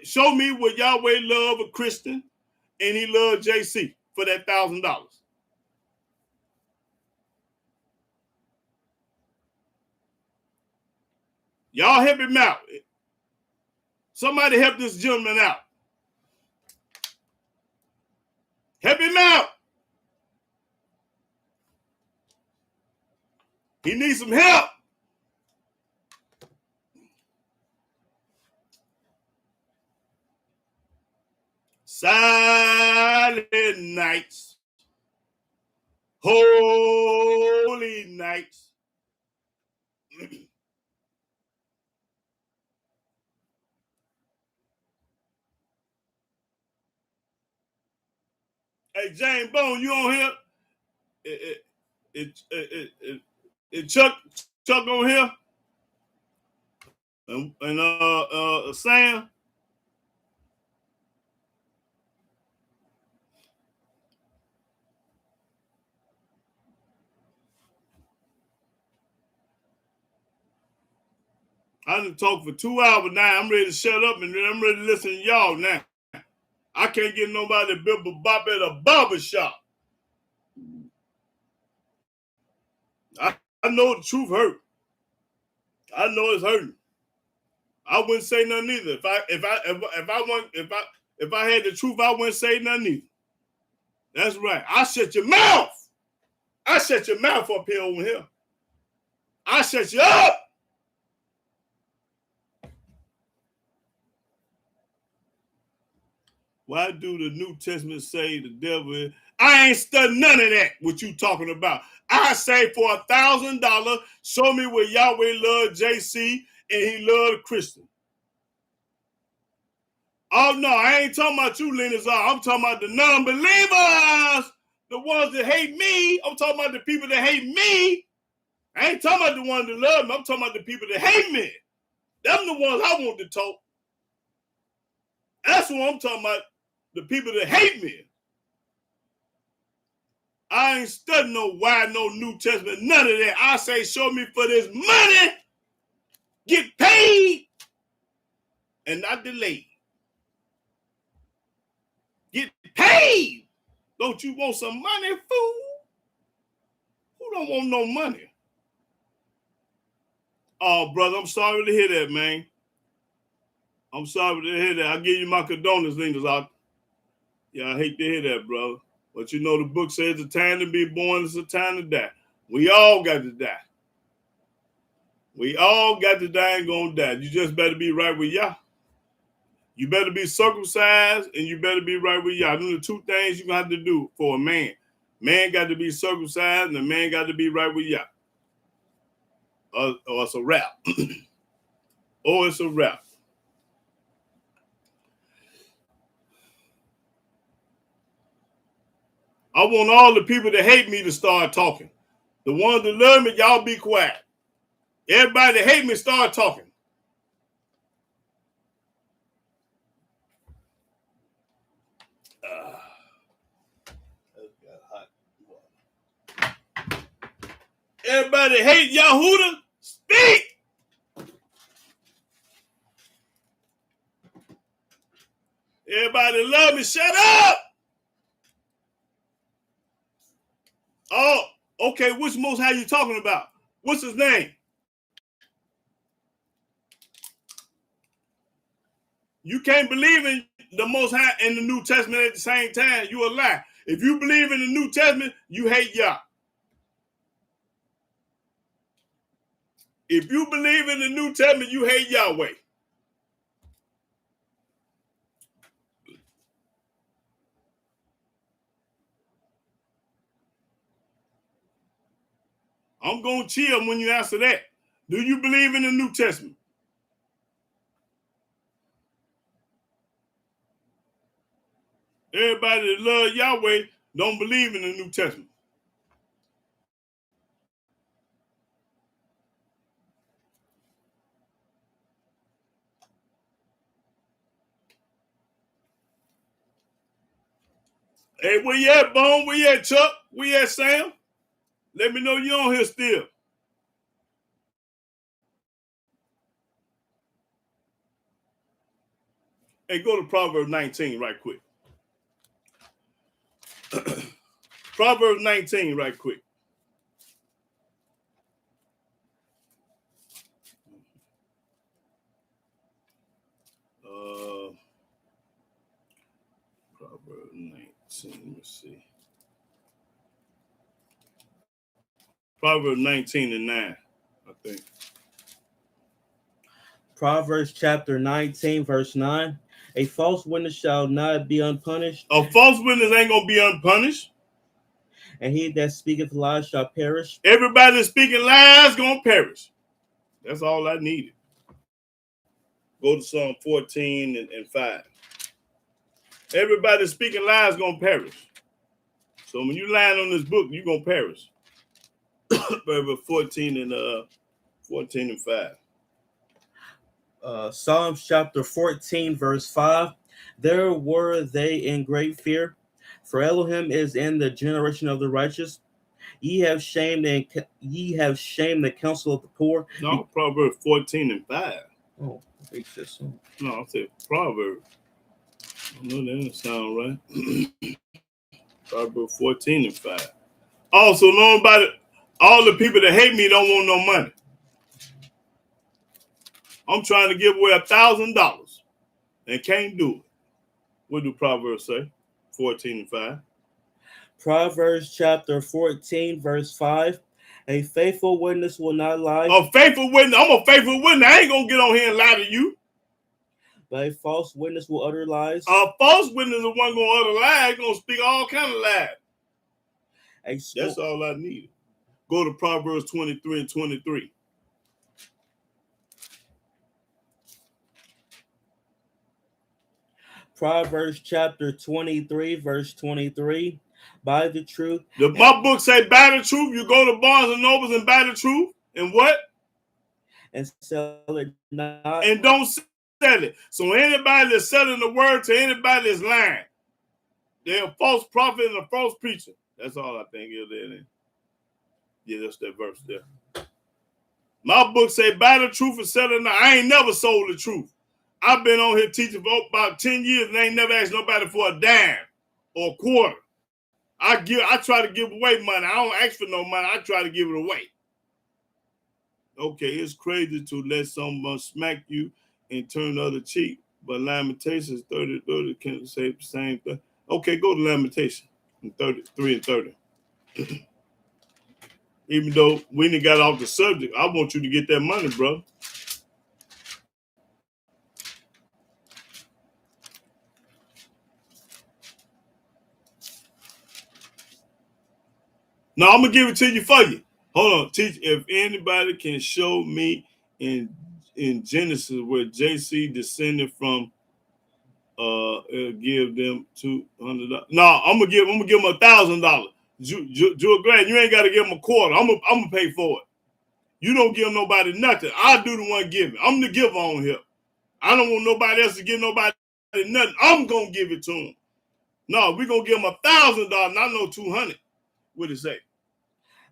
Show me what Yahweh loved a Christian and he loved JC for that $1,000. Y'all help him out. Somebody help this gentleman out. Help him out. He needs some help. Silent nights. Holy nights. Hey, James Bone, you on here? Chuck on here? And Sam? I done talked for 2 hours now. I'm ready to shut up and I'm ready to listen to y'all now. I can't get nobody to bibble bop at a barber shop. I know the truth hurt. I know it's hurting. I wouldn't say nothing either. If I had the truth, I wouldn't say nothing either. That's right. I shut your mouth. I shut your mouth up here over here. I shut you up. Why do the New Testament say the devil is? I ain't studying none of that, what you talking about. I say for $1,000, show me where Yahweh loved JC and he loved Christian. Oh, no, I ain't talking about you, Linus. I'm talking about the non-believers, the ones that hate me. I'm talking about the people that hate me. I ain't talking about the ones that love me. I'm talking about the people that hate me. Them the ones I want to talk. That's what I'm talking about, the people that hate me. I ain't studying no New Testament, none of that. I say, show me for this money, get paid, and not delayed. Get paid. Don't you want some money, fool? Who don't want no money? Oh, brother, I'm sorry to hear that, man. I'm sorry to hear that. I'll give you my condolences, out. Yeah, I hate to hear that, brother. But you know the book says it's a time to be born, it's a time to die. We all got to die. We all got to die and gonna die. You just better be right with Yah. You better be circumcised and you better be right with Yah. Those are the two things you're gonna have to do for a man. Man got to be circumcised and a man got to be right with Yah. or it's a wrap. Or it's a wrap. I want all the people that hate me to start talking. The ones that love me, y'all be quiet. Everybody that hate me, start talking. Everybody that hate YAHWEH, speak. Everybody that love me, shut up. Oh, okay, which Most High you talking about? What's his name? You can't believe in the Most High and the New Testament at the same time. You a lie. If you believe in the New Testament, you hate Yah. If you believe in the New Testament, you hate Yahweh. I'm going to chill when you answer that. Do you believe in the New Testament? Everybody that love Yahweh don't believe in the New Testament. Hey, where you at, Bone? Where you at, Chuck? Where you at, Sam? Let me know you on here still. Hey, go to Proverbs 19 right quick. Proverbs 19 right quick. Proverbs 19, let me see. Proverbs 19 and 9, I think. Proverbs chapter 19, verse 9. A false witness shall not be unpunished. A false witness ain't going to be unpunished. And he that speaketh lies shall perish. Everybody that's speaking lies going to perish. That's all I needed. Go to Psalm 14 and 5. Everybody that's speaking lies going to perish. So when you lying on this book, you're going to perish. Proverbs 14 and 5. Psalms chapter 14, verse 5. There were they in great fear, for Elohim is in the generation of the righteous. Ye have shamed the counsel of the poor. No, Proverbs 14 and 5. Oh, I think so. No, I said Proverbs. I know that doesn't sound right. Proverbs 14 and 5. Also, nobody, all the people that hate me don't want no money. I'm trying to give away $1,000 and can't do it. What do Proverbs say? 14 and 5. Proverbs chapter 14, verse 5. A faithful witness will not lie. A faithful witness. I'm a faithful witness. I ain't going to get on here and lie to you. But a false witness will utter lies. A false witness is one going to utter lies. Going to speak all kind of lies. That's all I need. Go to Proverbs 23 and 23. Proverbs chapter 23, verse 23. Buy the truth. My book say buy the truth. You go to Barnes and Nobles and buy the truth. And what? And sell it not. And don't sell it. So anybody that's selling the word to anybody that's lying, they're a false prophet and a false preacher. That's all I think is there. Yeah, that's that verse there. My book say buy the truth and sell it not. I ain't never sold the truth. I've been on here teaching for about 10 years and I ain't never asked nobody for a dime or a quarter. I try to give away money. I don't ask for no money. I try to give it away. Okay, it's crazy to let someone smack you and turn the other cheek, but Lamentations 30 can say the same thing. Okay, go to Lamentations 33 and 30. Even though we didn't got off the subject, I want you to get that money, bro. No, I'm gonna give it to you for you. Hold on, teach. If anybody can show me in Genesis where JC descended from, give them $200. No, I'm gonna give him $1,000. Jewel Grant, you ain't got to give him a quarter. I'm gonna pay for it. You don't give nobody nothing. I do the one giving. I'm the giver on here. I don't want nobody else to give nobody nothing. I'm gonna give it to him. No, we're gonna give him $1,000, not no 200. What it say?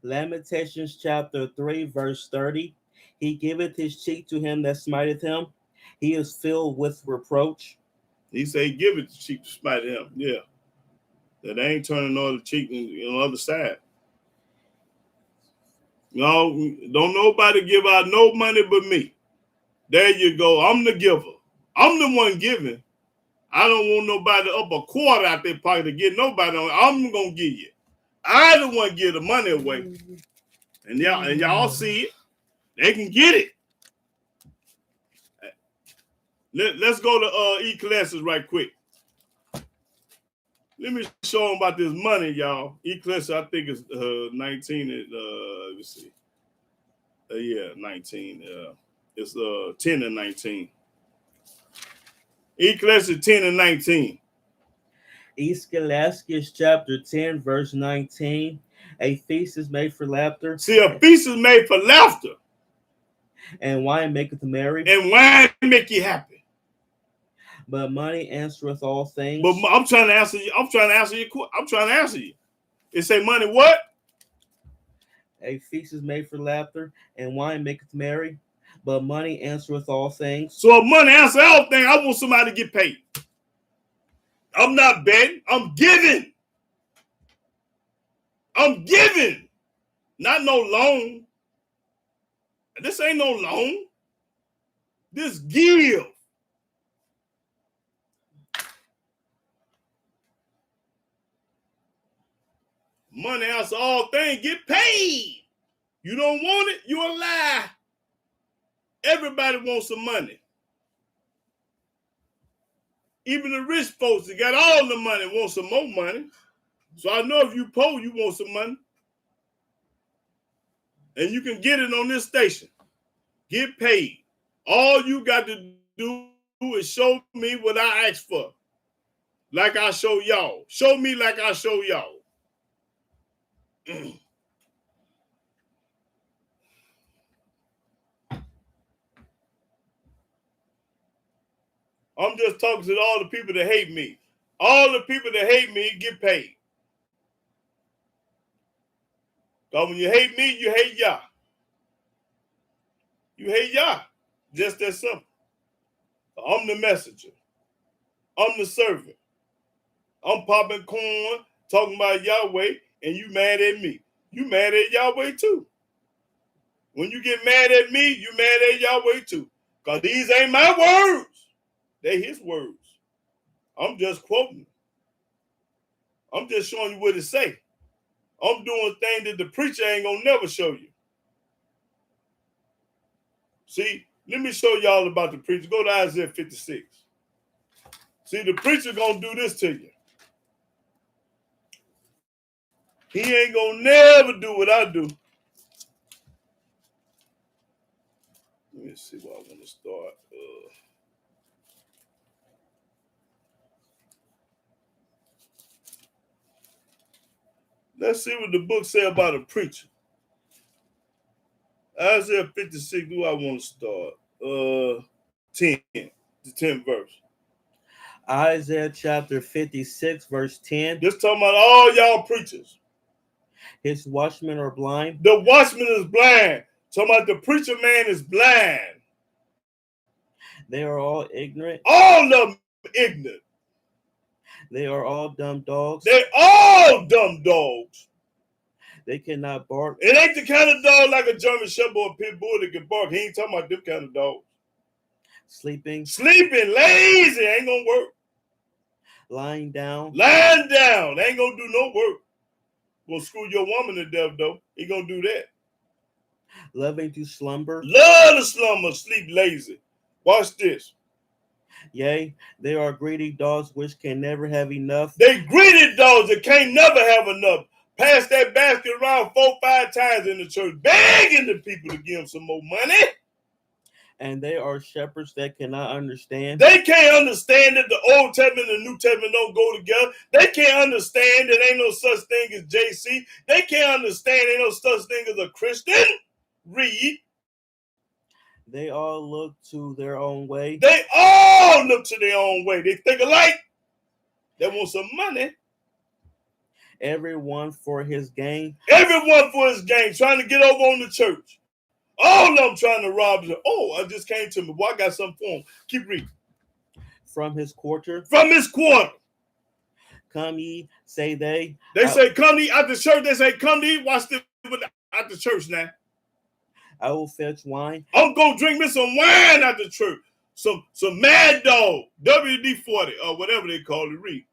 Lamentations chapter 3, verse 30. He giveth his cheek to him that smiteth him. He is filled with reproach. He say, give it the cheek to spite him. Yeah. That ain't turning on the cheek on the other side. No, don't nobody give out no money but me. There you go. I'm the giver. I'm the one giving. I don't want nobody up a quarter out their pocket to get nobody on. I'm gonna give you. I the one give the money away. And y'all see it. They can get it. Let's go to Ecclesiastes right quick. Let me show them about this money, y'all. Ecclesiastes, I think it's 19. Let me see. 19. It's 10 and 19. Ecclesiastes 10 and 19. Ecclesiastes chapter 10, verse 19. A feast is made for laughter. See, a feast is made for laughter. And wine maketh merry. And wine make you happy. But money answereth all things. But I'm trying to answer you. I'm trying to answer you. It say money what? A feast is made for laughter, and wine maketh merry. But money answereth all things. So if money answers everything, I want somebody to get paid. I'm not betting. I'm giving. I'm giving. Not no loan. This ain't no loan. This give. Money answers all things. Get paid. You don't want it, you're a lie. Everybody wants some money. Even the rich folks that got all the money want some more money. So I know if you poor, you want some money. And you can get it on this station. Get paid. All you got to do is show me what I asked for. Like I show y'all. Show me like I show y'all. I'm just talking to all the people that hate me. All the people that hate me get paid. Because when you hate me, you hate Yah. You hate Yah. Just that simple. I'm the messenger. I'm the servant. I'm popping corn, talking about Yahweh, and you mad at me. You mad at Yahweh too. When you get mad at me, you mad at Yahweh too. Because these ain't my words. They his words. I'm just quoting. I'm just showing you what it say. I'm doing things that the preacher ain't gonna never show you. See, let me show y'all about the preacher. Go to Isaiah 56. See, the preacher gonna do this to you. He ain't gonna never do what I do. Let me see where I want to start. Let's see what the book say about a preacher. Isaiah 56, who I want to start? 10, the 10th verse. Isaiah chapter 56, verse 10. Just talking about all y'all preachers. His watchmen are blind. The watchman is blind. Talking about the preacher man is blind. They are all ignorant. All of them ignorant. They are all dumb dogs. They all dumb dogs. They cannot bark. It ain't the kind of dog like a German Shepherd or a Pit Bull that can bark. He ain't talking about them kind of dogs. Sleeping. Sleeping, lazy, ain't gonna work. Lying down. Lying down, ain't gonna do no work. Gonna screw your woman to death though. He gonna do that. Loving to slumber. Love to slumber, sleep lazy. Watch this. Yea, they are greedy dogs which can never have enough. They greedy dogs that can't never have enough. pass that basket around 4-5 times in the church, begging the people to give them some more money. And they are shepherds that cannot understand. They can't understand that the Old Testament and the New Testament don't go together. They can't understand that ain't no such thing as JC. They can't understand ain't no such thing as a Christian. Read. They all look to their own way. They all look to their own way. They think alike. They want some money. Everyone for his gain. Everyone for his gain, trying to get over on the church. All of them trying to rob you. Oh, I just came to me. Boy, I got something for him. Keep reading. From his quarter. From his quarter. Come ye, say they. They say, come ye at the church. They say, come ye. Watch this at the church now. I will fetch wine. I'm going to drink me some wine at the church. Some Mad Dog, WD-40, or whatever they call it. Read.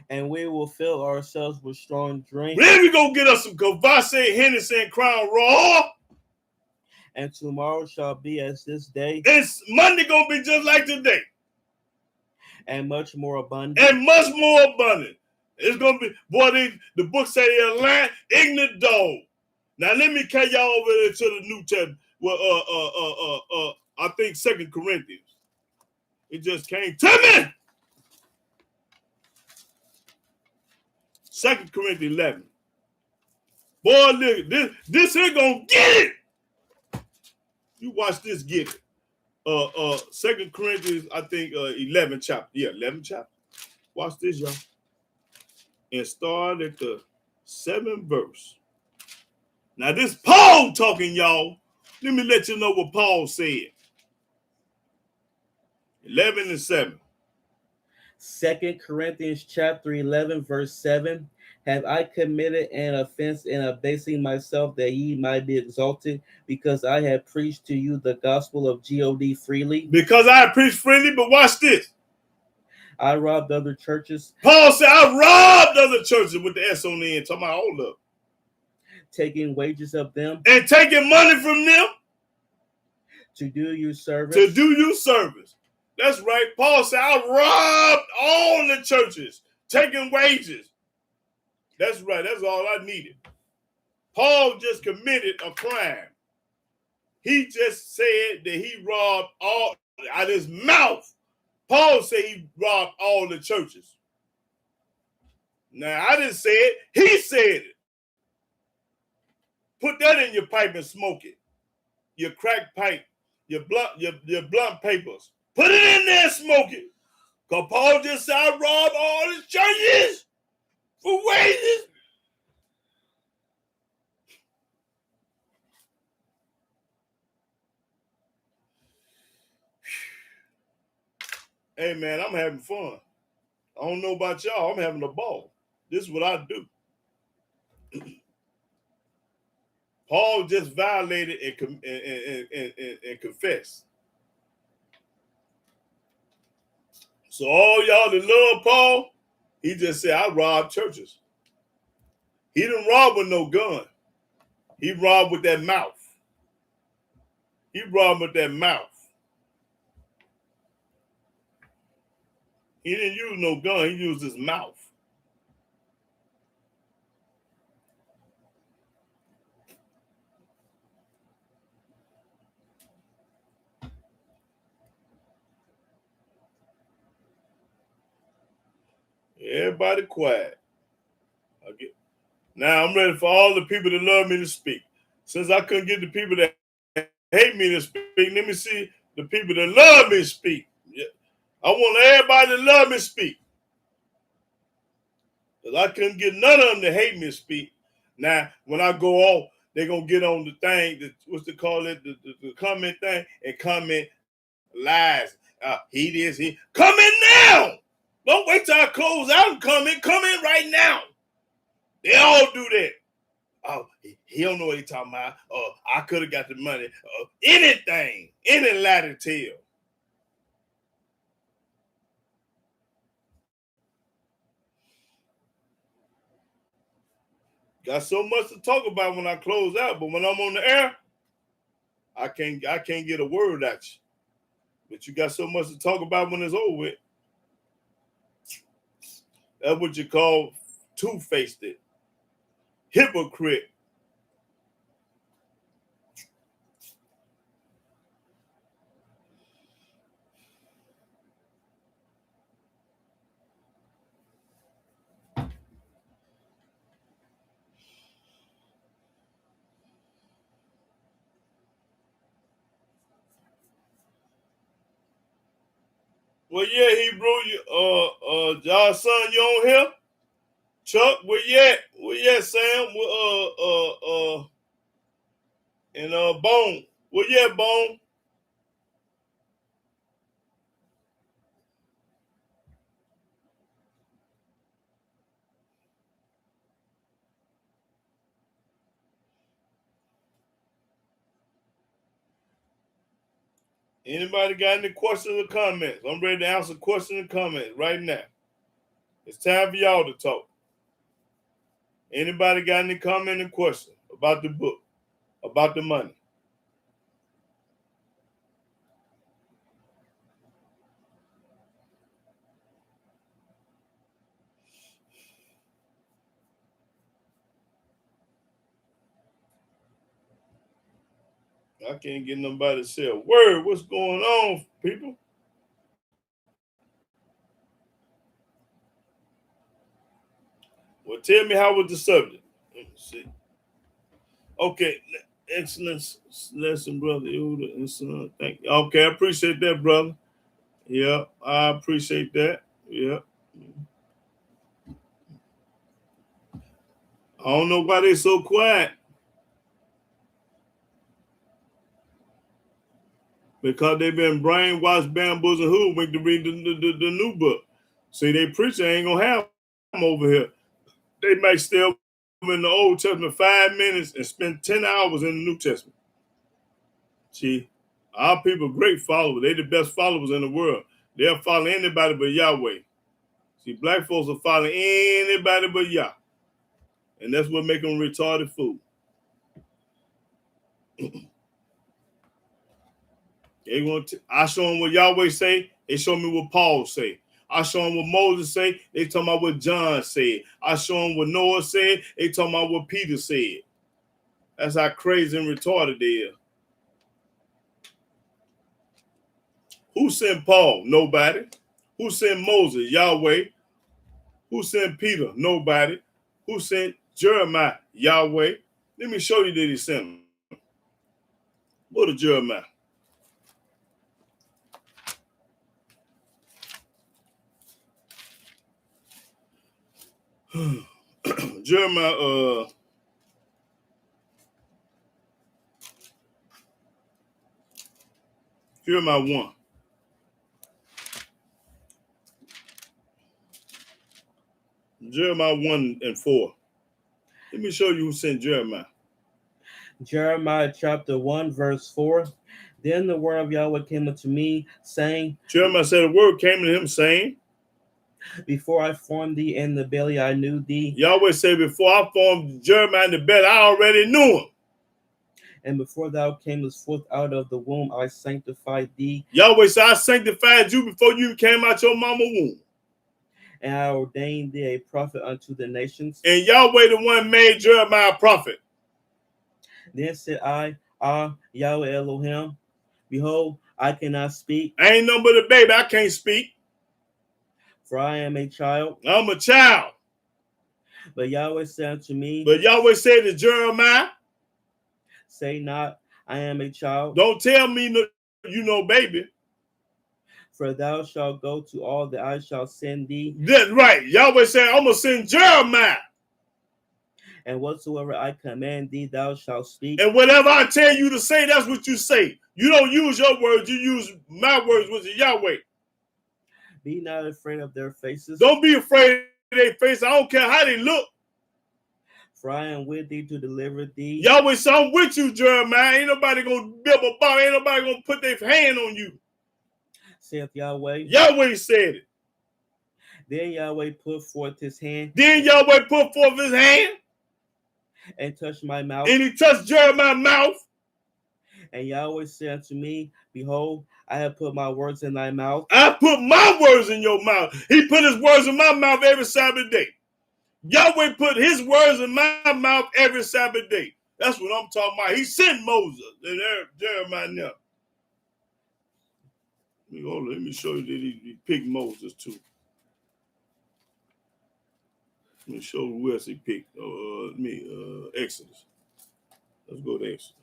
And we will fill ourselves with strong drink. Then we go get us some Kvasse, Hennessy, and Crown Raw. And tomorrow shall be as this day. It's Monday going to be just like today. And much more abundant. And much more abundant. It's going to be, boy, the book say they're lying, ignorant dog. Now, let me carry y'all over there to the New Testament. Well, I think 2 Corinthians. It just came to me. 2 Corinthians 11. Boy, look, this here gonna get it. You watch this get it. 2 Corinthians, I think 11 chapter. Yeah, 11 chapter. Watch this, y'all. And start at the 7th verse. Now, this Paul talking, y'all. Let me let you know what Paul said. 11 and 7. 2 Corinthians chapter 11, verse 7. Have I committed an offense in abasing myself that ye might be exalted, because I have preached to you the gospel of God freely? Because I have preached freely, but watch this. I robbed other churches. Paul said, I robbed other churches with the S on the end. Talking about all up. Taking wages of them. And taking money from them. To do you service. To do you service. That's right. Paul said, I robbed all the churches, taking wages. That's right. That's all I needed. Paul just committed a crime. He just said that he robbed all out of his mouth. Paul said he robbed all the churches. Now, I didn't say it. He said it. Put that in your pipe and smoke it. Your crack pipe, your blunt papers. Put it in there and smoke it. Because Paul just said, I robbed all the churches for wages. Hey, man, I'm having fun. I don't know about y'all. I'm having a ball. This is what I do. Paul just violated and confessed. So all y'all that love Paul, he just said, I robbed churches. He didn't rob with no gun. He robbed with that mouth. He robbed with that mouth. He didn't use no gun. He used his mouth. Everybody quiet. Now I'm ready for all the people that love me to speak. Since I couldn't get the people that hate me to speak, let me see the people that love me to speak. Yeah. I want everybody that love me to speak. Because I couldn't get none of them to hate me to speak. Now, when I go off, they're going to get on the thing, what's they call it, the comment thing, and comment lies. He. Come in now. Don't wait till I close out and come in. Come in right now. They all do that. Oh, he don't know what he's talking about. I could have got the money. Anything. Any lie to tell. Got so much to talk about when I close out, but when I'm on the air, I can't get a word at you. But you got so much to talk about when it's over with. That's what you call two-faced it. hypocrite. Well, yeah, Hebrew, y'all son, you on here? Chuck, where you at? Where you at, Sam? And Bone. Where you at, Bone? Anybody got any questions or comments? I'm ready to answer questions and comments right now. It's time for y'all to talk. Anybody got any comment and question about the book, about the money? I can't get nobody to say a word. What's going on, people? Well, tell me, how was the subject? Let me see. Okay, excellent lesson, brother. Thank you. Okay, I appreciate that, brother. Yeah, I appreciate that. Yeah. I don't know why they so quiet. Because they've been brainwashed, bamboozled, and hoodwinked to read the new book. See, they preacher ain't gonna have them over here. They might stay over in the Old Testament 5 minutes and spend 10 hours in the New Testament. See, our people great followers. They the best followers in the world. They'll follow anybody but Yahweh. See, black folks will follow anybody but Yah. And that's what make them retarded fool. I show them what Yahweh say, they show me what Paul say. I show them what Moses say, they talking about what John said. I show them what Noah said, they talking about what Peter said. That's how crazy and retarded they are. Who sent Paul? Nobody. Who sent Moses? Yahweh. Who sent Peter? Nobody. Who sent Jeremiah? Yahweh. Let me show you that he sent him. Go to Jeremiah. Jeremiah 1. Jeremiah 1 and 4. Let me show you who sent Jeremiah. Jeremiah chapter 1, verse 4. Then the word of Yahweh came unto me, saying, Jeremiah said a word came to him saying, before I formed thee in the belly, I knew thee. Yahweh said, before I formed Jeremiah in the belly, I already knew him. And before thou camest forth out of the womb, I sanctified thee. Yahweh said, I sanctified you before you came out your mama womb. And I ordained thee a prophet unto the nations. And Yahweh the one made Jeremiah a prophet. Then said I, Yahweh Elohim, behold, I cannot speak. I ain't nothing but a baby. I can't speak. For I am a child. I'm a child. But Yahweh said unto me, but Yahweh said to Jeremiah, say not, I am a child. Don't tell me you know baby. For thou shalt go to all that I shall send thee. That's right. Yahweh said, I'm going to send Jeremiah. And whatsoever I command thee, thou shalt speak. And whatever I tell you to say, that's what you say. You don't use your words. You use my words, which is Yahweh. Be not afraid of their faces. Don't be afraid of their faces. I don't care how they look. For I am with thee to deliver thee. Yahweh said, I'm with you, Jeremiah. Ain't nobody going to build a bar. Ain't nobody going to put their hand on you. Saith Yahweh. Yahweh said it. Then Yahweh put forth his hand. Then Yahweh put forth his hand. And touched my mouth. And he touched Jeremiah's mouth. And Yahweh said unto me, behold, I have put my words in thy mouth. I put my words in your mouth. He put his words in my mouth every Sabbath day. Yahweh put his words in my mouth every Sabbath day. That's what I'm talking about. He sent Moses and Jeremiah now. Let me show you that he picked Moses too. Let me show you who else he picked. Exodus. Let's go to Exodus.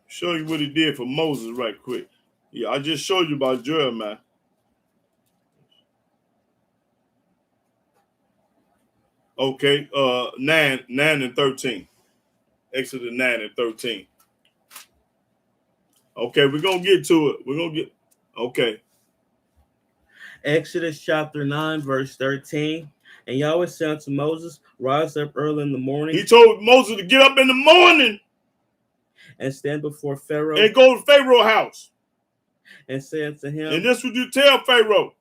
Show you what he did for Moses right quick. Yeah, I just showed you about Jeremiah. Okay, 9 and 13. Exodus 9 and 13. Okay, we're gonna get to it. Okay. Exodus chapter 9, verse 13. And Yahweh said unto Moses, rise up early in the morning. He told Moses to get up in the morning and stand before Pharaoh and go to Pharaoh's house. And say unto him, and this what you tell Pharaoh.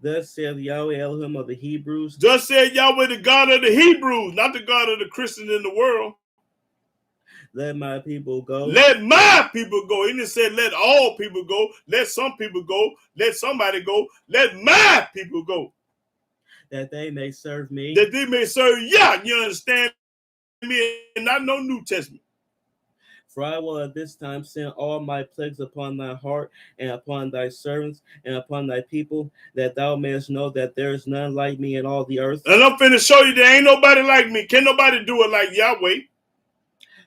Thus saith Yahweh Elohim of the Hebrews. Thus said Yahweh, the God of the Hebrews, not the God of the Christians in the world. Let my people go. Let my people go. He didn't say let all people go. Let some people go. Let somebody go. Let my people go. That they may serve me. That they may serve Yah. You understand me? And not no New Testament. For I will at this time send all my plagues upon thy heart and upon thy servants and upon thy people, that thou mayest know that there is none like me in all the earth. And I'm finna show you there ain't nobody like me. Can't nobody do it like Yahweh.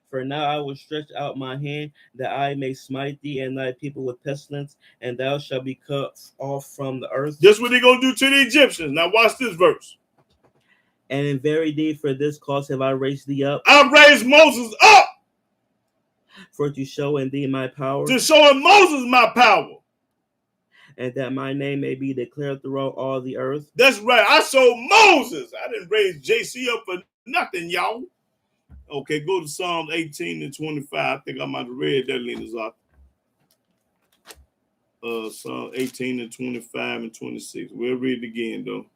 For now I will stretch out my hand, that I may smite thee and thy people with pestilence, and thou shalt be cut off from the earth. This is what they're going to do to the Egyptians. Now watch this verse. And in very deed for this cause have I raised thee up. I raised Moses up. For to show in thee my power. To show in Moses my power. And that my name may be declared throughout all the earth. That's right. I showed Moses. I didn't raise JC up for nothing, y'all. Okay, go to Psalms 18 and 25. I think I might have read that, Lena's off. Psalm 18 and 25 and 26. We'll read it again, though.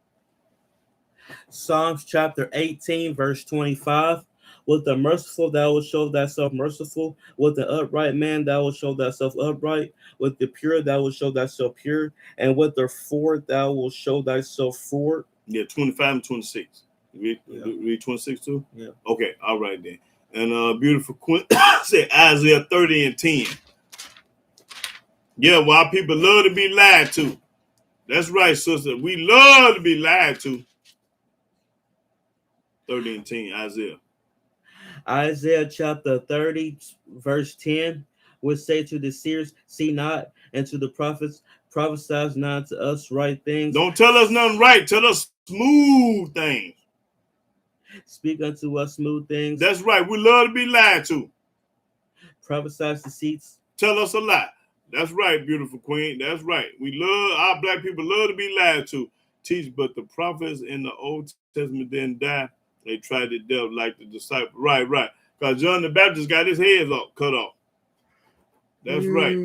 Psalms chapter 18, verse 25. With the merciful thou wilt show thyself merciful. With the upright man thou wilt show thyself upright. With the pure thou wilt show thyself pure. And with the forward thou wilt show thyself forward. Yeah, 25 and 26. Read 26 too? Yeah. Okay, all right then. And beautiful Quinn said Isaiah 30 and 10. Yeah, why people love to be lied to. That's right, sister. We love to be lied to. 30 and 10, Isaiah. Isaiah chapter 30, verse 10, would say to the seers, see not, and to the prophets, prophesy not to us right things. Don't tell us nothing right. Tell us smooth things. Speak unto us smooth things. That's right. We love to be lied to. Prophesy deceits. Tell us a lie. That's right, beautiful queen. That's right. Our black people love to be lied to. Teach, but the prophets in the Old Testament didn't die. They tried to deal like the disciples. Right. Because John the Baptist got his head cut off. That's right.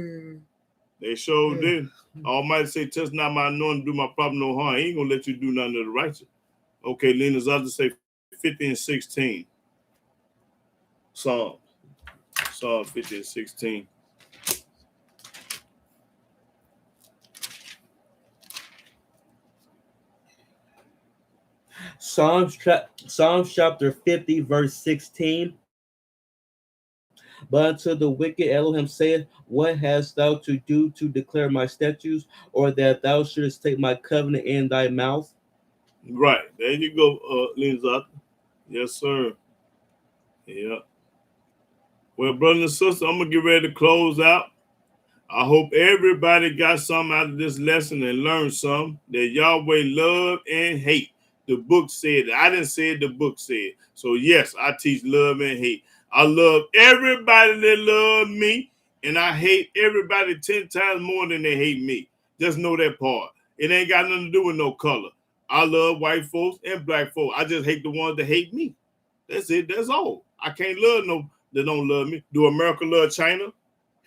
They sure did. Almighty say, test not my anointing, do my prophet no harm. He ain't going to let you do nothing to the righteous. Okay, Lena's others say 50 and 16. Psalm 50 and 16. Psalms chapter 50, verse 16. But unto the wicked Elohim saith, what hast thou to do to declare my statutes, or that thou shouldest take my covenant in thy mouth? Right. There you go, Lindsay. Yes, sir. Yeah. Well, brothers and sisters, I'm going to get ready to close out. I hope everybody got something out of this lesson and learned something that Yahweh love and hate. The book said it. I didn't say it, the book said. So, yes, I teach love and hate. I love everybody that love me, and I hate everybody 10 times more than they hate me. Just know that part. It ain't got nothing to do with no color. I love white folks and black folks. I just hate the ones that hate me. That's it. That's all. I can't love no that don't love me. Do America love China?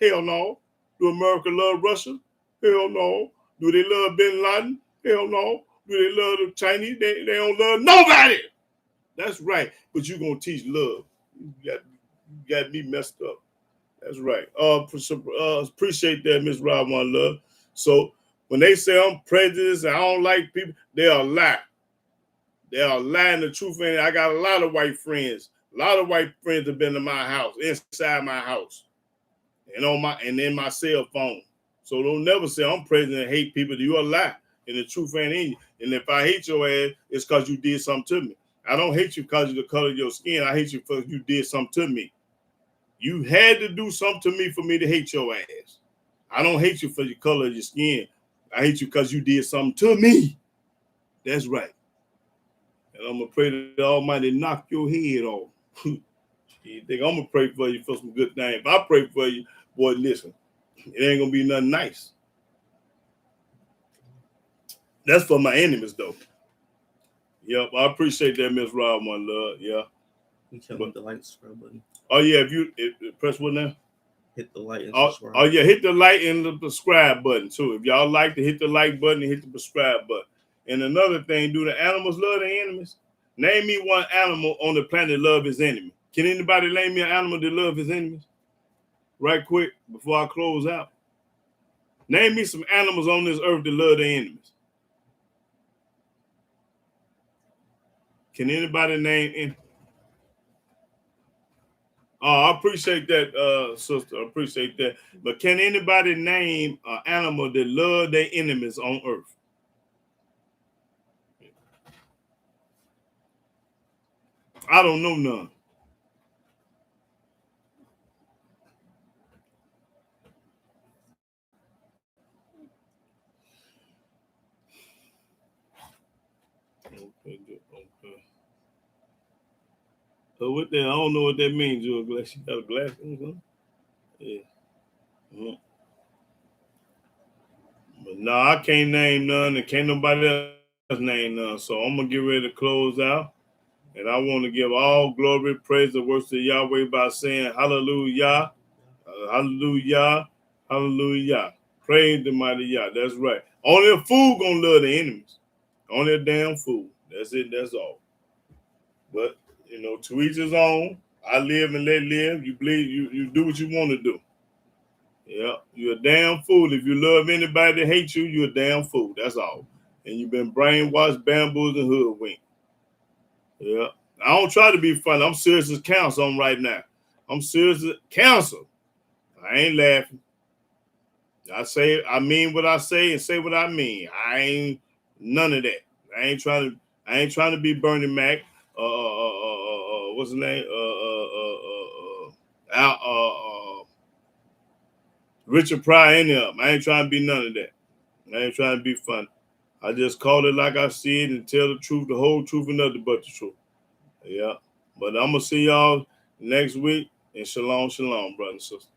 Hell no. Do America love Russia? Hell no. Do they love Bin Laden? Hell no. Do they love the Chinese? They don't love nobody. That's right. But you're gonna teach love. You got me messed up. That's right. Appreciate that, Miss Rob One Love. So when they say I'm prejudiced and I don't like people, they are lying. They are lying. The truth ain't. I got a lot of white friends. A lot of white friends have been in my house, inside my house, and in my cell phone. So don't never say I'm prejudiced and hate people. You a lie, and the truth ain't in you. And if I hate your ass, it's because you did something to me. I don't hate you because of the color of your skin. I hate you because you did something to me. You had to do something to me for me to hate your ass. I don't hate you for the color of your skin. I hate you because you did something to me. That's right. And I'm going to pray that the Almighty knock your head off. You think I'm going to pray for you for some good things? If I pray for you, boy, listen, it ain't going to be nothing nice. That's for my enemies, though. Yep, I appreciate that, Miss Rob, One Love. Yeah. You tell me the like subscribe button. Oh, yeah, press what now? Hit the like and subscribe. Oh, yeah, hit the like and the subscribe button, too. If y'all like to hit the like button and hit the subscribe button. And another thing, do the animals love their enemies? Name me one animal on the planet that love his enemy. Can anybody name me an animal that love his enemies? Right quick, before I close out. Name me some animals on this earth that love their enemies. Can anybody name any? Oh, I appreciate that, sister. I appreciate that. But can anybody name an animal that love their enemies on earth? I don't know none. Okay. So with that, I don't know what that means. You glass? You got a glass? Yeah. Mm-hmm. But no, I can't name none, and can't nobody else name none. So I'm gonna get ready to close out. And I want to give all glory, praise, and worship to Yahweh by saying hallelujah, hallelujah, hallelujah. Praise the mighty Yah. That's right. Only a fool gonna love the enemies. Only a damn fool. That's it. That's all. But to each his own. I live and let live. You believe you do what you want to do. Yeah, you're a damn fool. If you love anybody that hates you, you're a damn fool. That's all. And you've been brainwashed, bamboozled, and hoodwinked. Yeah. I don't try to be funny. I'm serious as counsel on right now. I'm serious as counsel. I ain't laughing. I mean what I say and say what I mean. I ain't none of that. I ain't trying to be Bernie Mac. What's his name? Richard Pryor, any of them. I ain't trying to be none of that. I ain't trying to be funny. I just call it like I see it and tell the truth, the whole truth, and nothing but the truth. Yeah. But I'm going to see y'all next week. And shalom, shalom, brothers and sisters.